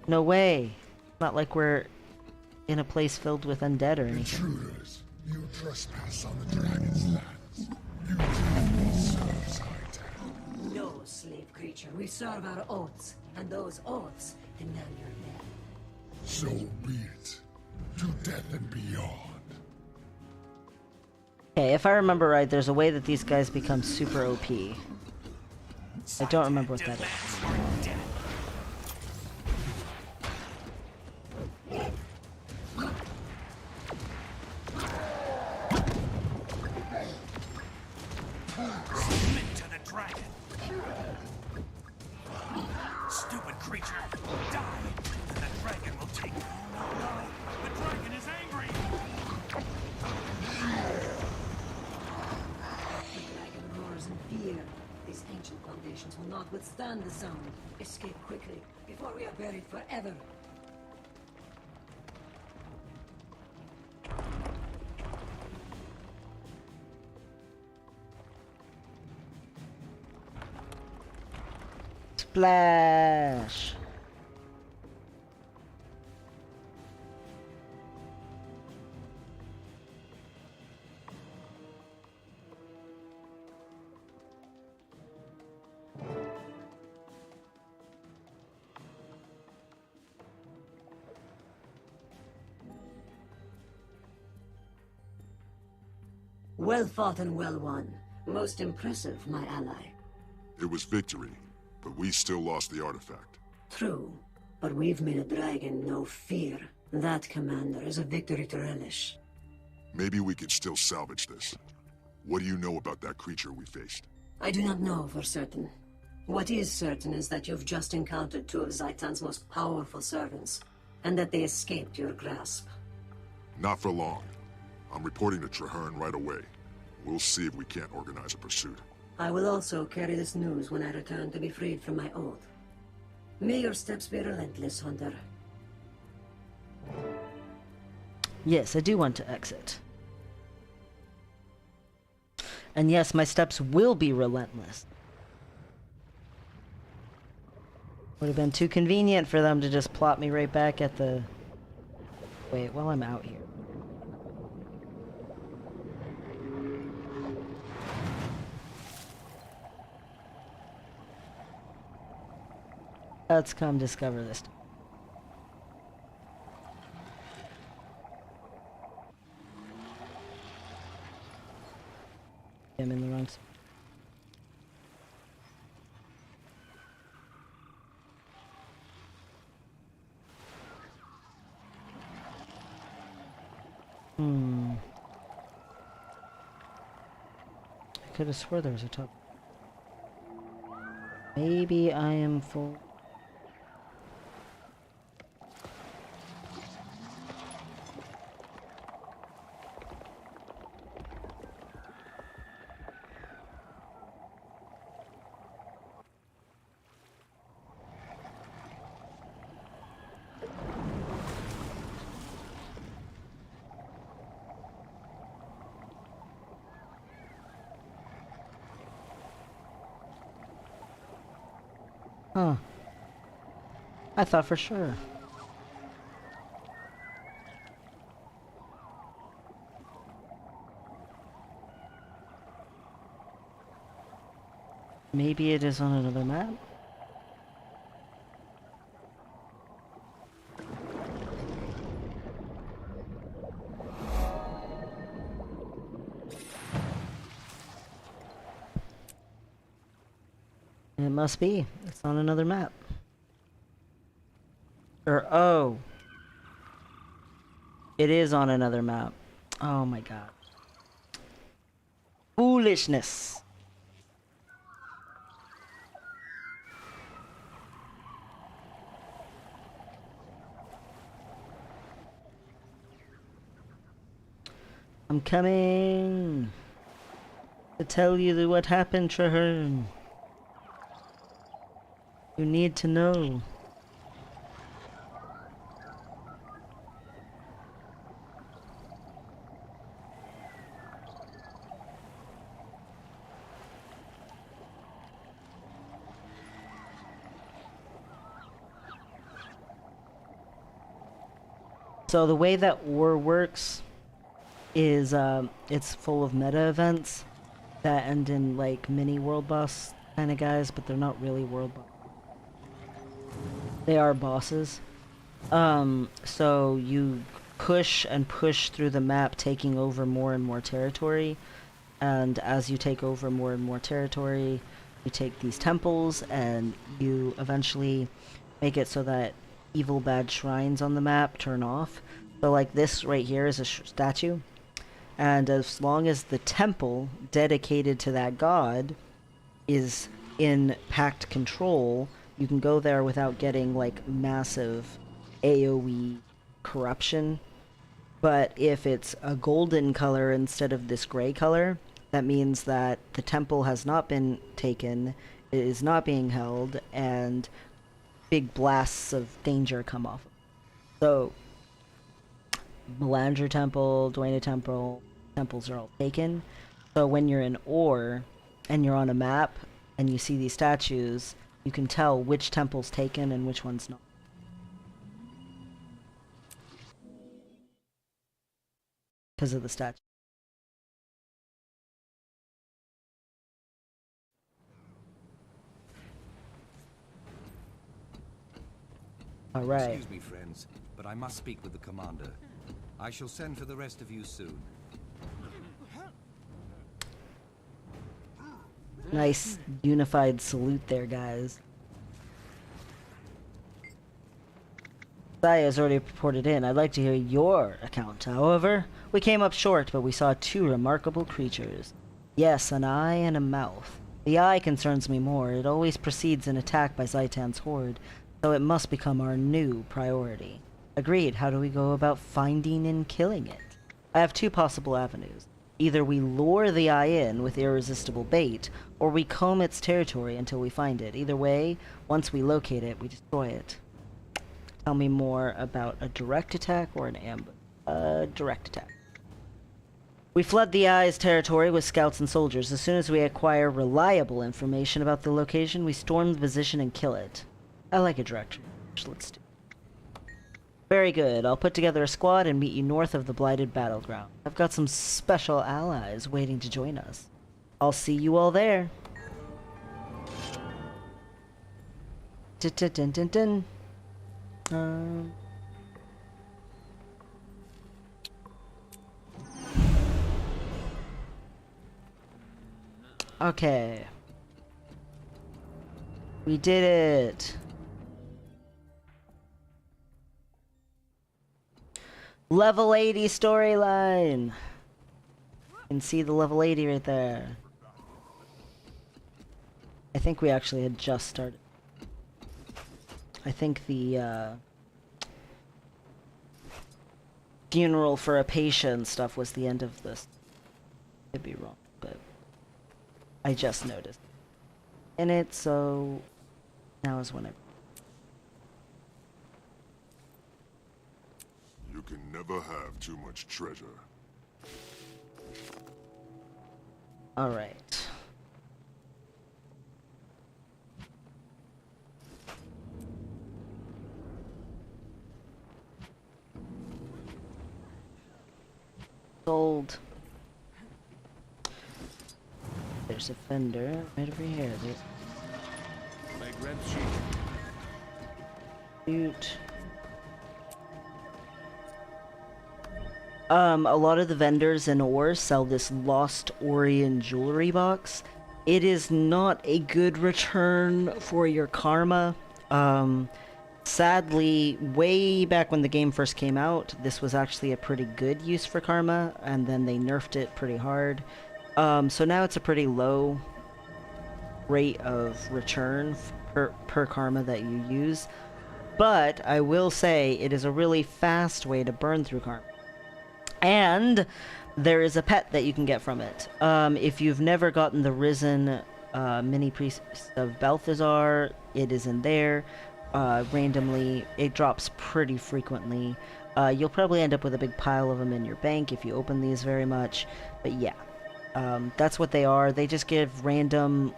No way. Not like we're in a place filled with undead or anything. Intruders, you trespass on the dragon's lands. You do serves Hightown. No, slave creature. We serve our oaths, and those oaths demand your death. So be it. To death and beyond. Okay, if I remember right, there's a way that these guys become super OP. I don't remember what that is. Submit to the dragon. Stupid creature, die, and the dragon will take you. No, the dragon is angry. The dragon roars in fear. These ancient foundations will not withstand the sound. Escape quickly, before we are buried forever. Splash! Well fought and well won. Most impressive, my ally. It was victory, but we still lost the artifact. True, but we've made a dragon no fear. That, Commander, is a victory to relish. Maybe we can still salvage this. What do you know about that creature we faced? I do not know for certain. What is certain is that you've just encountered 2 of Zaitan's most powerful servants, and that they escaped your grasp. Not for long. I'm reporting to Traherne right away. We'll see if we can't organize a pursuit. I will also carry this news when I return to be freed from my oath. May your steps be relentless, Hunter. Yes, I do want to exit. And yes, my steps will be relentless. Would have been too convenient for them to just plot me right back at the... Wait, while I'm out here. Let's come discover this. I'm in the wrong spot. I could have swore there was a top. Maybe I am full. Huh. I thought for sure. Maybe it is on another map? It must be. It's on another map. Or, oh. It is on another map. Oh my god. Foolishness. I'm coming to tell you what happened, Traherne. You need to know. So the way that war works is it's full of meta events that end in like mini world boss kind of guys, but they're not really world boss. They are bosses. So you push and push through the map, taking over more and more territory, and as you take over more and more territory, you take these temples and you eventually make it so that evil bad shrines on the map turn off. So like this right here is a statue, and as long as the temple dedicated to that god is in pact control, you can go there without getting like massive AoE corruption. But if it's a golden color instead of this gray color, that means that the temple has not been taken, it is not being held, and big blasts of danger come off. So Melandra Temple, Dwayne Temple, temples are all taken. So when you're in Ore and you're on a map and you see these statues, you can tell which temple's taken and which one's not. Because of the statue. All right. Excuse me, friends, but I must speak with the commander. I shall send for the rest of you soon. Nice unified salute there, guys. Saya has already reported in. I'd like to hear your account. However, we came up short, but we saw two remarkable creatures. Yes, an eye and a mouth. The eye concerns me more. It always precedes an attack by Zaitan's horde, so it must become our new priority. Agreed. How do we go about finding and killing it? I have two possible avenues. Either we lure the eye in with irresistible bait, or we comb its territory until we find it. Either way, once we locate it, we destroy it. Tell me more about a direct attack or an ambush. Direct attack. We flood the eye's territory with scouts and soldiers. As soon as we acquire reliable information about the location, we storm the position and kill it. I like a direct approach. Let's do it. Very good. I'll put together a squad and meet you north of the blighted battleground. I've got some special allies waiting to join us. I'll see you all there. Dun-dun-dun-dun-dun. Okay. We did it. Level 80 storyline. You can see the level 80 right there. I think we actually had just started. I think the funeral for a patient stuff was the end of this. Could be wrong, but I just noticed in it, so now is when I. You can never have too much treasure. All right. Sold. There's a fender right over here. There's shoot. A lot of the vendors in ore sell this Lost Orient jewelry box. It is not a good return for your karma. Sadly, way back when the game first came out, this was actually a pretty good use for karma, and then they nerfed it pretty hard. So now it's a pretty low rate of return per karma that you use. But I will say it is a really fast way to burn through karma. And there is a pet that you can get from it. If you've never gotten the Risen mini priest of Balthazar, it is in there. Randomly, it drops pretty frequently. You'll probably end up with a big pile of them in your bank if you open these very much. But yeah, that's what they are. They just give random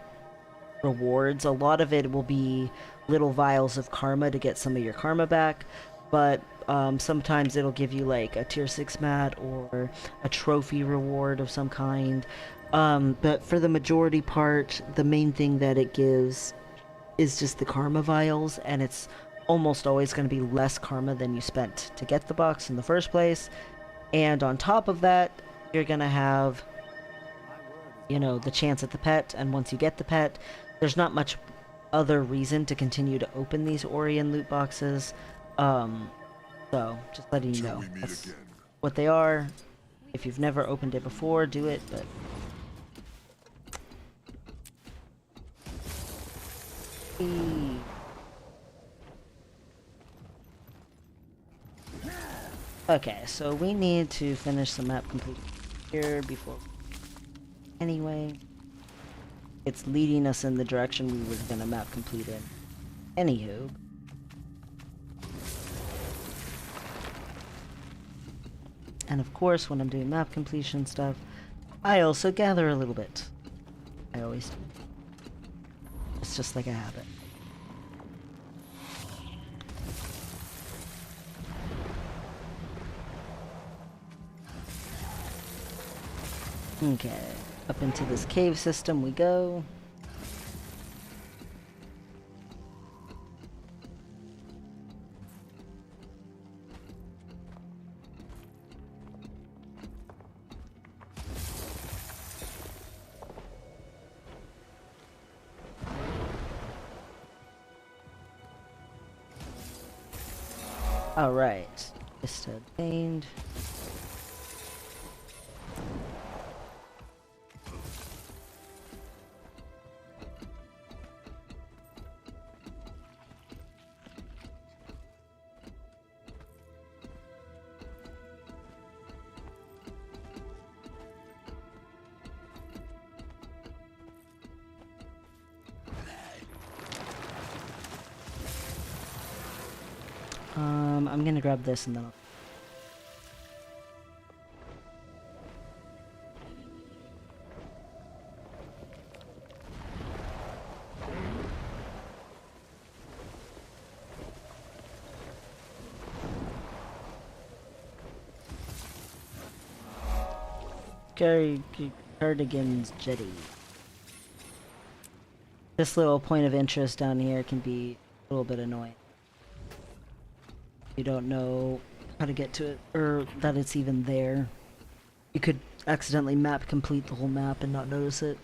rewards. A lot of it will be little vials of karma to get some of your karma back. But sometimes it'll give you like a tier 6 mat or a trophy reward of some kind. But for the majority part, the main thing that it gives is just the karma vials, and it's almost always going to be less karma than you spent to get the box in the first place. And on top of that, you're going to have, you know, the chance at the pet, and once you get the pet, there's not much other reason to continue to open these Orient loot boxes. So, just letting you know, that's what they are. If you've never opened it before, do it, but... Okay, so we need to finish the map completely here before... Anyway, it's leading us in the direction we were gonna map complete in. Anywho... And of course, when I'm doing map completion stuff, I also gather a little bit. I always do. It's just like a habit. Okay, up into this cave system we go. Alright, just obtained. I'm gonna grab this and then I'll... Cardigan's Jetty. This little point of interest down here can be a little bit annoying. You don't know how to get to it, or that it's even there. You could accidentally map complete the whole map and not notice it.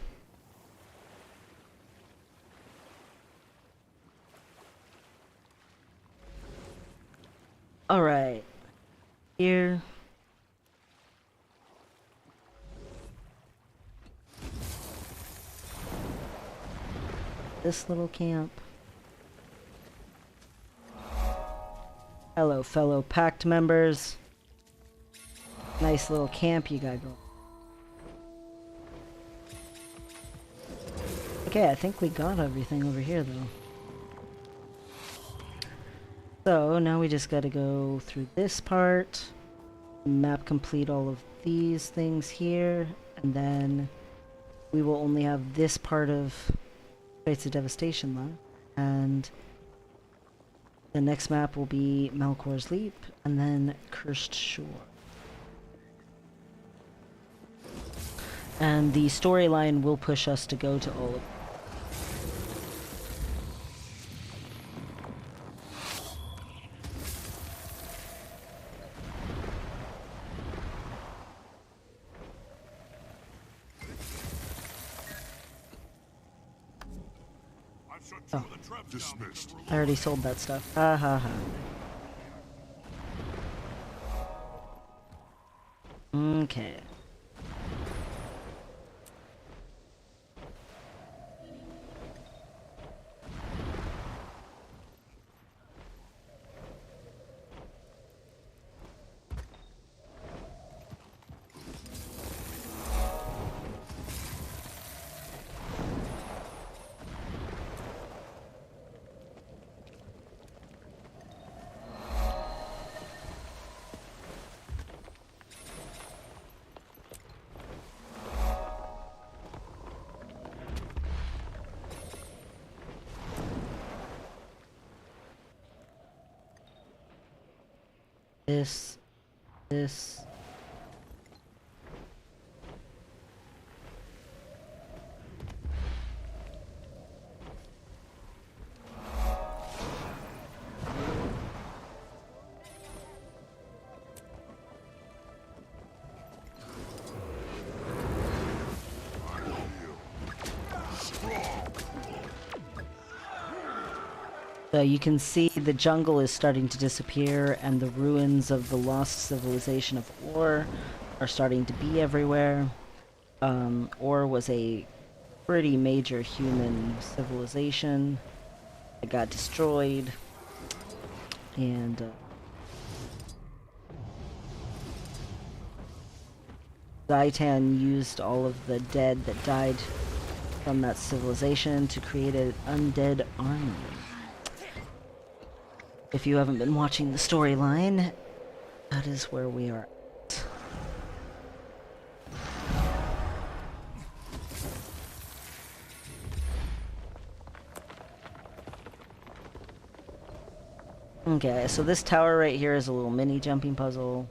Alright. Here. This little camp. Hello, fellow Pact members. Nice little camp you got going. Okay, I think we got everything over here, though. So, now we just gotta go through this part, map complete all of these things here, and then we will only have this part of Straits of Devastation left, and the next map will be Malkor's Leap, and then Cursed Shore. And the storyline will push us to go to all of Oh. Dismissed. I already sold that stuff. Ha ha ha. Okay. This. So you can see the jungle is starting to disappear, and the ruins of the lost civilization of Or are starting to be everywhere. Or was a pretty major human civilization that got destroyed, and Zaitan used all of the dead that died from that civilization to create an undead army. If you haven't been watching the storyline, that is where we are at. Okay, so this tower right here is a little mini jumping puzzle.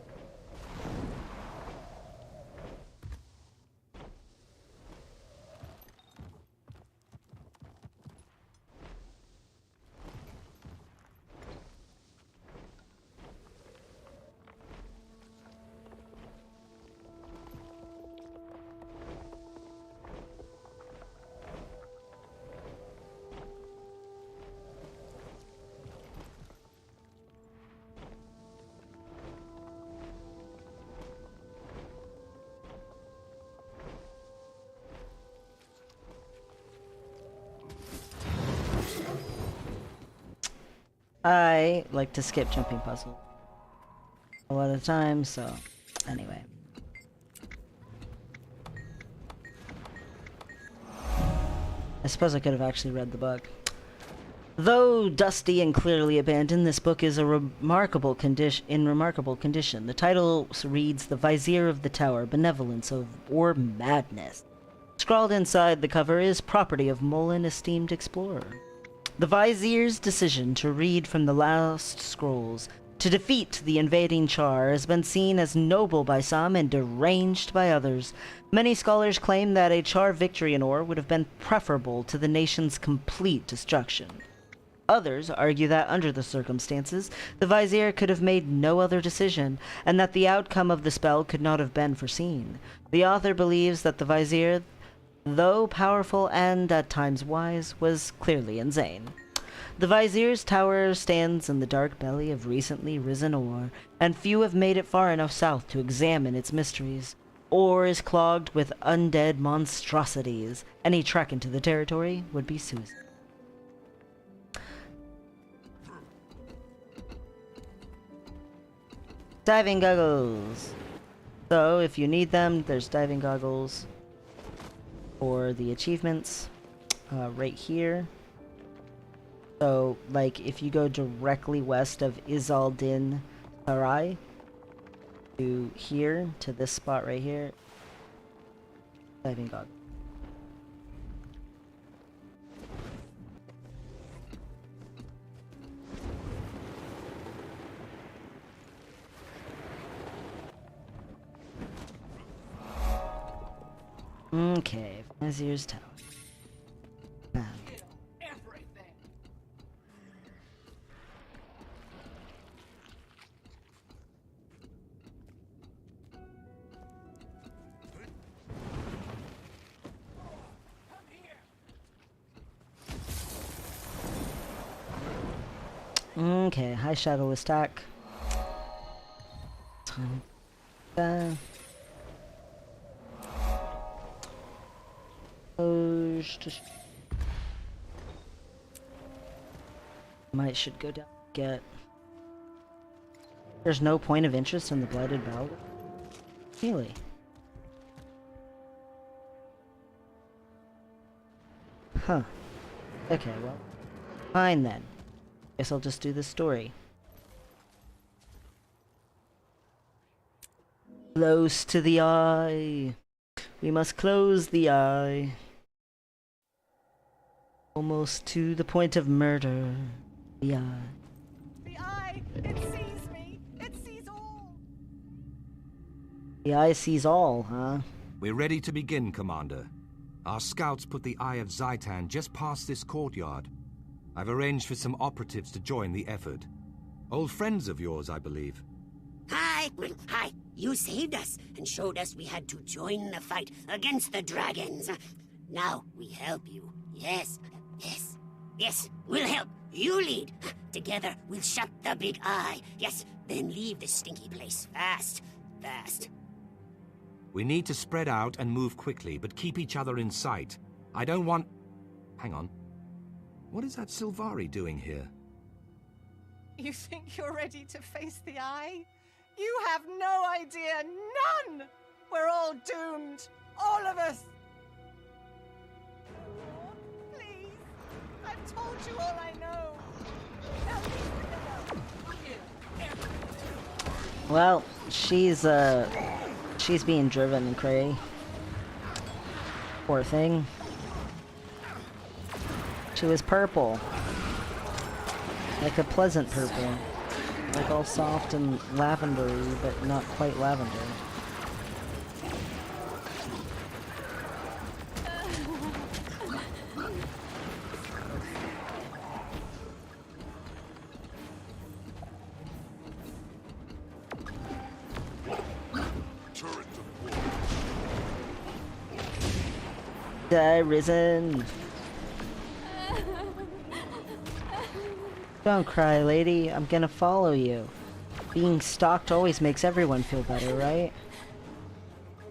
I like to skip jumping puzzles a lot of times, so anyway. I suppose I could have actually read the book. Though dusty and clearly abandoned, this book is a remarkable condition. The title reads "The Vizier of the Tower, Benevolence or Madness." Scrawled inside the cover is property of Mullen, esteemed explorer. The Vizier's decision to read from the last scrolls to defeat the invading Charr has been seen as noble by some and deranged by others. Many scholars claim that a Charr victory in Or would have been preferable to the nation's complete destruction. Others argue that under the circumstances, the Vizier could have made no other decision, and that the outcome of the spell could not have been foreseen. The author believes that the Vizier, though powerful and at times wise, was clearly insane. The Vizier's tower stands in the dark belly of recently risen Or, and few have made it far enough south to examine its mysteries. Or is clogged with undead monstrosities. Any trek into the territory would be suicide. Diving goggles. So, if you need them, there's diving goggles for the achievements right here. So, like, if you go directly west of Izaldin Sarai to here, to this spot right here, diving goggles. Okay, Vizier's Tower. Ah. Okay, high shadow attack. Might should go down. Get. There's no point of interest in the blighted battle. Really? Huh. Okay, well, fine then. Guess I'll just do this story. Close to the eye. We must close the eye. Almost to the point of murder. The eye. The eye! It sees me! It sees all! The eye sees all, huh? We're ready to begin, Commander. Our scouts put the Eye of Zaitan just past this courtyard. I've arranged for some operatives to join the effort. Old friends of yours, I believe. Hi! Hi! You saved us and showed us we had to join the fight against the dragons. Now we help you. Yes, yes, yes, we'll help. You lead. Together we'll shut the big eye. Yes, then leave this stinky place. Fast, fast. We need to spread out and move quickly, but keep each other in sight. I don't want... Hang on. What is that Sylvari doing here? You think you're ready to face the eye? You have no idea. None! We're all doomed. All of us. Please. I've told you all I know. Now leave me alone. Well, she's being driven, Cray. Poor thing. She was purple. Like a pleasant purple. Like all soft and lavendery, but not quite lavender. Die, Risen. Don't cry, lady. I'm gonna follow you. Being stalked always makes everyone feel better, right?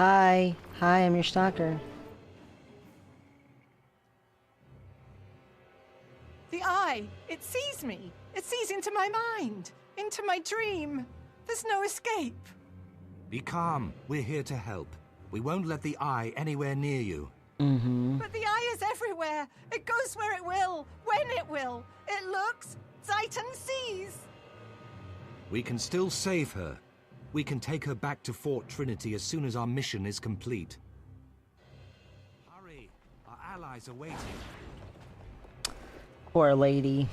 Hi. Hi, I'm your stalker. The eye. It sees me. It sees into my mind. Into my dream. There's no escape. Be calm. We're here to help. We won't let the Eye anywhere near you. Mm-hmm. But the eye is everywhere. It goes where it will, when it will. It looks, Zaitan sees. We can still save her. We can take her back to Fort Trinity as soon as our mission is complete. Hurry. Our allies are waiting. Poor lady.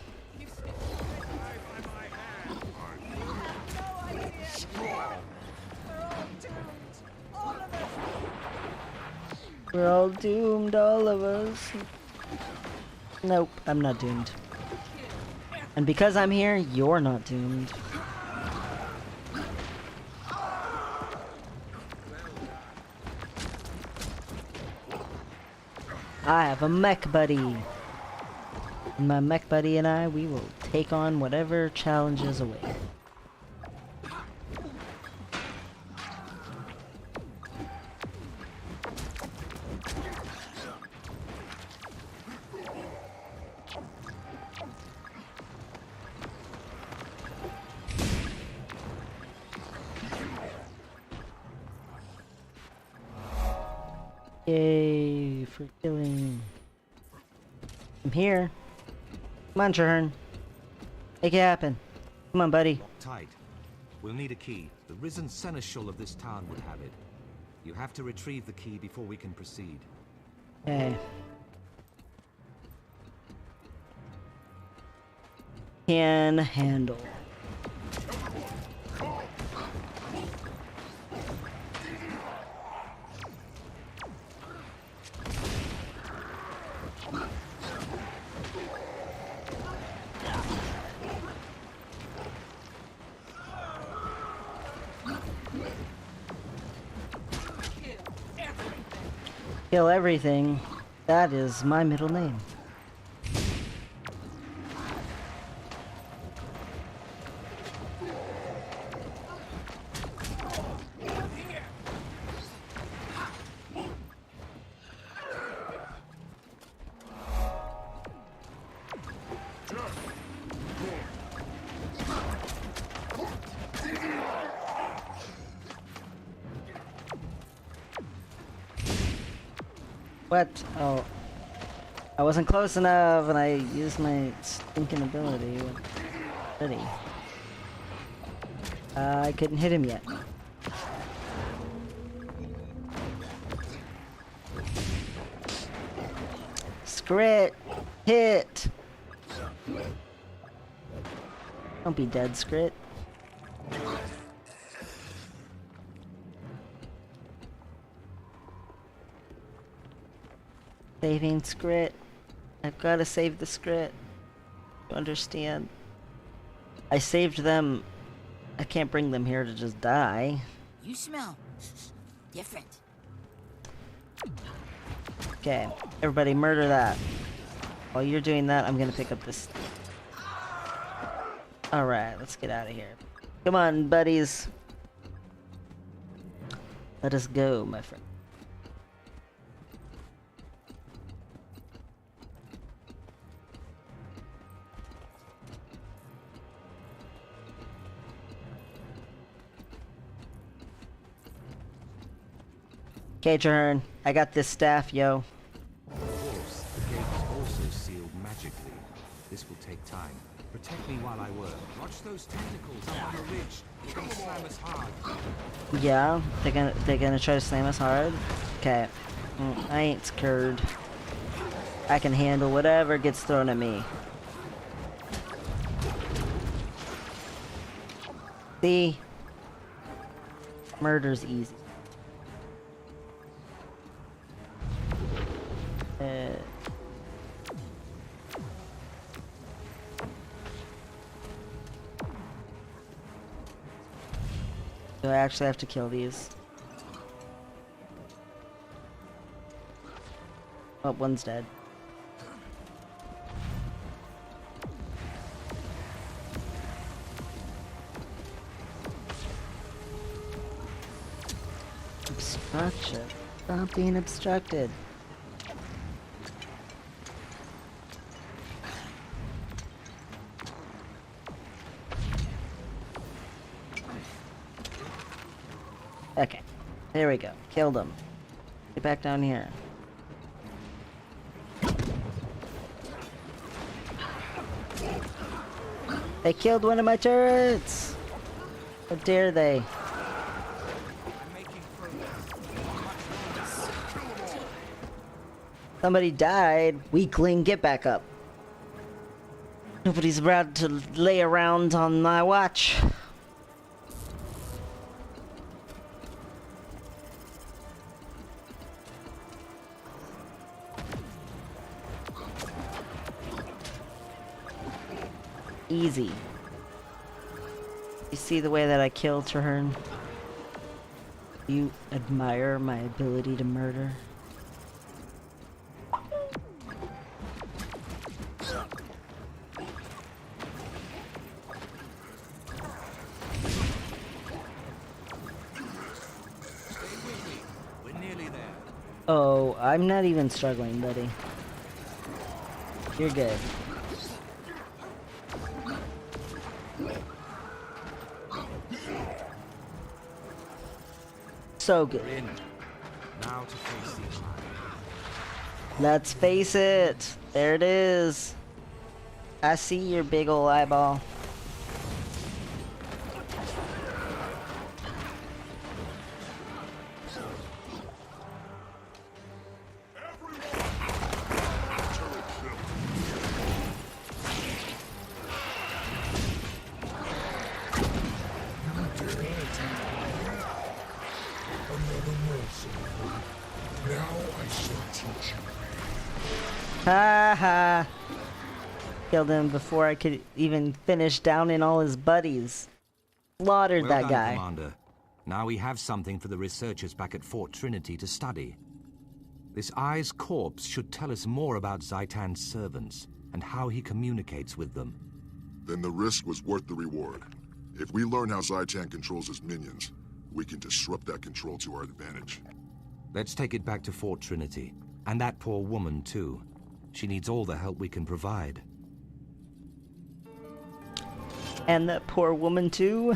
We're all doomed, all of us. Nope, I'm not doomed. And because I'm here, you're not doomed. I have a mech buddy. And my mech buddy and I, we will take on whatever challenges await. Yay, for killing. I'm here. Come on, Charr. Make it happen. Come on, buddy. Tight. We'll need a key. The risen seneschal of this town would have it. You have to retrieve the key before we can proceed. Okay. Can handle. Kill everything. That is my middle name. What? Oh. I wasn't close enough and I used my stinking ability. Ready. I couldn't hit him yet. Scrit! Hit! Don't be dead, Scrit. Saving Scrit. I've got to save the Scrit. You understand? I saved them. I can't bring them here to just die. You smell different. Okay, everybody murder that. While you're doing that, I'm gonna pick up this. Alright, let's get out of here. Come on, buddies. Let us go, my friend. Okay, Charr, I got this staff, yo. Of course, the gate is also sealed magically. This will take time. Protect me while I work. Watch those tentacles up on the ridge. They're gonna slam us hard. Yeah, they're gonna try to slam us hard. Okay, I ain't scared. I can handle whatever gets thrown at me. See, murder's easy. Do I actually have to kill these? Oh, one's dead. Obstruction. Stop being obstructed. Okay, there we go. Killed him. Get back down here. They killed one of my turrets! How dare they? Somebody died. Weakling, get back up. Nobody's about to lay around on my watch. Easy. You see the way that I kill Charr? You admire my ability to murder? We're nearly there. Oh, I'm not even struggling, buddy. You're good. So good. Now to face the eye. Let's face it. There it is. I see your big ol' eyeball. Ha ha! Killed him before I could even finish downing all his buddies. Slaughtered Well that done, guy. Commander. Now we have something for the researchers back at Fort Trinity to study. This Eye's corpse should tell us more about Zaitan's servants and how he communicates with them. Then the risk was worth the reward. If we learn how Zaitan controls his minions, we can disrupt that control to our advantage. Let's take it back to Fort Trinity. And that poor woman, too. She needs all the help we can provide. And that poor woman, too?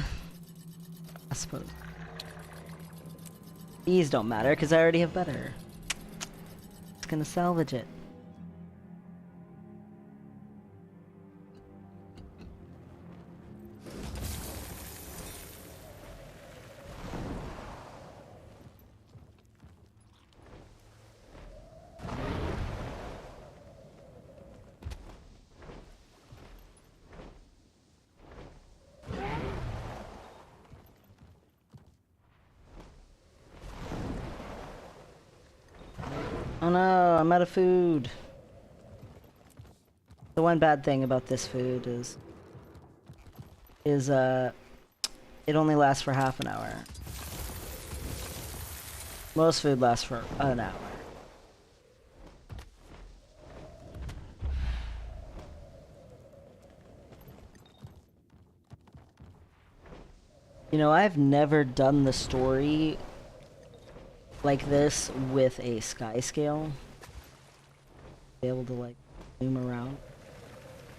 I suppose. These don't matter, because I already have better. It's gonna salvage it. Oh no, I'm out of food. The one bad thing about this food is it only lasts for half an hour. Most food lasts for an hour. You know, I've never done the story like this with a sky scale. Be able to like zoom around.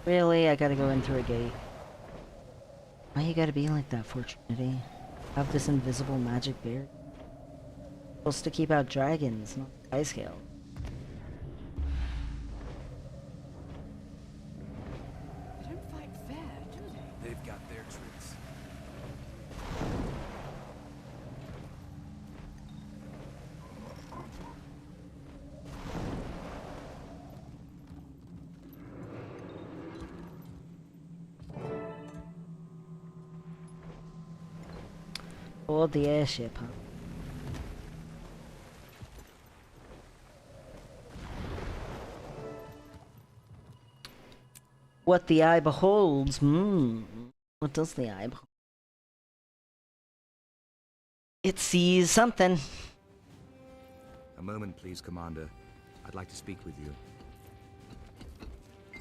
Really? I gotta go in through a gate. Why you gotta be like that, Fortunity? Have this invisible magic barrier. Supposed to keep out dragons, not sky scale. They don't fight fair, do they? They've got their tricks. Board the airship, huh? What the eye beholds, what does the eye behold? It sees something. A moment, please, Commander. I'd like to speak with you.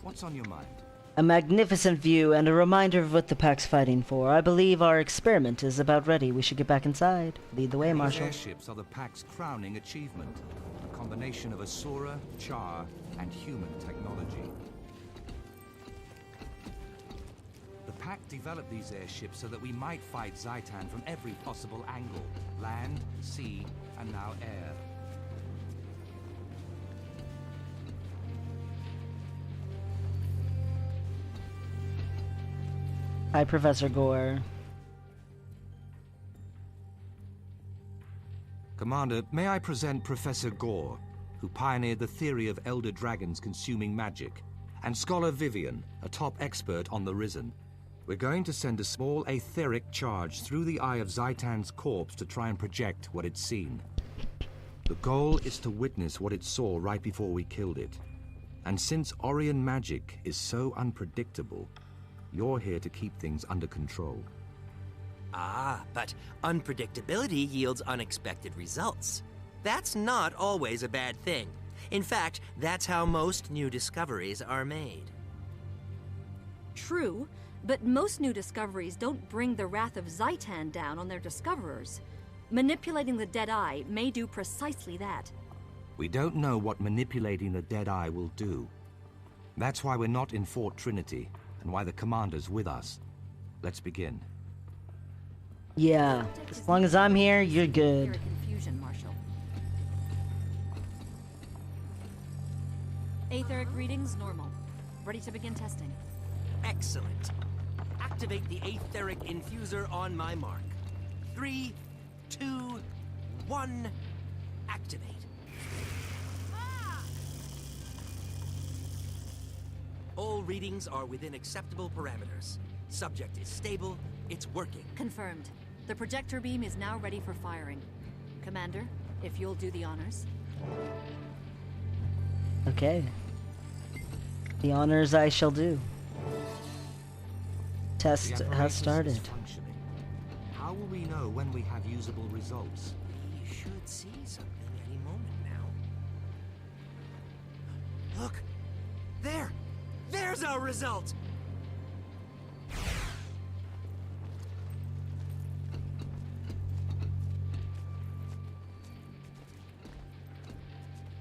What's on your mind? A magnificent view and a reminder of what the Pack's fighting for. I believe our experiment is about ready. We should get back inside. Lead the way, These Marshal. airships are the Pack's crowning achievement. A combination of Asura, Charr, and human technology. The Pack developed these airships so that we might fight Zaitan from every possible angle. Land, sea, and now air. Hi, Professor Gore. Commander, may I present Professor Gore, who pioneered the theory of elder dragons consuming magic, and Scholar Vivian, a top expert on the Risen. We're going to send a small etheric charge through the eye of Zaitan's corpse to try and project what it's seen. The goal is to witness what it saw right before we killed it. And since Orion magic is so unpredictable, you're here to keep things under control. Ah, but unpredictability yields unexpected results. That's not always a bad thing. In fact, that's how most new discoveries are made. True, but most new discoveries don't bring the wrath of Zaitan down on their discoverers. Manipulating the dead eye may do precisely that. We don't know what manipulating the dead eye will do. That's why we're not in Fort Trinity, and why the Commander's with us. Let's begin. Yeah, as long as I'm here, you're good. Confusion, Marshal. Aetheric readings normal. Ready to begin testing. Excellent. Activate the Aetheric infuser on my mark. 3, 2, 1, activate. All readings are within acceptable parameters. Subject is stable, it's working. Confirmed. The projector beam is now ready for firing. Commander, if you'll do the honors. Okay. The honors I shall do. Test has started. How will we know when we have usable results? You should see something any moment now. Look! There! There's our result!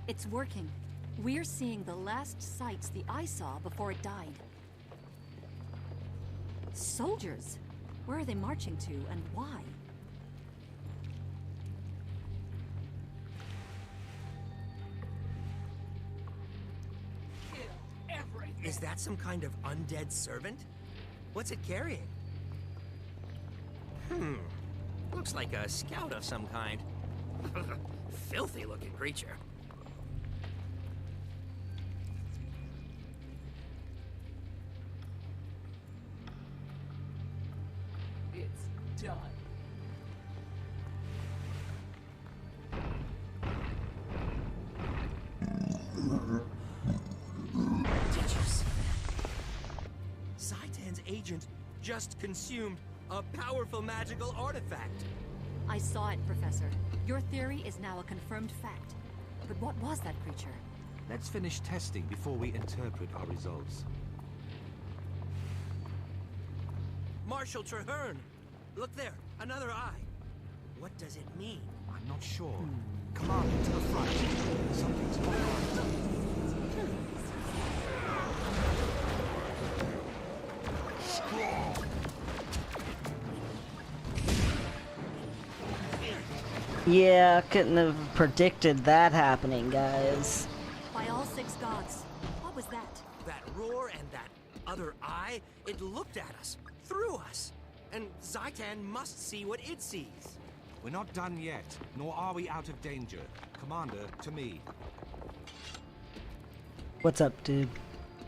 It's working. We're seeing the last sights the eye saw before it died. Soldiers? Where are they marching to, and why? Is that some kind of undead servant? What's it carrying? Looks like a scout of some kind. Filthy looking creature. It's done. Did you see that? Zaitan's agent just consumed a powerful magical artifact. I saw it, Professor. Your theory is now a confirmed fact. But what was that creature? Let's finish testing before we interpret our results. Marshal Traherne! Look there, another eye. What does it mean? I'm not sure. Commander, to the front. Something's not right. Yeah, couldn't have predicted that happening, guys. By all six gods, what was that? That roar and that other eye, it looked at us, through us. And Zaitan must see what it sees. We're not done yet, nor are we out of danger. Commander, to me. What's up, dude?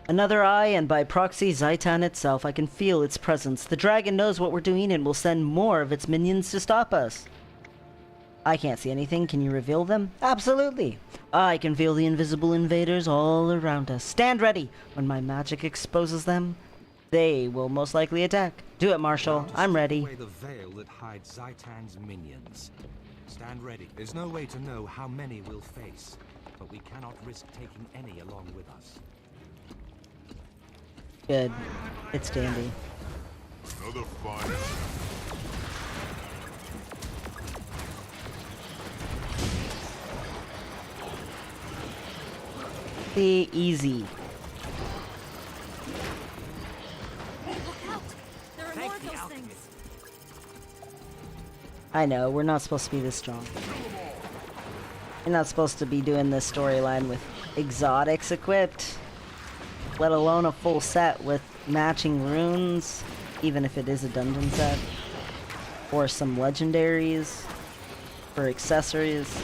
Another eye, and by proxy, Zaitan itself. I can feel its presence. The dragon knows what we're doing and will send more of its minions to stop us. I can't see anything. Can you reveal them? Absolutely. I can feel the invisible invaders all around us. Stand ready. When my magic exposes them, they will most likely attack. Do it, Marshal. I'm ready. Away the veil that hides Zaitan's minions. Stand ready. There's no way to know how many we'll face, but we cannot risk taking any along with us. Good. It's dandy. Another fight. The easy. Look out! There are more of those things. I know, we're not supposed to be this strong. You're not supposed to be doing this storyline with exotics equipped, let alone a full set with matching runes, even if it is a dungeon set, or some legendaries for accessories.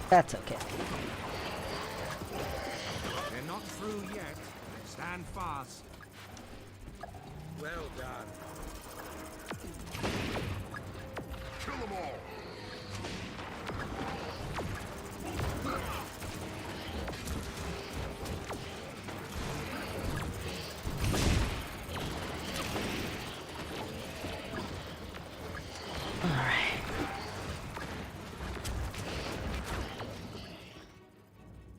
That's okay. They're not through yet. Stand fast. Well done. Kill them all.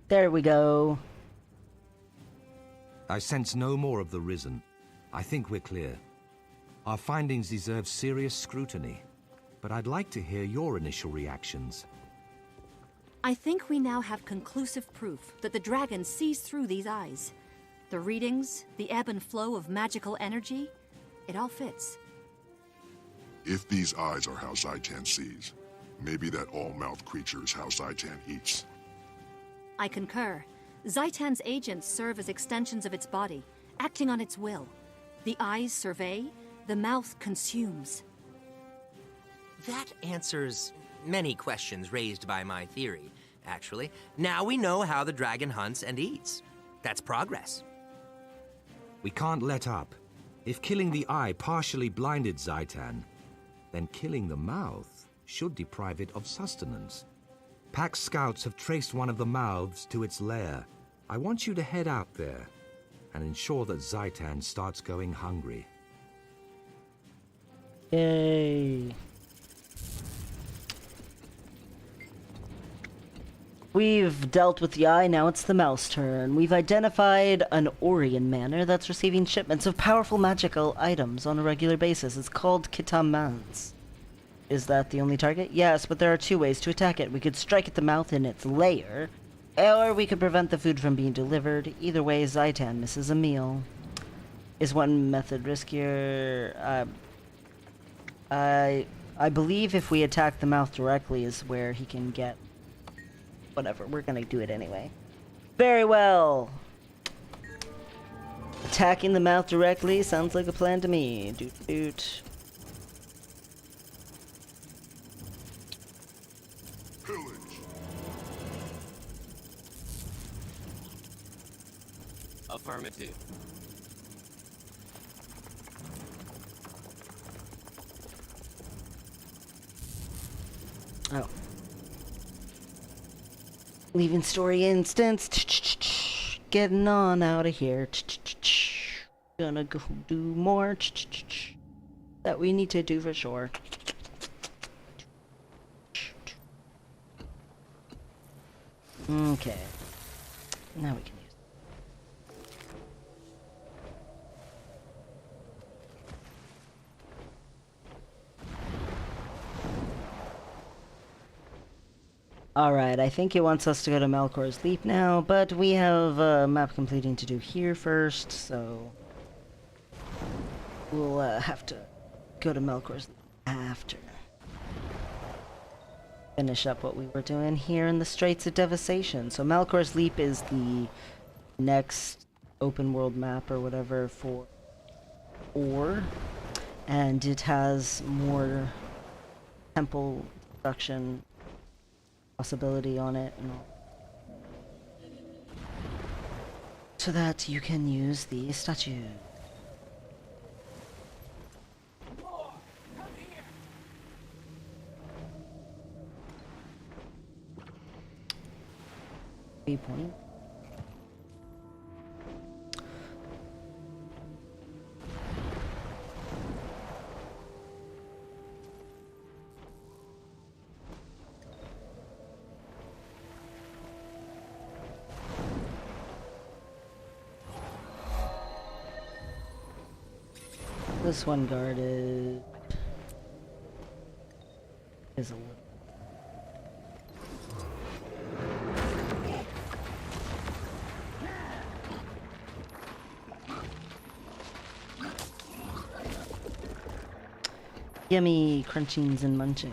There we go. I sense no more of the Risen. I think we're clear. Our findings deserve serious scrutiny, but I'd like to hear your initial reactions. I think we now have conclusive proof that the dragon sees through these eyes. The readings, the ebb and flow of magical energy, it all fits. If these eyes are how Zaitan sees, maybe that all-mouth creature is how Zaitan eats. I concur. Zaitan's agents serve as extensions of its body, acting on its will. The eyes survey, the mouth consumes. That answers many questions raised by my theory, actually. Now we know how the dragon hunts and eats. That's progress. We can't let up. If killing the eye partially blinded Zaitan, then killing the mouth should deprive it of sustenance. Pack scouts have traced one of the mouths to its lair. I want you to head out there and ensure that Zaitan starts going hungry. Yay. We've dealt with the eye, now it's the mouse turn. We've identified an Orion manor that's receiving shipments of powerful magical items on a regular basis. It's called Kitamans. Is that the only target? Yes, but there are two ways to attack it. We could strike at the mouth in its lair, or we could prevent the food from being delivered. Either way, Zaitan misses a meal. Is one method riskier? I believe if we attack the mouth directly is where he can get... Whatever, we're gonna do it anyway. Very well! Attacking the mouth directly sounds like a plan to me. Doot doot. Affirmative. Oh. Leaving story instance. Getting on out of here. Gonna go do more that we need to do for sure. Okay. Now we can use it. Alright, I think it wants us to go to Melkor's Leap now, but we have map completing to do here first, so we'll have to go to Melkor's Leap after. Finish up what we were doing here in the Straits of Devastation. So Melkor's Leap is the next open world map or whatever for ore, and it has more temple destruction possibility on it and all, so that you can use the statue. Point. This one guarded is a little. Yummy crunchings and munching.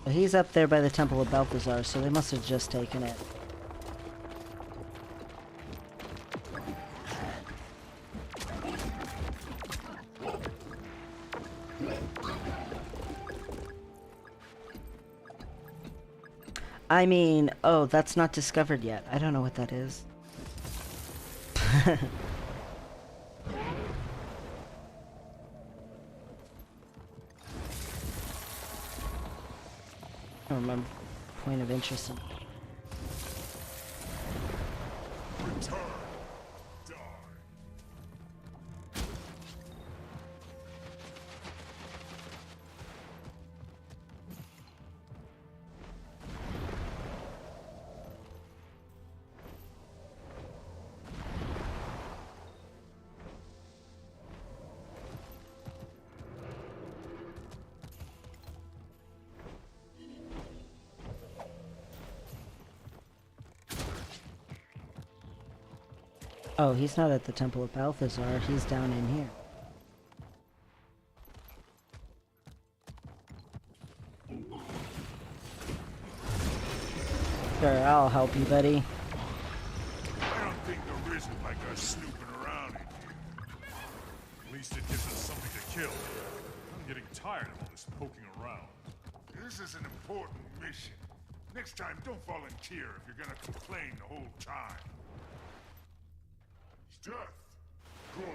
Well, he's up there by the Temple of Balthazar, so they must have just taken it. I mean, oh, that's not discovered yet. I don't know what that is. I don't remember. Point of interest in. Return. Die. Oh, he's not at the Temple of Balthazar. He's down in here. Sure, I'll help you, buddy. I don't think there isn't like us snooping around in here. At least it gives us something to kill. I'm getting tired of all this poking around. This is an important mission. Next time, don't volunteer if you're gonna complain the whole time. Death. Good.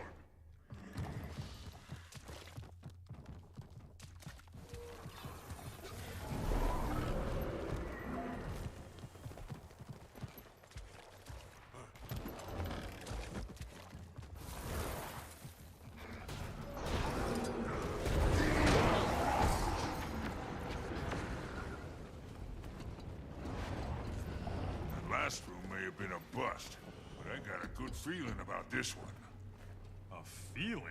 last room may have been a bust, but I got a good feeling about this one. A feeling?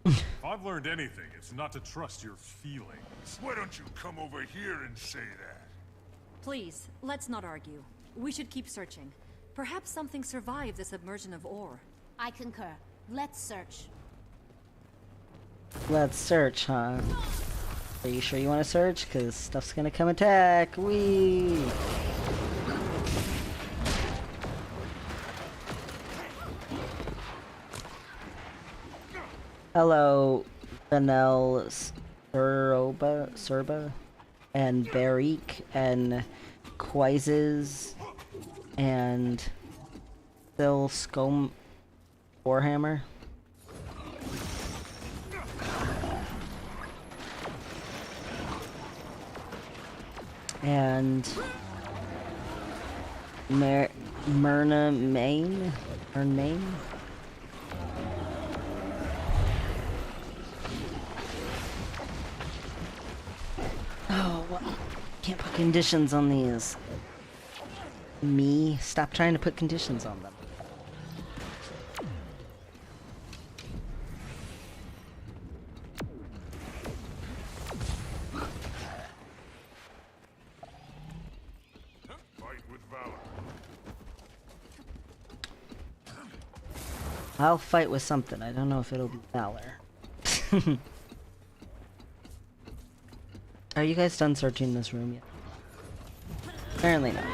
If I've learned anything, it's not to trust your feelings. Why don't you come over here and say that? Please, let's not argue. We should keep searching. Perhaps something survived the submersion of ore. I concur. Let's search. Let's search, huh? Are you sure you want to search? Because stuff's gonna come attack. Whee! Hello, Vanel, Serba, and Barik, and Quizes, and Phil Scom Warhammer. And Myrna Main? Her name? Oh, what? Can't put conditions on these. Me? Stop trying to put conditions on them. I'll fight with something. I don't know if it'll be Valor. Are you guys done searching this room yet? Apparently not.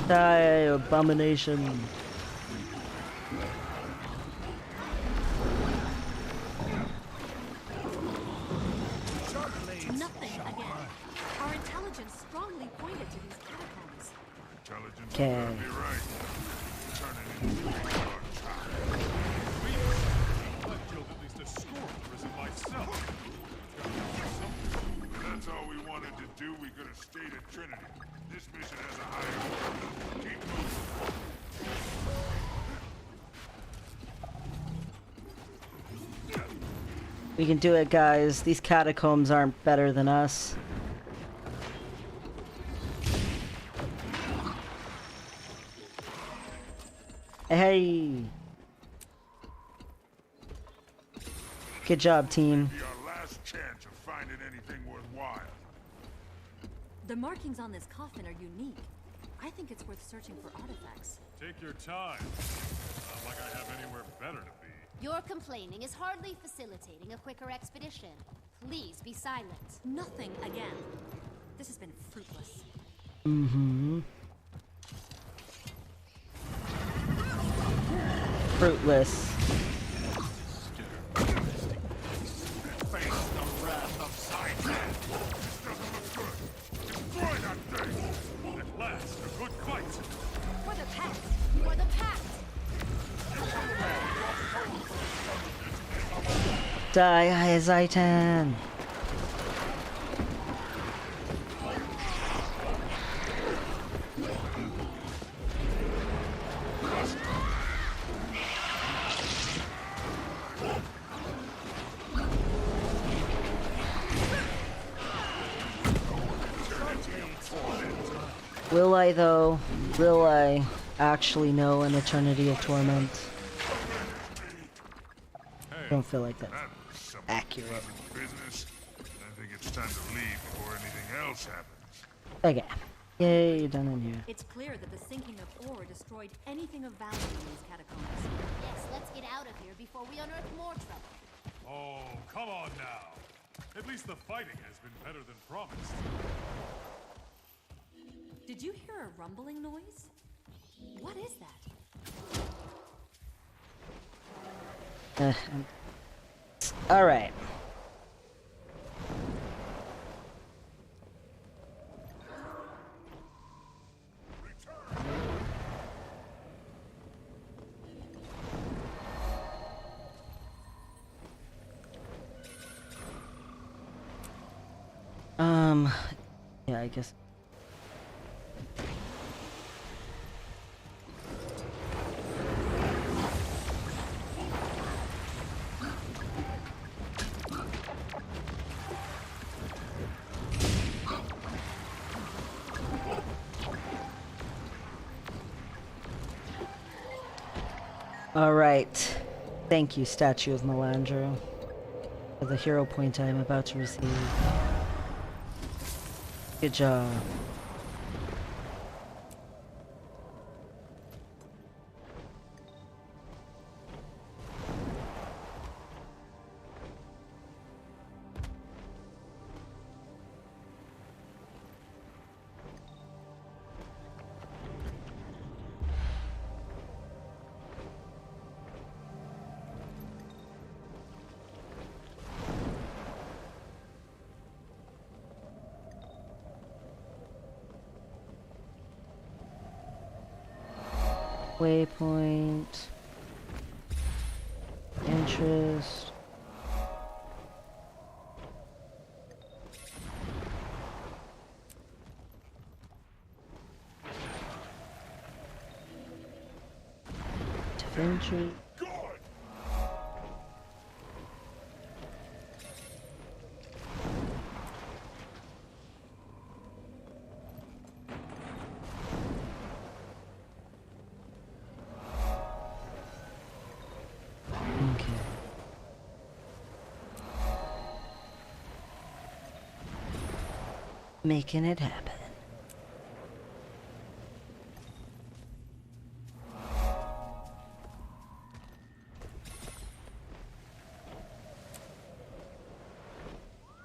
Die, abomination. Nothing again. Our intelligence strongly pointed to these catacombs. Okay. That's all we wanted to do. We could have stayed at Trinity. This mission has a higher. Keep moving. We can do it, guys. These catacombs aren't better than us. Hey! Good job, team. Be our last chance of finding anything worthwhile. The markings on this coffin are unique. I think it's worth searching for artifacts. Take your time. Not like I have anywhere better to be. Your complaining is hardly facilitating a quicker expedition. Please be silent. Nothing again. This has been fruitless. Mm-hmm. Fruitless. At last, a good fight. For the pact! For the pact! Die, Zaitan! Will I, though? Will I actually know an eternity of torment? I don't feel like that's accurate. Business. I think it's time to leave before anything else happens. Okay. Yay, you're done in here. It's clear that the sinking of ore destroyed anything of value in these catacombs. Yes, let's get out of here before we unearth more trouble. Oh, come on now. At least the fighting has been better than promised. Did you hear a rumbling noise? What is that? Alright. Yeah, I guess. Alright. Thank you, Statue of Melandro, for the hero point I am about to receive. Good job. Waypoint. Interest. Infantry. Making it happen.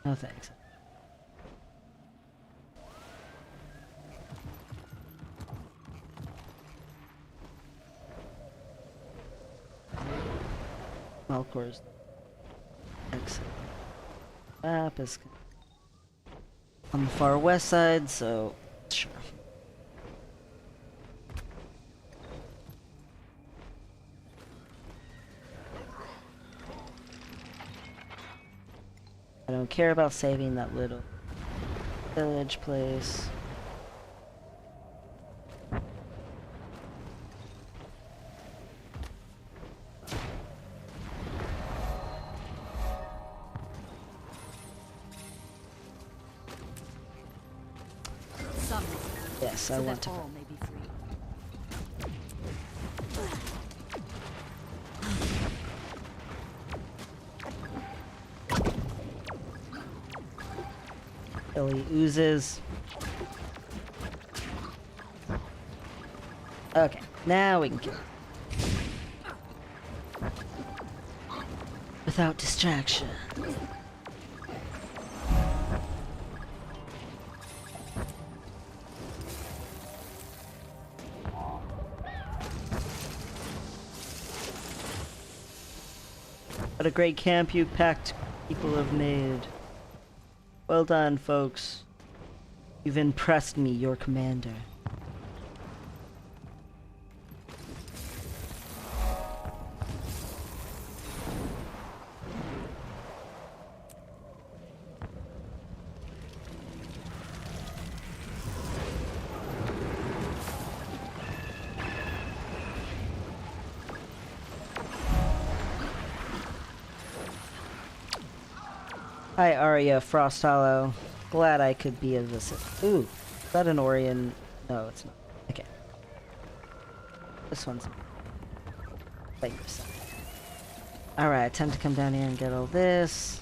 No thanks. Well, of course. Excellent. Map is on the far west side, so sure. I don't care about saving that little village place. Yes, I want to. All may be free. Billy oozes. Okay, now we can kill. Without distraction. What a great camp you packed people have made. Well done, folks. You've impressed me, your commander. Hi, Arya Frost Hollow. Glad I could be of assistance. Ooh, is that an Orion? No, it's not. Okay. This one's... Thank you, son. Alright, time to come down here and get all this.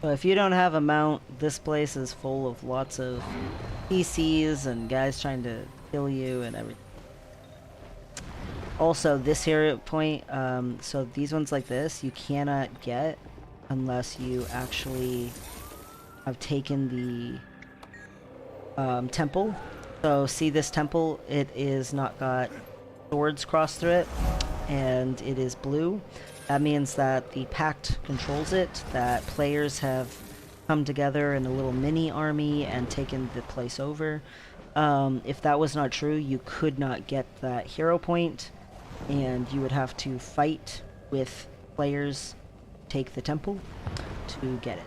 Well, if you don't have a mount, this place is full of lots of PCs and guys trying to kill you and everything. Also, this hero point, so these ones like this, you cannot get unless you actually have taken the temple. So see this temple, it is not got swords crossed through it, and it is blue. That means that the Pact controls it, that players have come together in a little mini army and taken the place over. If that was not true, you could not get that hero point, and you would have to fight with players take the temple to get it.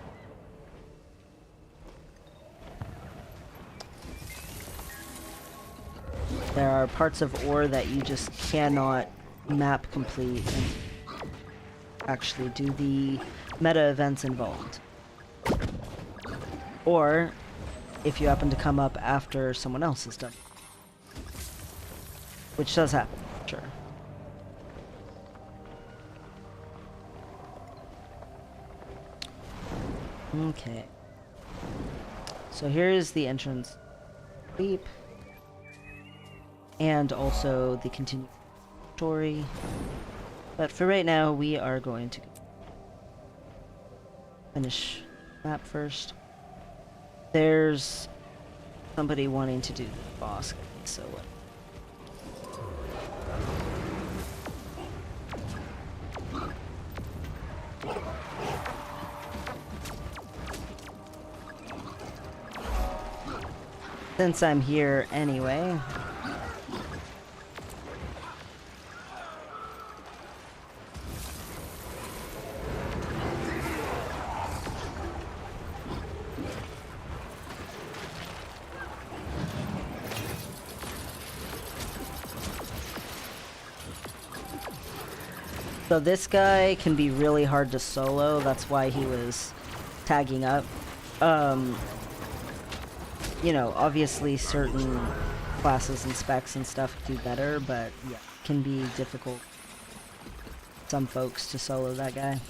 There are parts of ore that you just cannot map complete. actually do the meta events involved. Or if you happen to come up after someone else is done. Which does happen, sure. Okay. So here is the entrance leap. And also the continued story. But for right now, we are going to finish map first. There's somebody wanting to do the boss, so since I'm here anyway, so this guy can be really hard to solo, that's why he was tagging up. You know, obviously certain classes and specs and stuff do better, but yeah, it can be difficult, some folks, to solo that guy.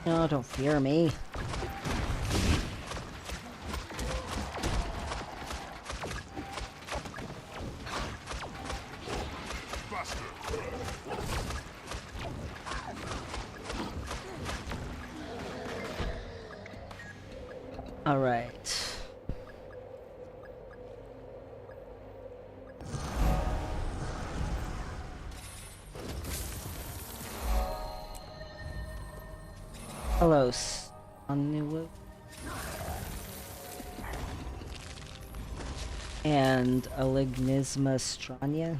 No, don't fear me. All right. Hello, onward. And Alignisma Strania.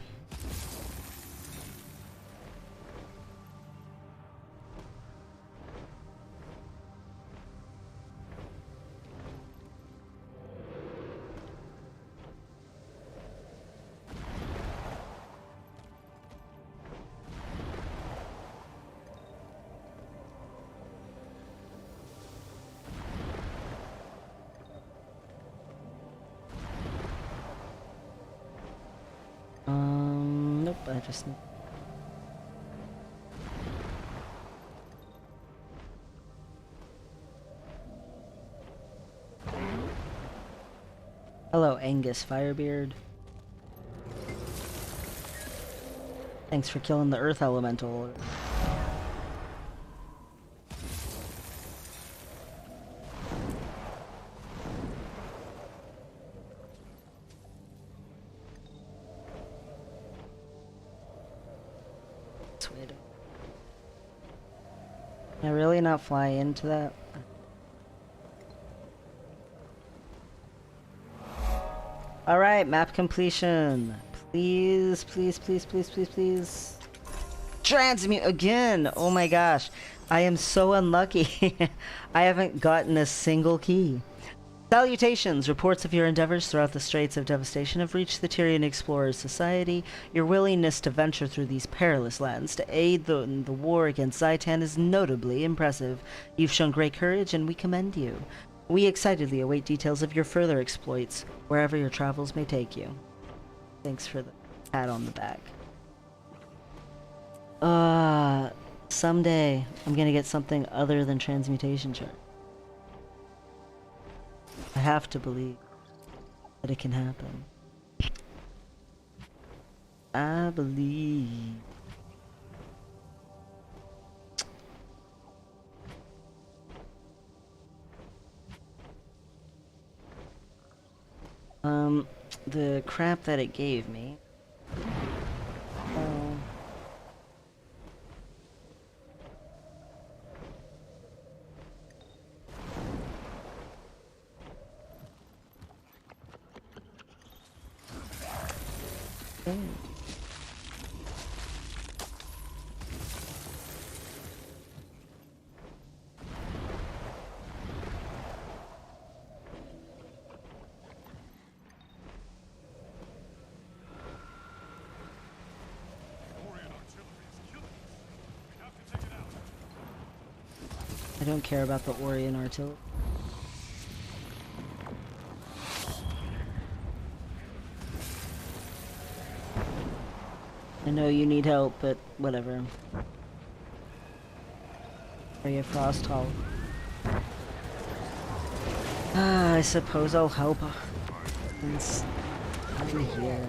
Nope, I just... Hello, Angus Firebeard. Thanks for killing the Earth Elemental. Can I really not fly into that? Alright, map completion. Please, please, please, please, please, please. Transmute again! Oh my gosh. I am so unlucky. I haven't gotten a single key. Salutations! Reports of your endeavors throughout the Straits of Devastation have reached the Tyrian Explorers Society. Your willingness to venture through these perilous lands to aid the war against Zaitan is notably impressive. You've shown great courage, and we commend you. We excitedly await details of your further exploits, wherever your travels may take you. Thanks for the pat on the back. Someday, I'm gonna get something other than transmutation chart. I have to believe that it can happen. I believe. The crap that it gave me. Okay. I don't care about the Orion artillery. I know you need help, but whatever. Are you Frost Hall? I suppose I'll help. It's over here.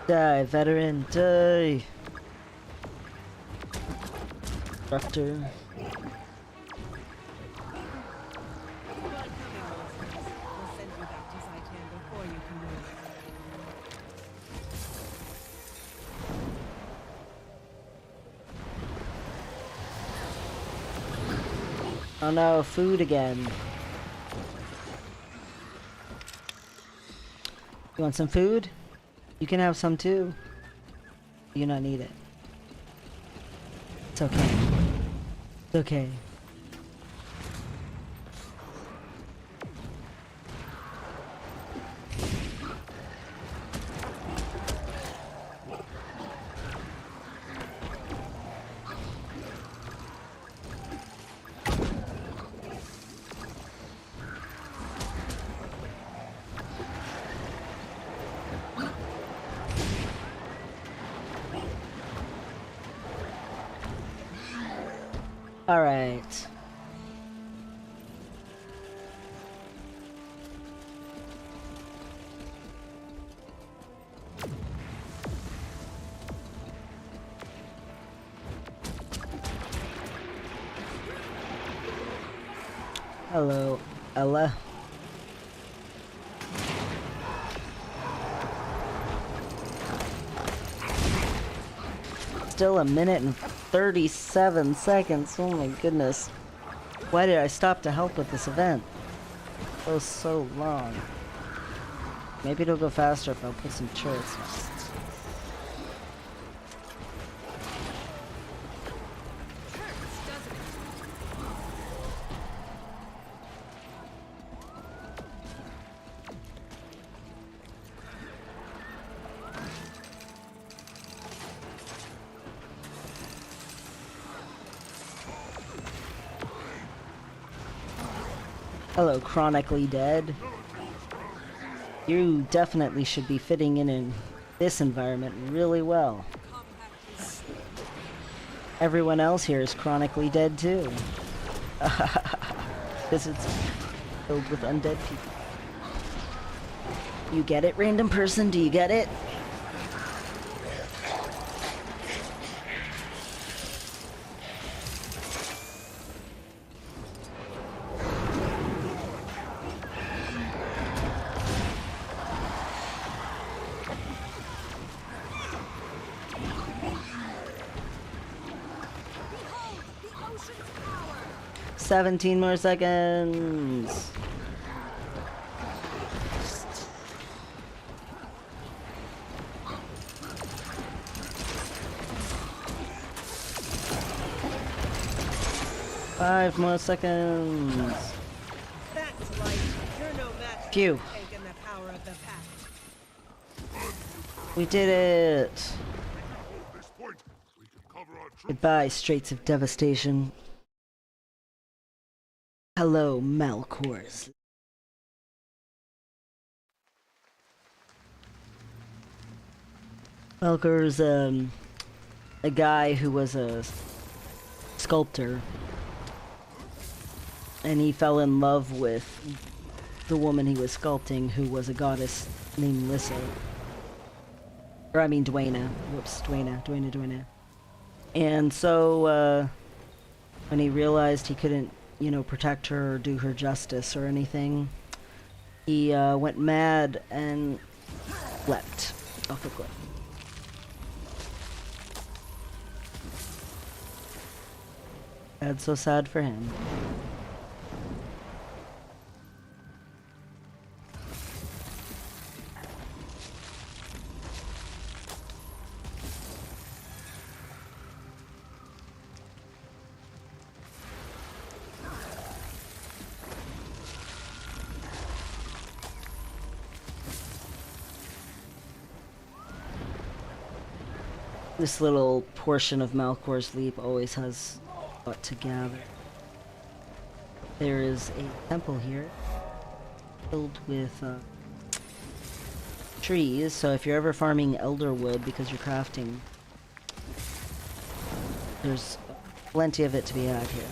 Die, veteran, die! Instructor. Oh no, food again. You want some food? You can have some too. You not need it. It's okay. It's okay. All right. Hello, Ella. Still a minute and 37 seconds. Oh my goodness. Why did I stop to help with this event? It was so long. Maybe it'll go faster if I'll put some turrets on. Hello, chronically dead. You definitely should be fitting in this environment really well. Everyone else here is chronically dead too. Because it's filled with undead people. You get it, random person? Do you get it? The ocean's power! 17 more seconds. Five more seconds. That's right. You're no match Phew. for taking the power of the pact. We did it. Goodbye, Straits of Devastation. Hello, Malcors. Malcor's a guy who was a sculptor, and he fell in love with the woman he was sculpting, who was a goddess named Lissa. Or I mean Dwayna. Whoops, Dwayna. And so, when he realized he couldn't, you know, protect her or do her justice or anything, he went mad and leapt off a cliff. That's so sad for him. This little portion of Malcor's Leap always has a lot to gather. There is a temple here filled with trees, so if you're ever farming elder wood because you're crafting, there's plenty of it to be had here.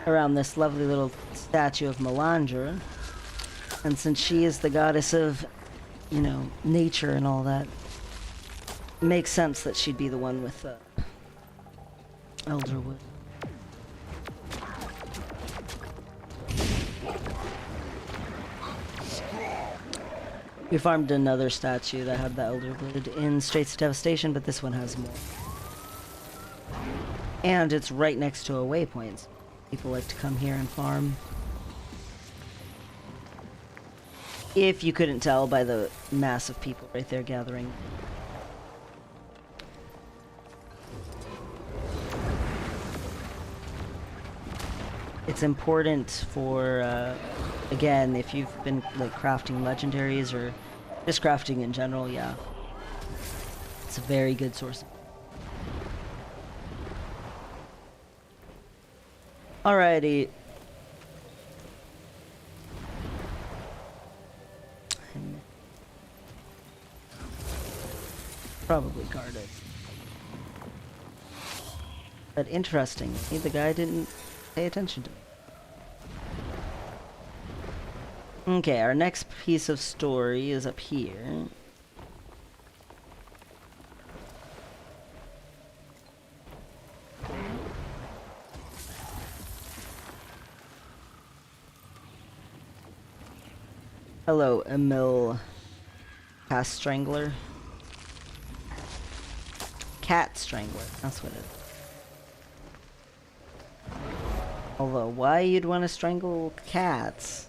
Around this lovely little statue of Melandra, and since she is the goddess of, you know, nature and all that, it makes sense that she'd be the one with the elderwood. We farmed another statue that had the elderwood in Straits of Devastation, but this one has more. And it's right next to a waypoint. People like to come here and farm. If you couldn't tell by the mass of people right there gathering. It's important for, again, if you've been like crafting legendaries or just crafting in general, yeah. It's a very good source. Alrighty. Probably guarded. But interesting, the guy didn't pay attention to it. Okay, our next piece of story is up here. Hello, Emil Cat Strangler. Cat Strangler, that's what it is. Although, why you'd want to strangle cats?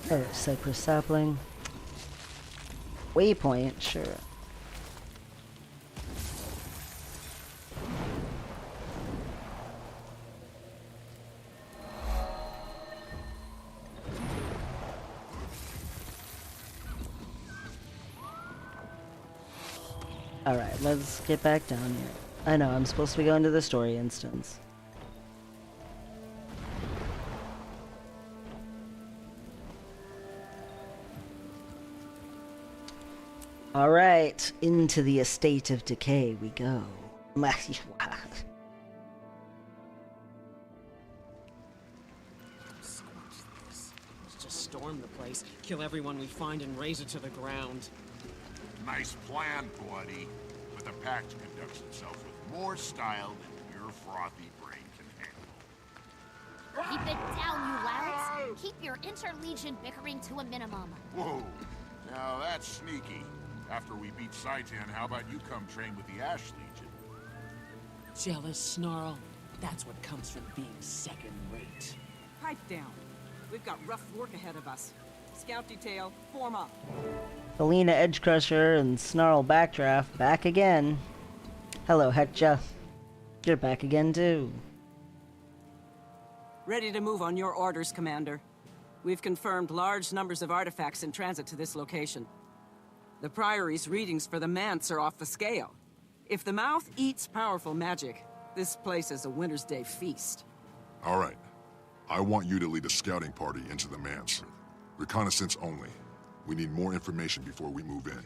Oh, cypress sapling. Waypoint, sure. Alright, let's get back down here. I know, I'm supposed to be going to the story instance. Alright, into the estate of decay we go. Let's just storm the place, kill everyone we find, and raze it to the ground. Nice plan, buddy. But the pact conducts itself with more style than your frothy brain can handle. Keep it down, you louds. Keep your interlegion bickering to a minimum. Whoa, now that's sneaky. After we beat Saitan, how about you come train with the Ash Legion? Jealous, Snarl? That's what comes from being second-rate. Pipe down. We've got rough work ahead of us. Scout detail, form up. Felina Edgecrusher and Snarl Backdraft back again. Hello, Hector. You're back again too. Ready to move on your orders, Commander. We've confirmed large numbers of artifacts in transit to this location. The Priory's readings for the Manse are off the scale. If the mouth eats powerful magic, this place is a Winter's Day feast. All right. I want you to lead a scouting party into the Manse. Reconnaissance only. We need more information before we move in.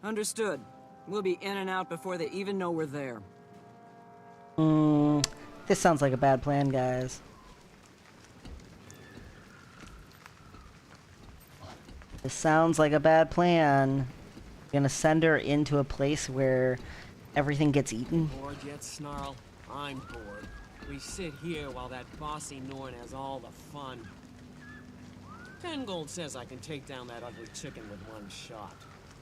Understood. We'll be in and out before they even know we're there. This sounds like a bad plan, guys. This sounds like a bad plan. Gonna send her into a place where everything gets eaten. Bored yet, Snarl? I'm bored. We sit here while that bossy Norn has all the fun. 10 gold says I can take down that ugly chicken with one shot.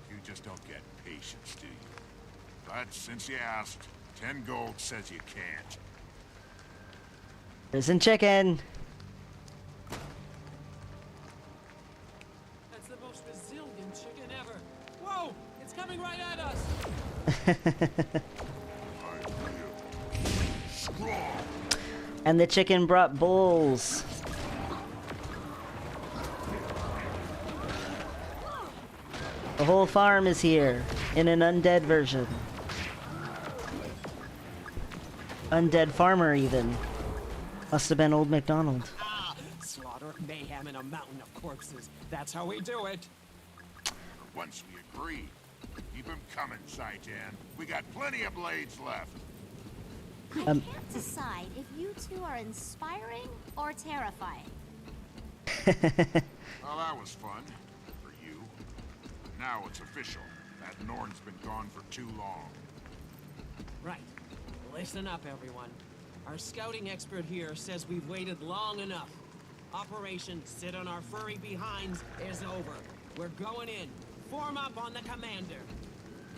You just don't get patience, do you? But since you asked, 10 gold says you can't. Prison chicken. That's the most resilient chicken ever. Whoa! It's coming right at us! And the chicken brought bulls. The whole farm is here, in an undead version. Undead farmer, even. Must have been old MacDonald. Slaughter, mayhem, and a mountain of corpses. That's how we do it. Once we agree, keep him coming, Saitan. We got plenty of blades left. I can't decide if you two are inspiring or terrifying. Well, that was fun. For you. Now it's official. That Norn's been gone for too long. Right. Listen up, everyone. Our scouting expert here says we've waited long enough. Operation Sit on Our Furry Behinds is over. We're going in. Form up on the commander.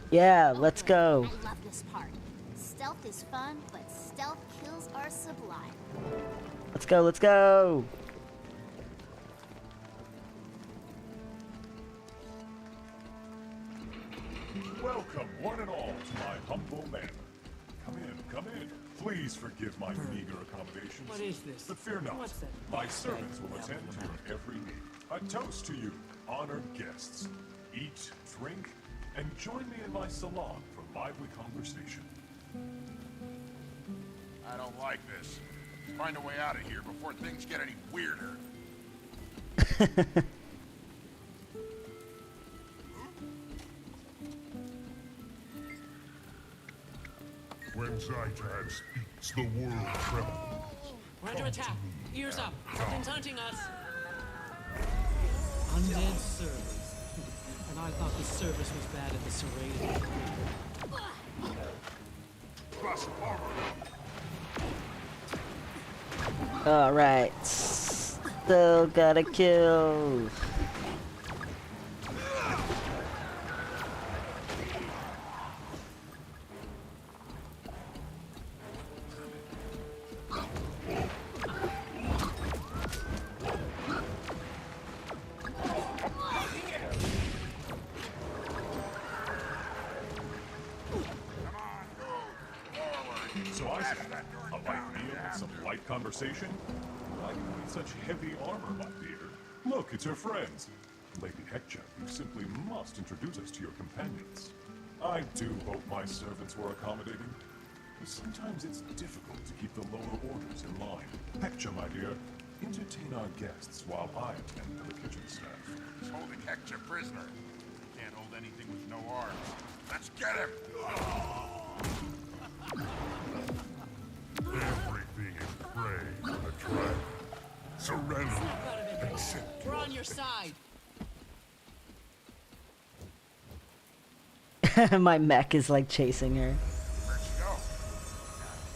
Yeah, let's go. I love this part. Stealth is fun, but stealth kills are sublime. Let's go, let's go. Welcome, one and all, to my humble manor. Come in, come in. Please forgive my meager accommodations. What is this? But fear not. What's that? My servants will attend to your every need. A toast to you, honored guests. Eat, drink, and join me in my salon for lively conversation. I don't like this. Find a way out of here before things get any weirder. When Zaitan speaks, the world trembles. We're under attack. Ears up. Something's hunting us. Undead servers. And I thought the service was bad at the Serrated. Alright. Still gotta kill. So I said, a light meal and some light conversation? Why do you need such heavy armor, my dear? Look, it's your friends. Lady Hector, you simply must introduce us to your companions. I do hope my servants were accommodating. Sometimes it's difficult to keep the lower orders in line. Hector, my dear, entertain our guests while I attend to the kitchen staff. He's holding Hector prisoner. Can't hold anything with no arms. Let's get him! Everything is prey for the dragon. Surrender. Accept. We're on your side. My mech is like chasing her. Where'd she go?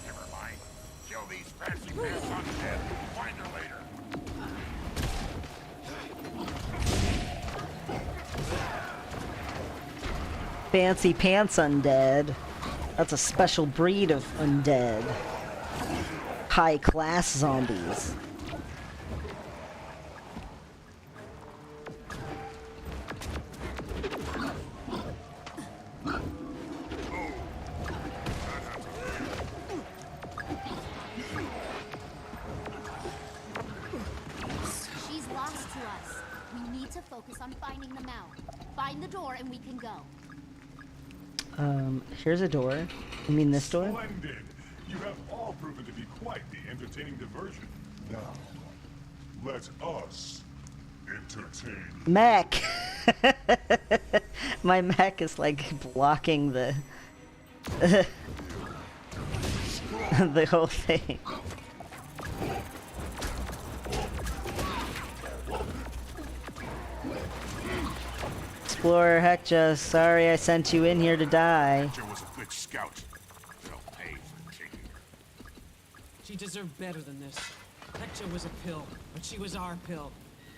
Never mind. Kill these fancy pants undead. Find her later. Fancy pants undead. That's a special breed of undead. High class zombies. focus on finding the mouth. Find the door and we can go. Here's a door. You mean this door? Splendid! You have all proven to be quite the entertaining diversion. Now, let us entertain. Mech! My mech is like blocking the the whole thing. Explorer Hector, sorry I sent you in here to die. Hector was a good scout. They'll pay for taking her. She deserved better than this. Hector was a pill, but she was our pill.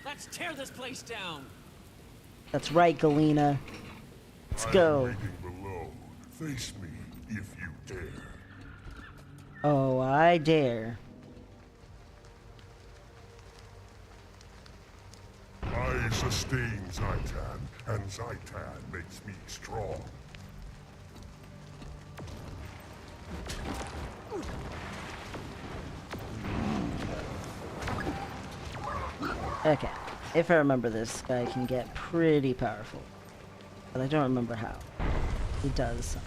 Let's tear this place down. That's right, Galena. Let's go. Waiting below. Face me if you dare. Oh, I dare. I sustain Zaitan, and Zaitan makes me strong. Okay. If I remember, this guy can get pretty powerful. But I don't remember how. He does.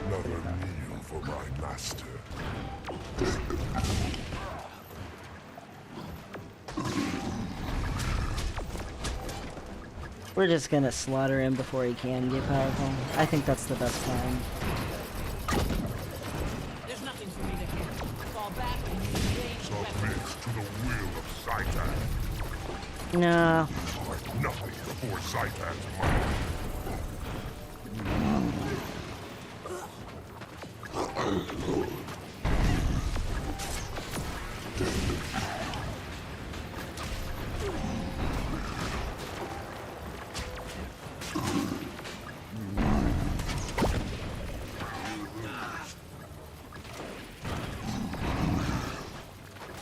Another meal for my master. We're just gonna slaughter him before he can get powerful. I think that's the best plan. There's nothing for me to hit. Fall back and use Submit to the will of Zaitan. No. Like nothing before Zaitan's mind.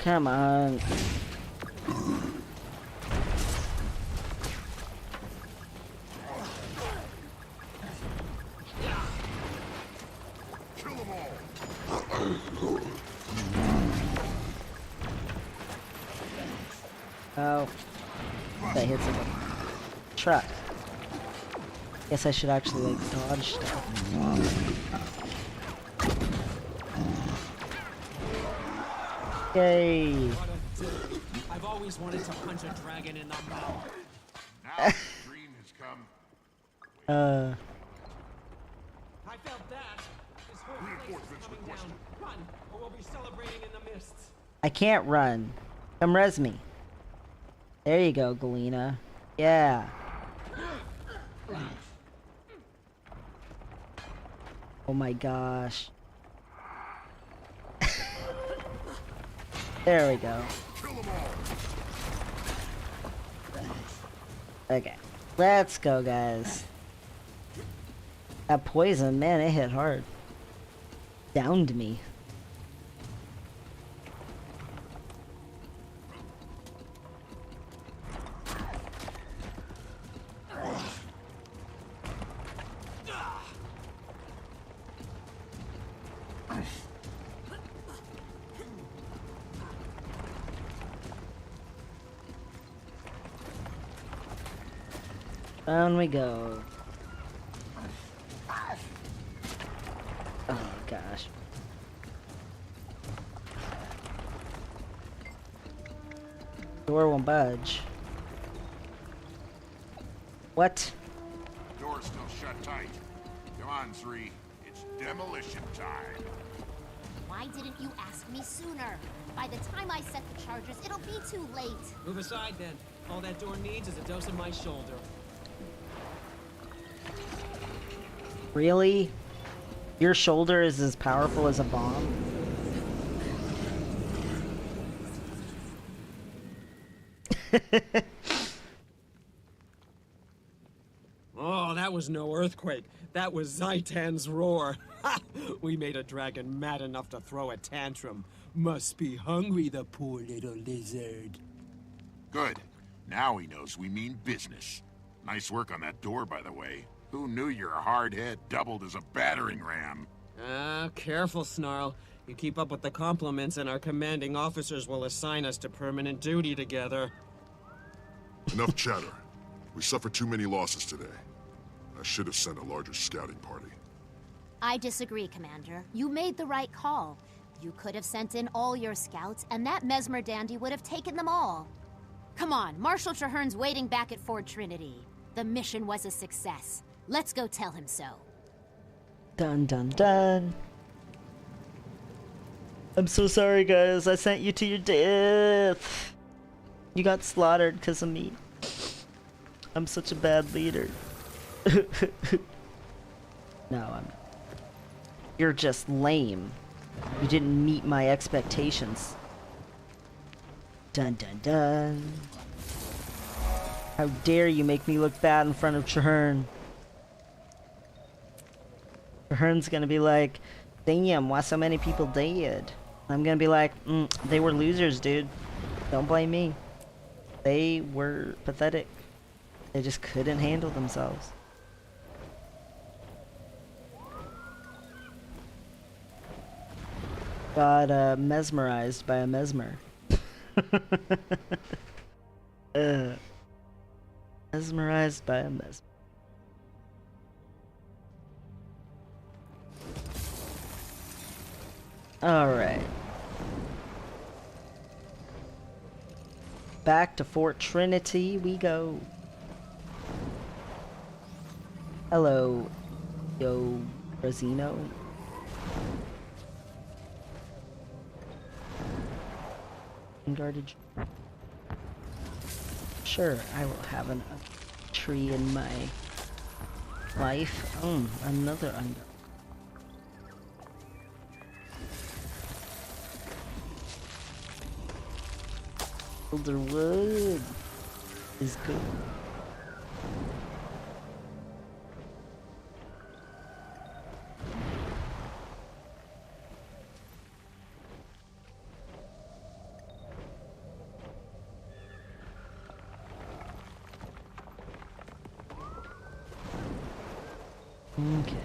Come on. Kill them all. Oh. That hits him. Truck. Guess I should actually like dodge stuff. Yay! I've always wanted to punch a dragon in the mouth. Now the dream has come. I felt that. This whole place is coming down. Run, or we'll be celebrating in the mists. I can't run. Come res me. There you go, Galena. Yeah. Oh my gosh. There we go. Okay. Let's go, guys. That poison, man, it hit hard. Downed me. Down we go. Oh gosh. Door won't budge. What? Door's still shut tight. Come on, Sri. It's demolition time. Why didn't you ask me sooner? By the time I set the charges, it'll be too late. Move aside then. All that door needs is a dose of my shoulder. Really? Your shoulder is as powerful as a bomb? Oh, that was no earthquake. That was Zaitan's roar. We made a dragon mad enough to throw a tantrum. Must be hungry, the poor little lizard. Good. Now he knows we mean business. Nice work on that door, by the way. Who knew your hard head doubled as a battering ram? Careful, Snarl. You keep up with the compliments and our commanding officers will assign us to permanent duty together. Enough chatter. We suffered too many losses today. I should have sent a larger scouting party. I disagree, Commander. You made the right call. You could have sent in all your scouts, and that Mesmer dandy would have taken them all. Come on, Marshal Traherne's waiting back at Fort Trinity. The mission was a success. Let's go tell him so. Dun dun dun. I'm so sorry, guys. I sent you to your death. You got slaughtered because of me. I'm such a bad leader. No, I'm... You're just lame. You didn't meet my expectations. Dun dun dun. How dare you make me look bad in front of Traherne. Traherne's gonna be like, damn, why so many people dead? I'm gonna be like, they were losers, dude. Don't blame me. They were pathetic. They just couldn't handle themselves. Got mesmerized by a mesmer. Mesmerized by a mesmer. Alright. Back to Fort Trinity we go. Hello, yo, Rosino. Unguarded. Sure, I will have a tree in my life. Another unguarded. Elderwood is good. Okay.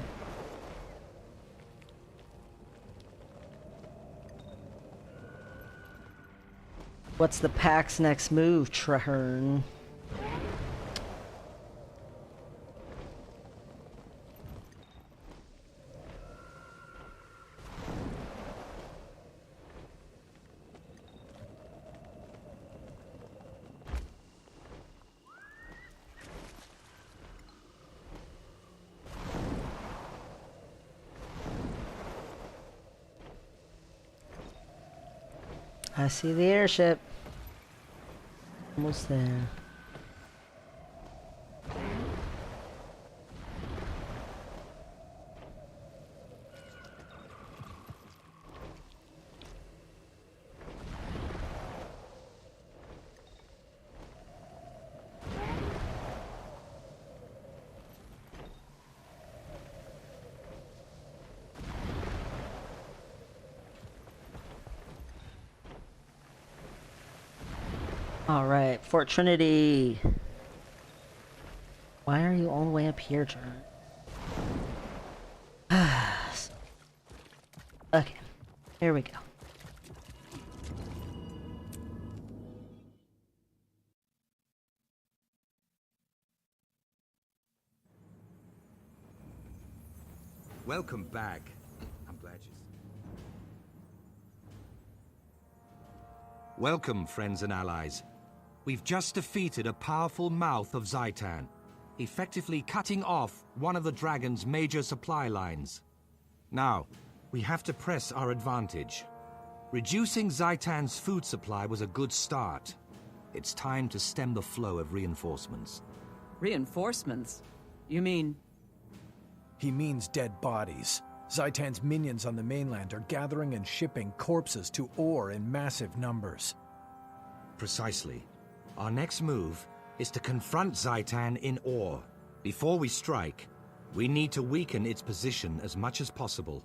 What's the pack's next move, Traherne? I see the airship. Almost there. Alright, Fort Trinity. Why are you all the way up here, Charr? Okay, here we go. Welcome back. I'm glad you... Welcome, friends and allies. We've just defeated a powerful mouth of Zhaitan, effectively cutting off one of the dragon's major supply lines. Now, we have to press our advantage. Reducing Zhaitan's food supply was a good start. It's time to stem the flow of reinforcements. Reinforcements? You mean... He means dead bodies. Zhaitan's minions on the mainland are gathering and shipping corpses to Ore in massive numbers. Precisely. Our next move is to confront Zhaitan in Ore. Before we strike, we need to weaken its position as much as possible.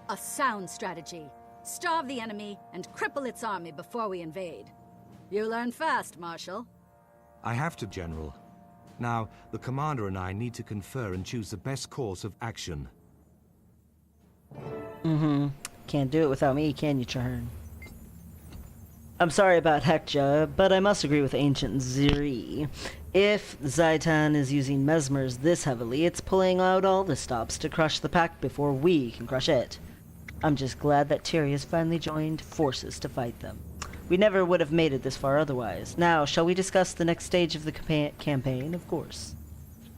A sound strategy. Starve the enemy and cripple its army before we invade. You learn fast, Marshal. I have to, General. Now, the Commander and I need to confer and choose the best course of action. Can't do it without me, can you, Charr? I'm sorry about Hekja, but I must agree with Ancient Ziri. If Zaitan is using mesmers this heavily, it's pulling out all the stops to crush the pack before we can crush it. I'm just glad that Tyr has finally joined forces to fight them. We never would have made it this far otherwise. Now, shall we discuss the next stage of the campaign? Of course.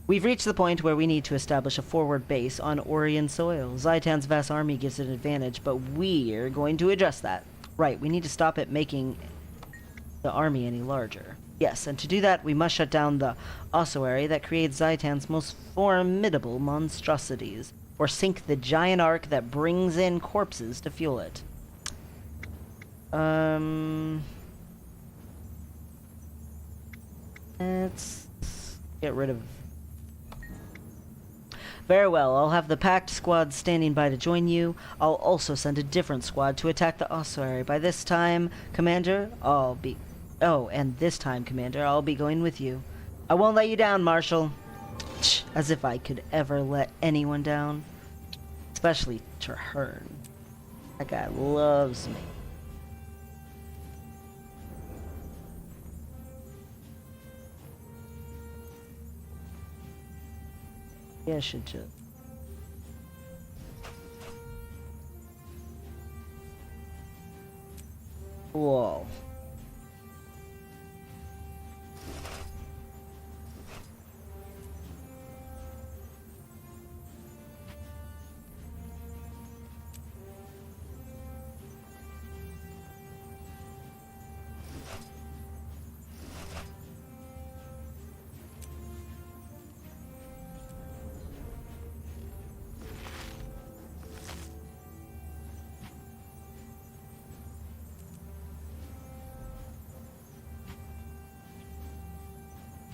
We've reached the point where we need to establish a forward base on Orion soil. Zaitan's vast army gives it an advantage, but we're going to address that. Right, we need to stop it making the army any larger. Yes, and to do that, we must shut down the ossuary that creates Zaitan's most formidable monstrosities, or sink the giant ark that brings in corpses to fuel it. Let's get rid of... Very well, I'll have the Pact squad standing by to join you. I'll also send a different squad to attack the ossuary. By this time, Commander, I'll be... Oh, and this time, Commander, I'll be going with you. I won't let you down, Marshal. As if I could ever let anyone down. Especially Charr. That guy loves me. Yeah, I should just... Whoa.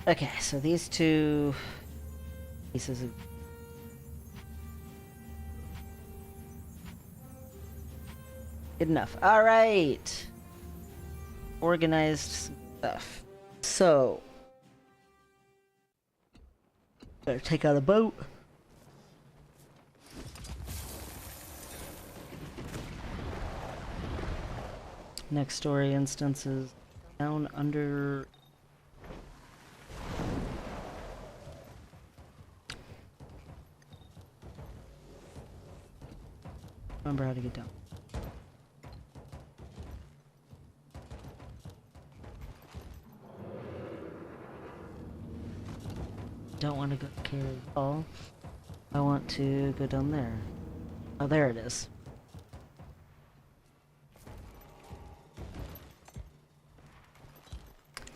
Okay, so these two pieces of... Good enough. Alright! Organized stuff. So... better take out a boat. Next story instances down under... Remember how to get down. Don't want to go carry at all. I want to go down there. Oh, there it is.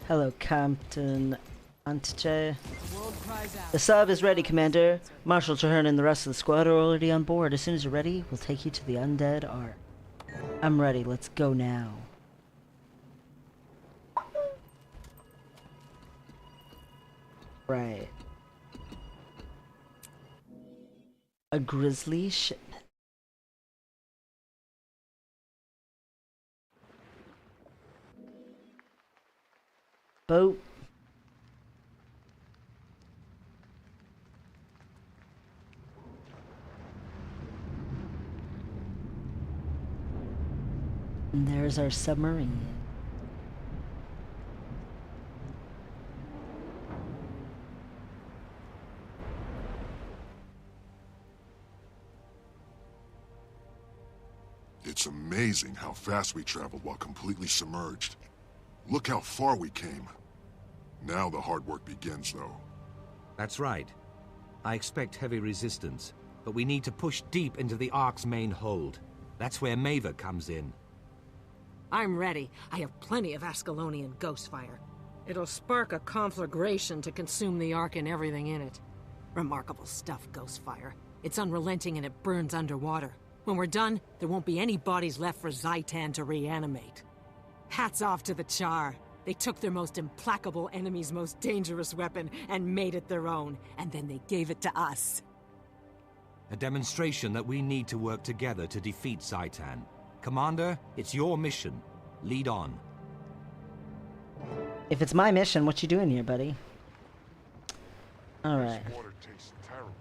Hello, Captain Antje. The sub is ready, Commander. Marshal Charr and the rest of the squad are already on board. As soon as you're ready, we'll take you to the Undead Ark. I'm ready. Let's go now. Right. A grizzly shipment. Boat. And there's our submarine. It's amazing how fast we traveled while completely submerged. Look how far we came. Now the hard work begins, though. That's right. I expect heavy resistance, but we need to push deep into the Ark's main hold. That's where Maeva comes in. I'm ready. I have plenty of Ascalonian Ghostfire. It'll spark a conflagration to consume the Ark and everything in it. Remarkable stuff, Ghostfire. It's unrelenting and it burns underwater. When we're done, there won't be any bodies left for Zaitan to reanimate. Hats off to the Charr. They took their most implacable enemy's most dangerous weapon and made it their own, and then they gave it to us. A demonstration that we need to work together to defeat Zaitan. Commander, it's your mission. Lead on. If it's my mission, what you doing here, buddy? Alright. This water tastes terrible.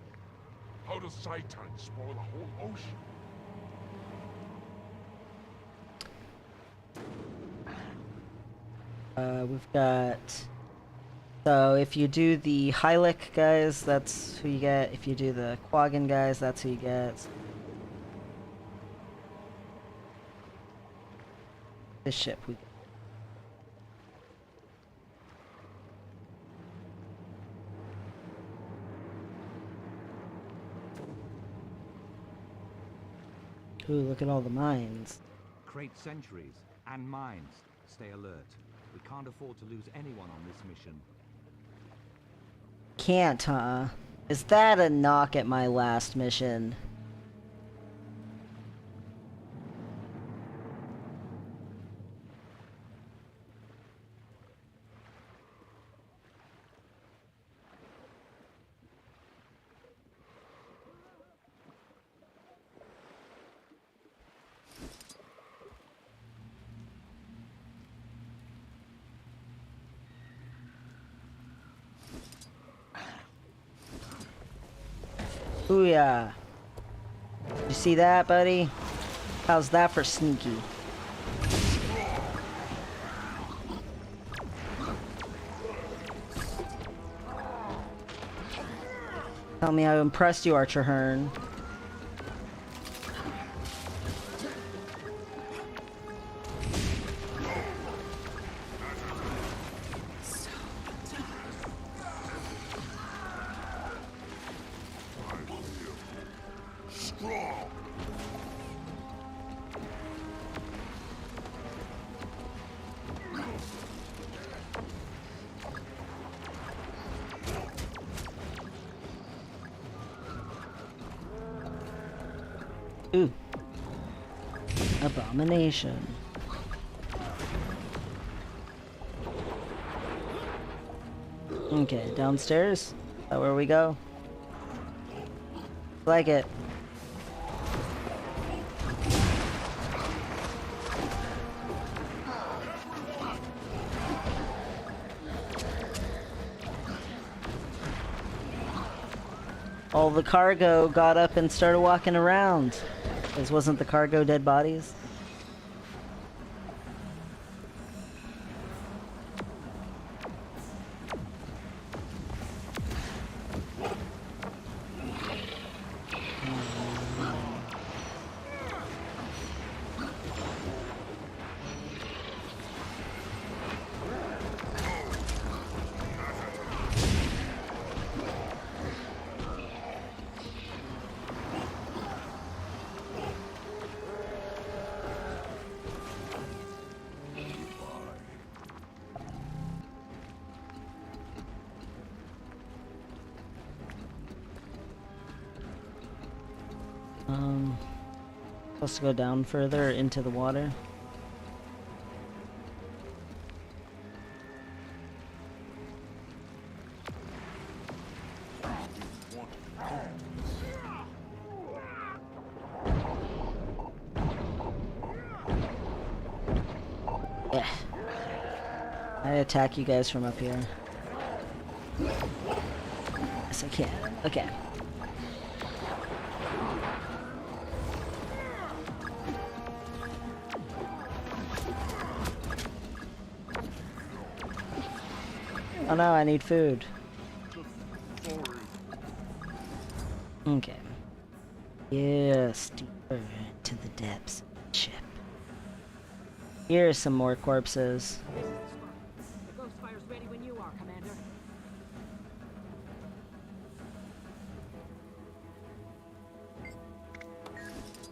How does Zaitan spoil the whole ocean? We've got So if you do the Hylic guys, that's who you get. If you do the Quaggan guys, that's who you get. This ship we get. Ooh, look at all the mines. Crate sentries and mines. Stay alert. We can't afford to lose anyone on this mission. Can't, huh? Is that a knock at my last mission? Booyah. You see that, buddy? How's that for sneaky? Tell me how impressed you are, Charr. Ooh. Abomination. Okay, downstairs? Is that where we go? Like it. All the cargo got up and started walking around. This wasn't the cargo dead bodies? Supposed to go down further into the water. Yeah. I attack you guys from up here. Yes, I can. Okay. Oh no, I need food. Okay. Yes, deeper into the depths of the ship. Here's some more corpses. The ghost fire's ready when you are, Commander.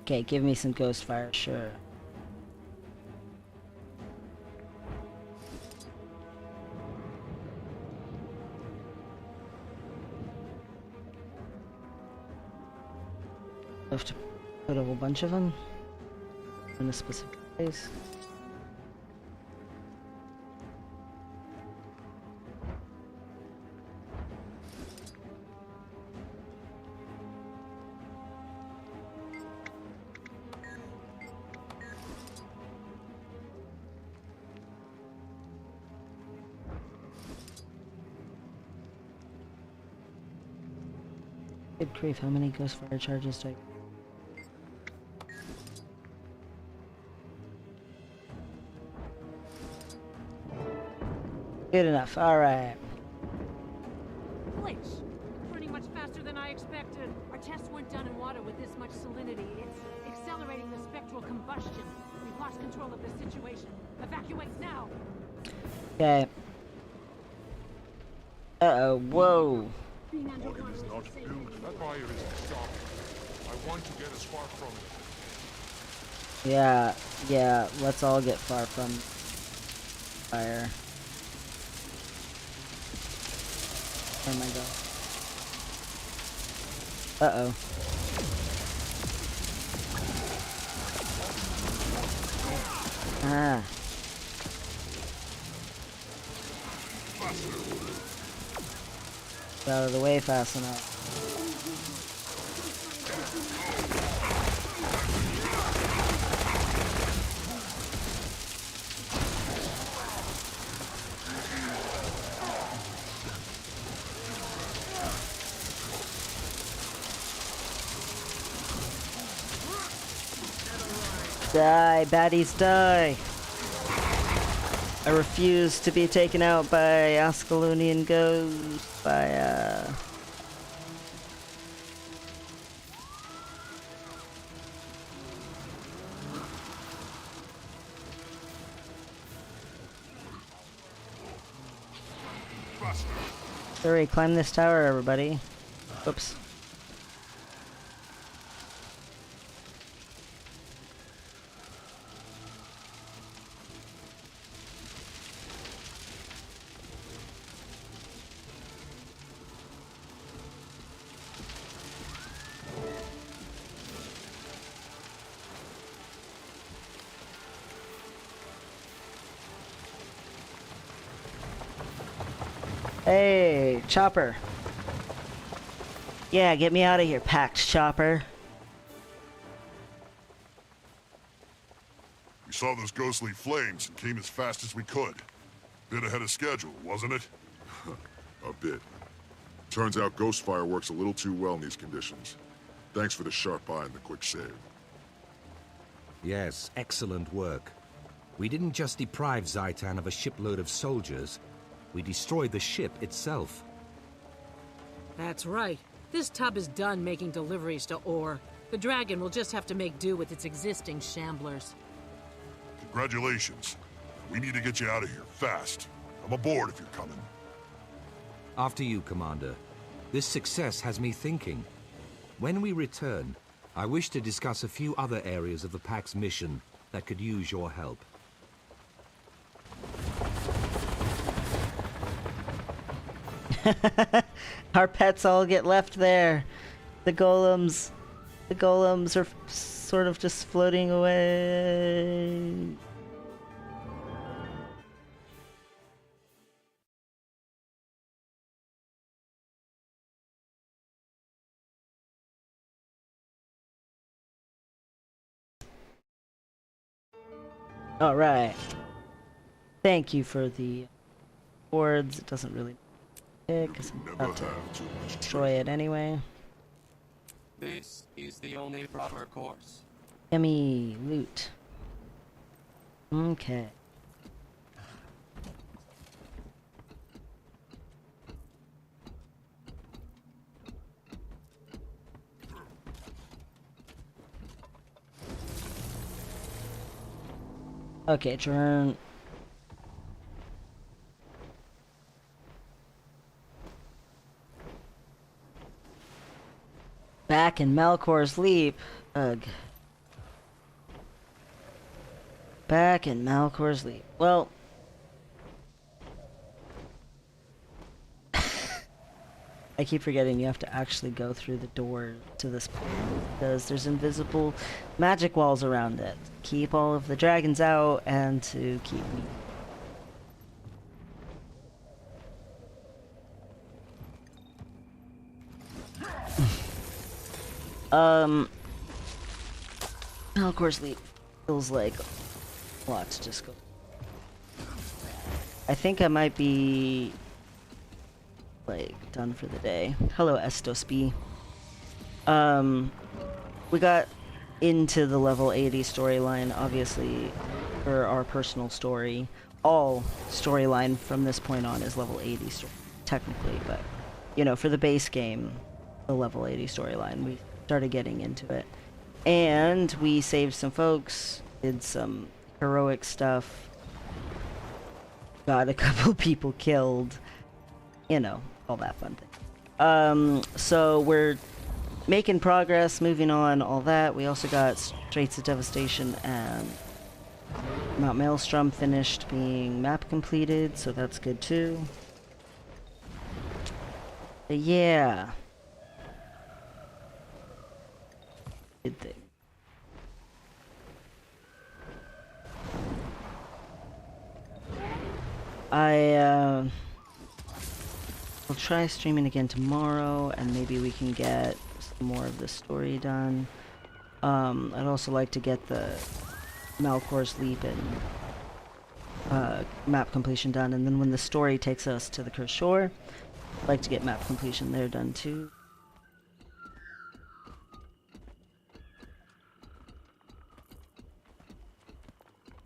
Okay, give me some ghost fire, sure. I have to put a whole bunch of them in a specific place. Good grief, how many ghost fire charges do I... Good enough, alright. tests weren't done in water with this much salinity. It's accelerating the spectral combustion. We've lost control of the situation. Evacuate now. Okay. Uh-oh, whoa. Organ is not built. That fire isn't stopped. I want to get as far from it. Yeah, let's all get far from fire. Oh my god. Uh-oh. Ah. Get out of the way fast enough. Die, baddies, die! I refuse to be taken out by Ascalonian ghosts, by, Hurry, climb this tower, everybody. Oops. Hey, Chopper. Yeah, get me out of here, packed Chopper. We saw those ghostly flames and came as fast as we could. Bit ahead of schedule, wasn't it? A bit. Turns out ghost fire works a little too well in these conditions. Thanks for the sharp eye and the quick save. Yes, excellent work. We didn't just deprive Zaitan of a shipload of soldiers, we destroyed the ship itself. That's right. This tub is done making deliveries to ore. The Dragon will just have to make do with its existing shamblers. Congratulations. We need to get you out of here, fast. I'm aboard if you're coming. After you, Commander. This success has me thinking. When we return, I wish to discuss a few other areas of the Pack's mission that could use your help. Our pets all get left there. The golems are sort of just floating away. All right. Thank you for the boards. It doesn't really because I'm about to destroy it anyway. This is the only proper course. Emmy loot. Okay. Okay, turn. Back in Malcor's Leap. Ugh. Back in Malcor's Leap. Well. I keep forgetting you have to actually go through the door to this point because there's invisible magic walls around it. Keep all of the dragons out and to keep me. Malcor's Leap feels like a lot to just go. I think I might be like done for the day. Hello, Estos B. We got into the level 80 storyline, obviously, for our personal story. All storyline from this point on is level 80 technically, but you know, for the base game, the level 80 storyline. We started getting into it. And we saved some folks, did some heroic stuff, got a couple people killed, you know, all that fun thing. So we're making progress, moving on, all that. We also got Straits of Devastation and Mount Maelstrom finished being map completed, so that's good too. But yeah. Good thing. We'll try streaming again tomorrow, and maybe we can get some more of the story done. I'd also like to get the Malcor's Leap and map completion done, and then when the story takes us to the Cursed Shore, I'd like to get map completion there done too.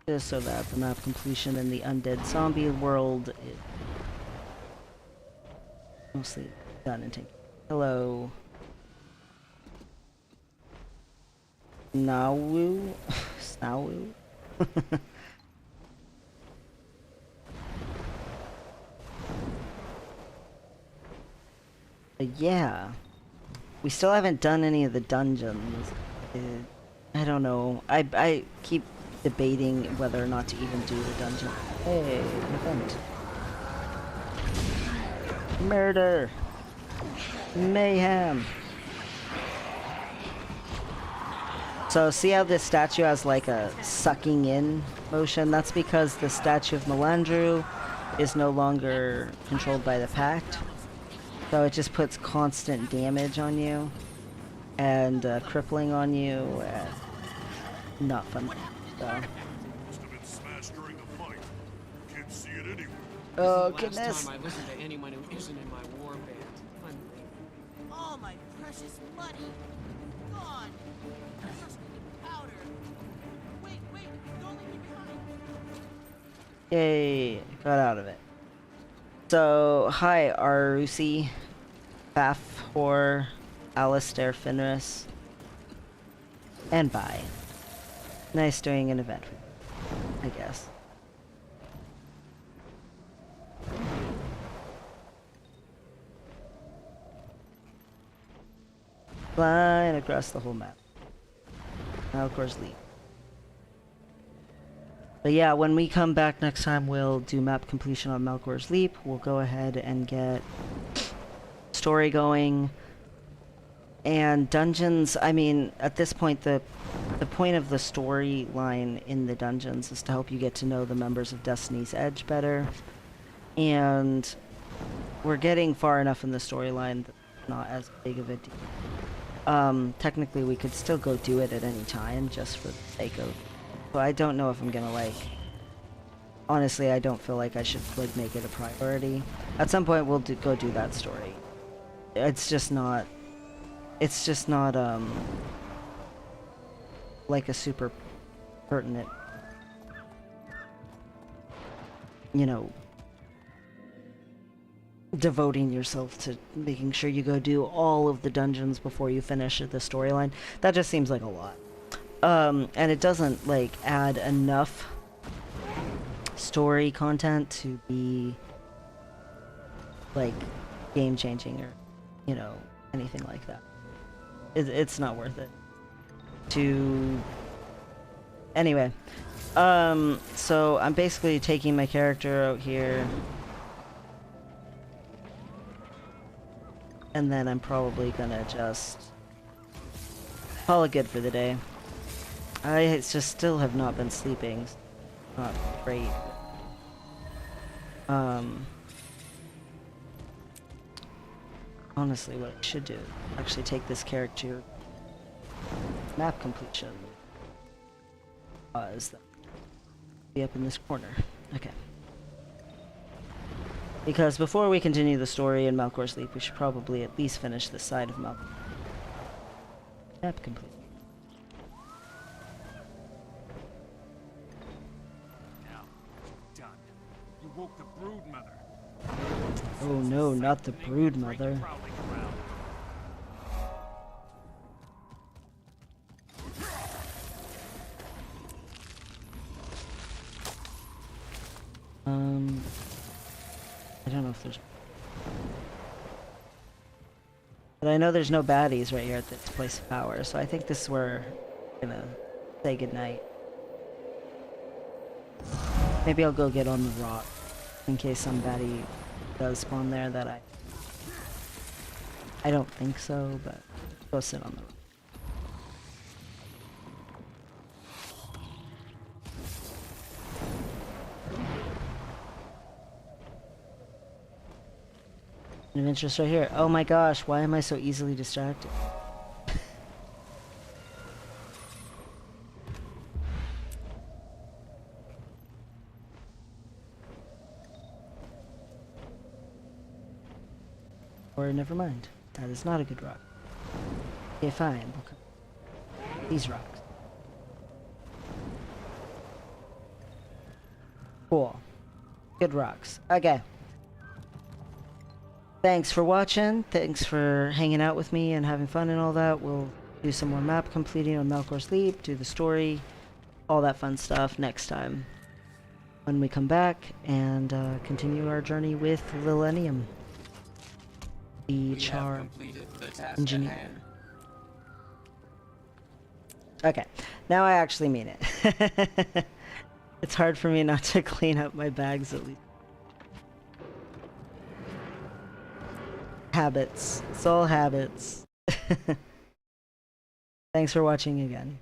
Just so that the map completion in the undead zombie world is mostly done and taken. Hello. Snawu? Snawu? Yeah. We still haven't done any of the dungeons. I don't know. I keep debating whether or not to even do the dungeon. Hey, an event. Murder! Mayhem! So see how this statue has like a sucking in motion? That's because the statue of Melandru is no longer controlled by the Pact. So it just puts constant damage on you and crippling on you. Not fun. So. Must have been smashed during the fight. Can't see it anywhere. Oh This is the goodness! last time I listen to anyone who isn't in my war band. Unbelievable. All my precious money gone. Just the powder. Wait, don't leave me behind. Yay! Got out of it. So, hi Arusi, Fafhor, Alistair Finris, and bye. Nice doing an event with you, I guess. Flying across the whole map. Now, of course, leave. But yeah, when we come back next time, we'll do map completion on Malcor's Leap. We'll go ahead and get story going. And dungeons, I mean, at this point, the point of the storyline in the dungeons is to help you get to know the members of Destiny's Edge better. And we're getting far enough in the storyline that it's not as big of a deal. Technically, we could still go do it at any time, just for the sake of... But I don't know if I'm gonna, like... Honestly, I don't feel like I should, like, make it a priority. At some point, we'll go do that story. It's just not... It's just not, like a super pertinent... You know... devoting yourself to making sure you go do all of the dungeons before you finish the storyline. That just seems like a lot. And it doesn't, like, add enough story content to be, like, game-changing or, you know, anything like that. It's not worth it. Anyway. So I'm basically taking my character out here. And then I'm probably gonna just call it good for the day. I just still have not been sleeping. Not great. Honestly, what I should do is actually take this character map completion. Is that be up in this corner? Okay. Because before we continue the story in Malcor's Leap, we should probably at least finish this side of Malcor. Map complete. You woke the brood mother. Oh no, not the brood mother. I don't know if there's... But I know there's no baddies right here at this place of power, so I think this is where I'm gonna say goodnight. Maybe I'll go get on the rock, in case some baddie does spawn there that I don't think so, but go sit on the rock. An interest right here. Oh my gosh, why am I so easily distracted? Or never mind. That is not a good rock. Okay, fine. We'll come. These rocks. Cool. Good rocks. Okay. Thanks for watching. Thanks for hanging out with me and having fun and all that. We'll do some more map completing on Melkor's Leap, do the story, all that fun stuff next time when we come back and continue our journey with Lillennium, the Charr engineer. Okay, now I actually mean it. It's hard for me not to clean up my bags at least. Habits. It's all habits. Thanks for watching again.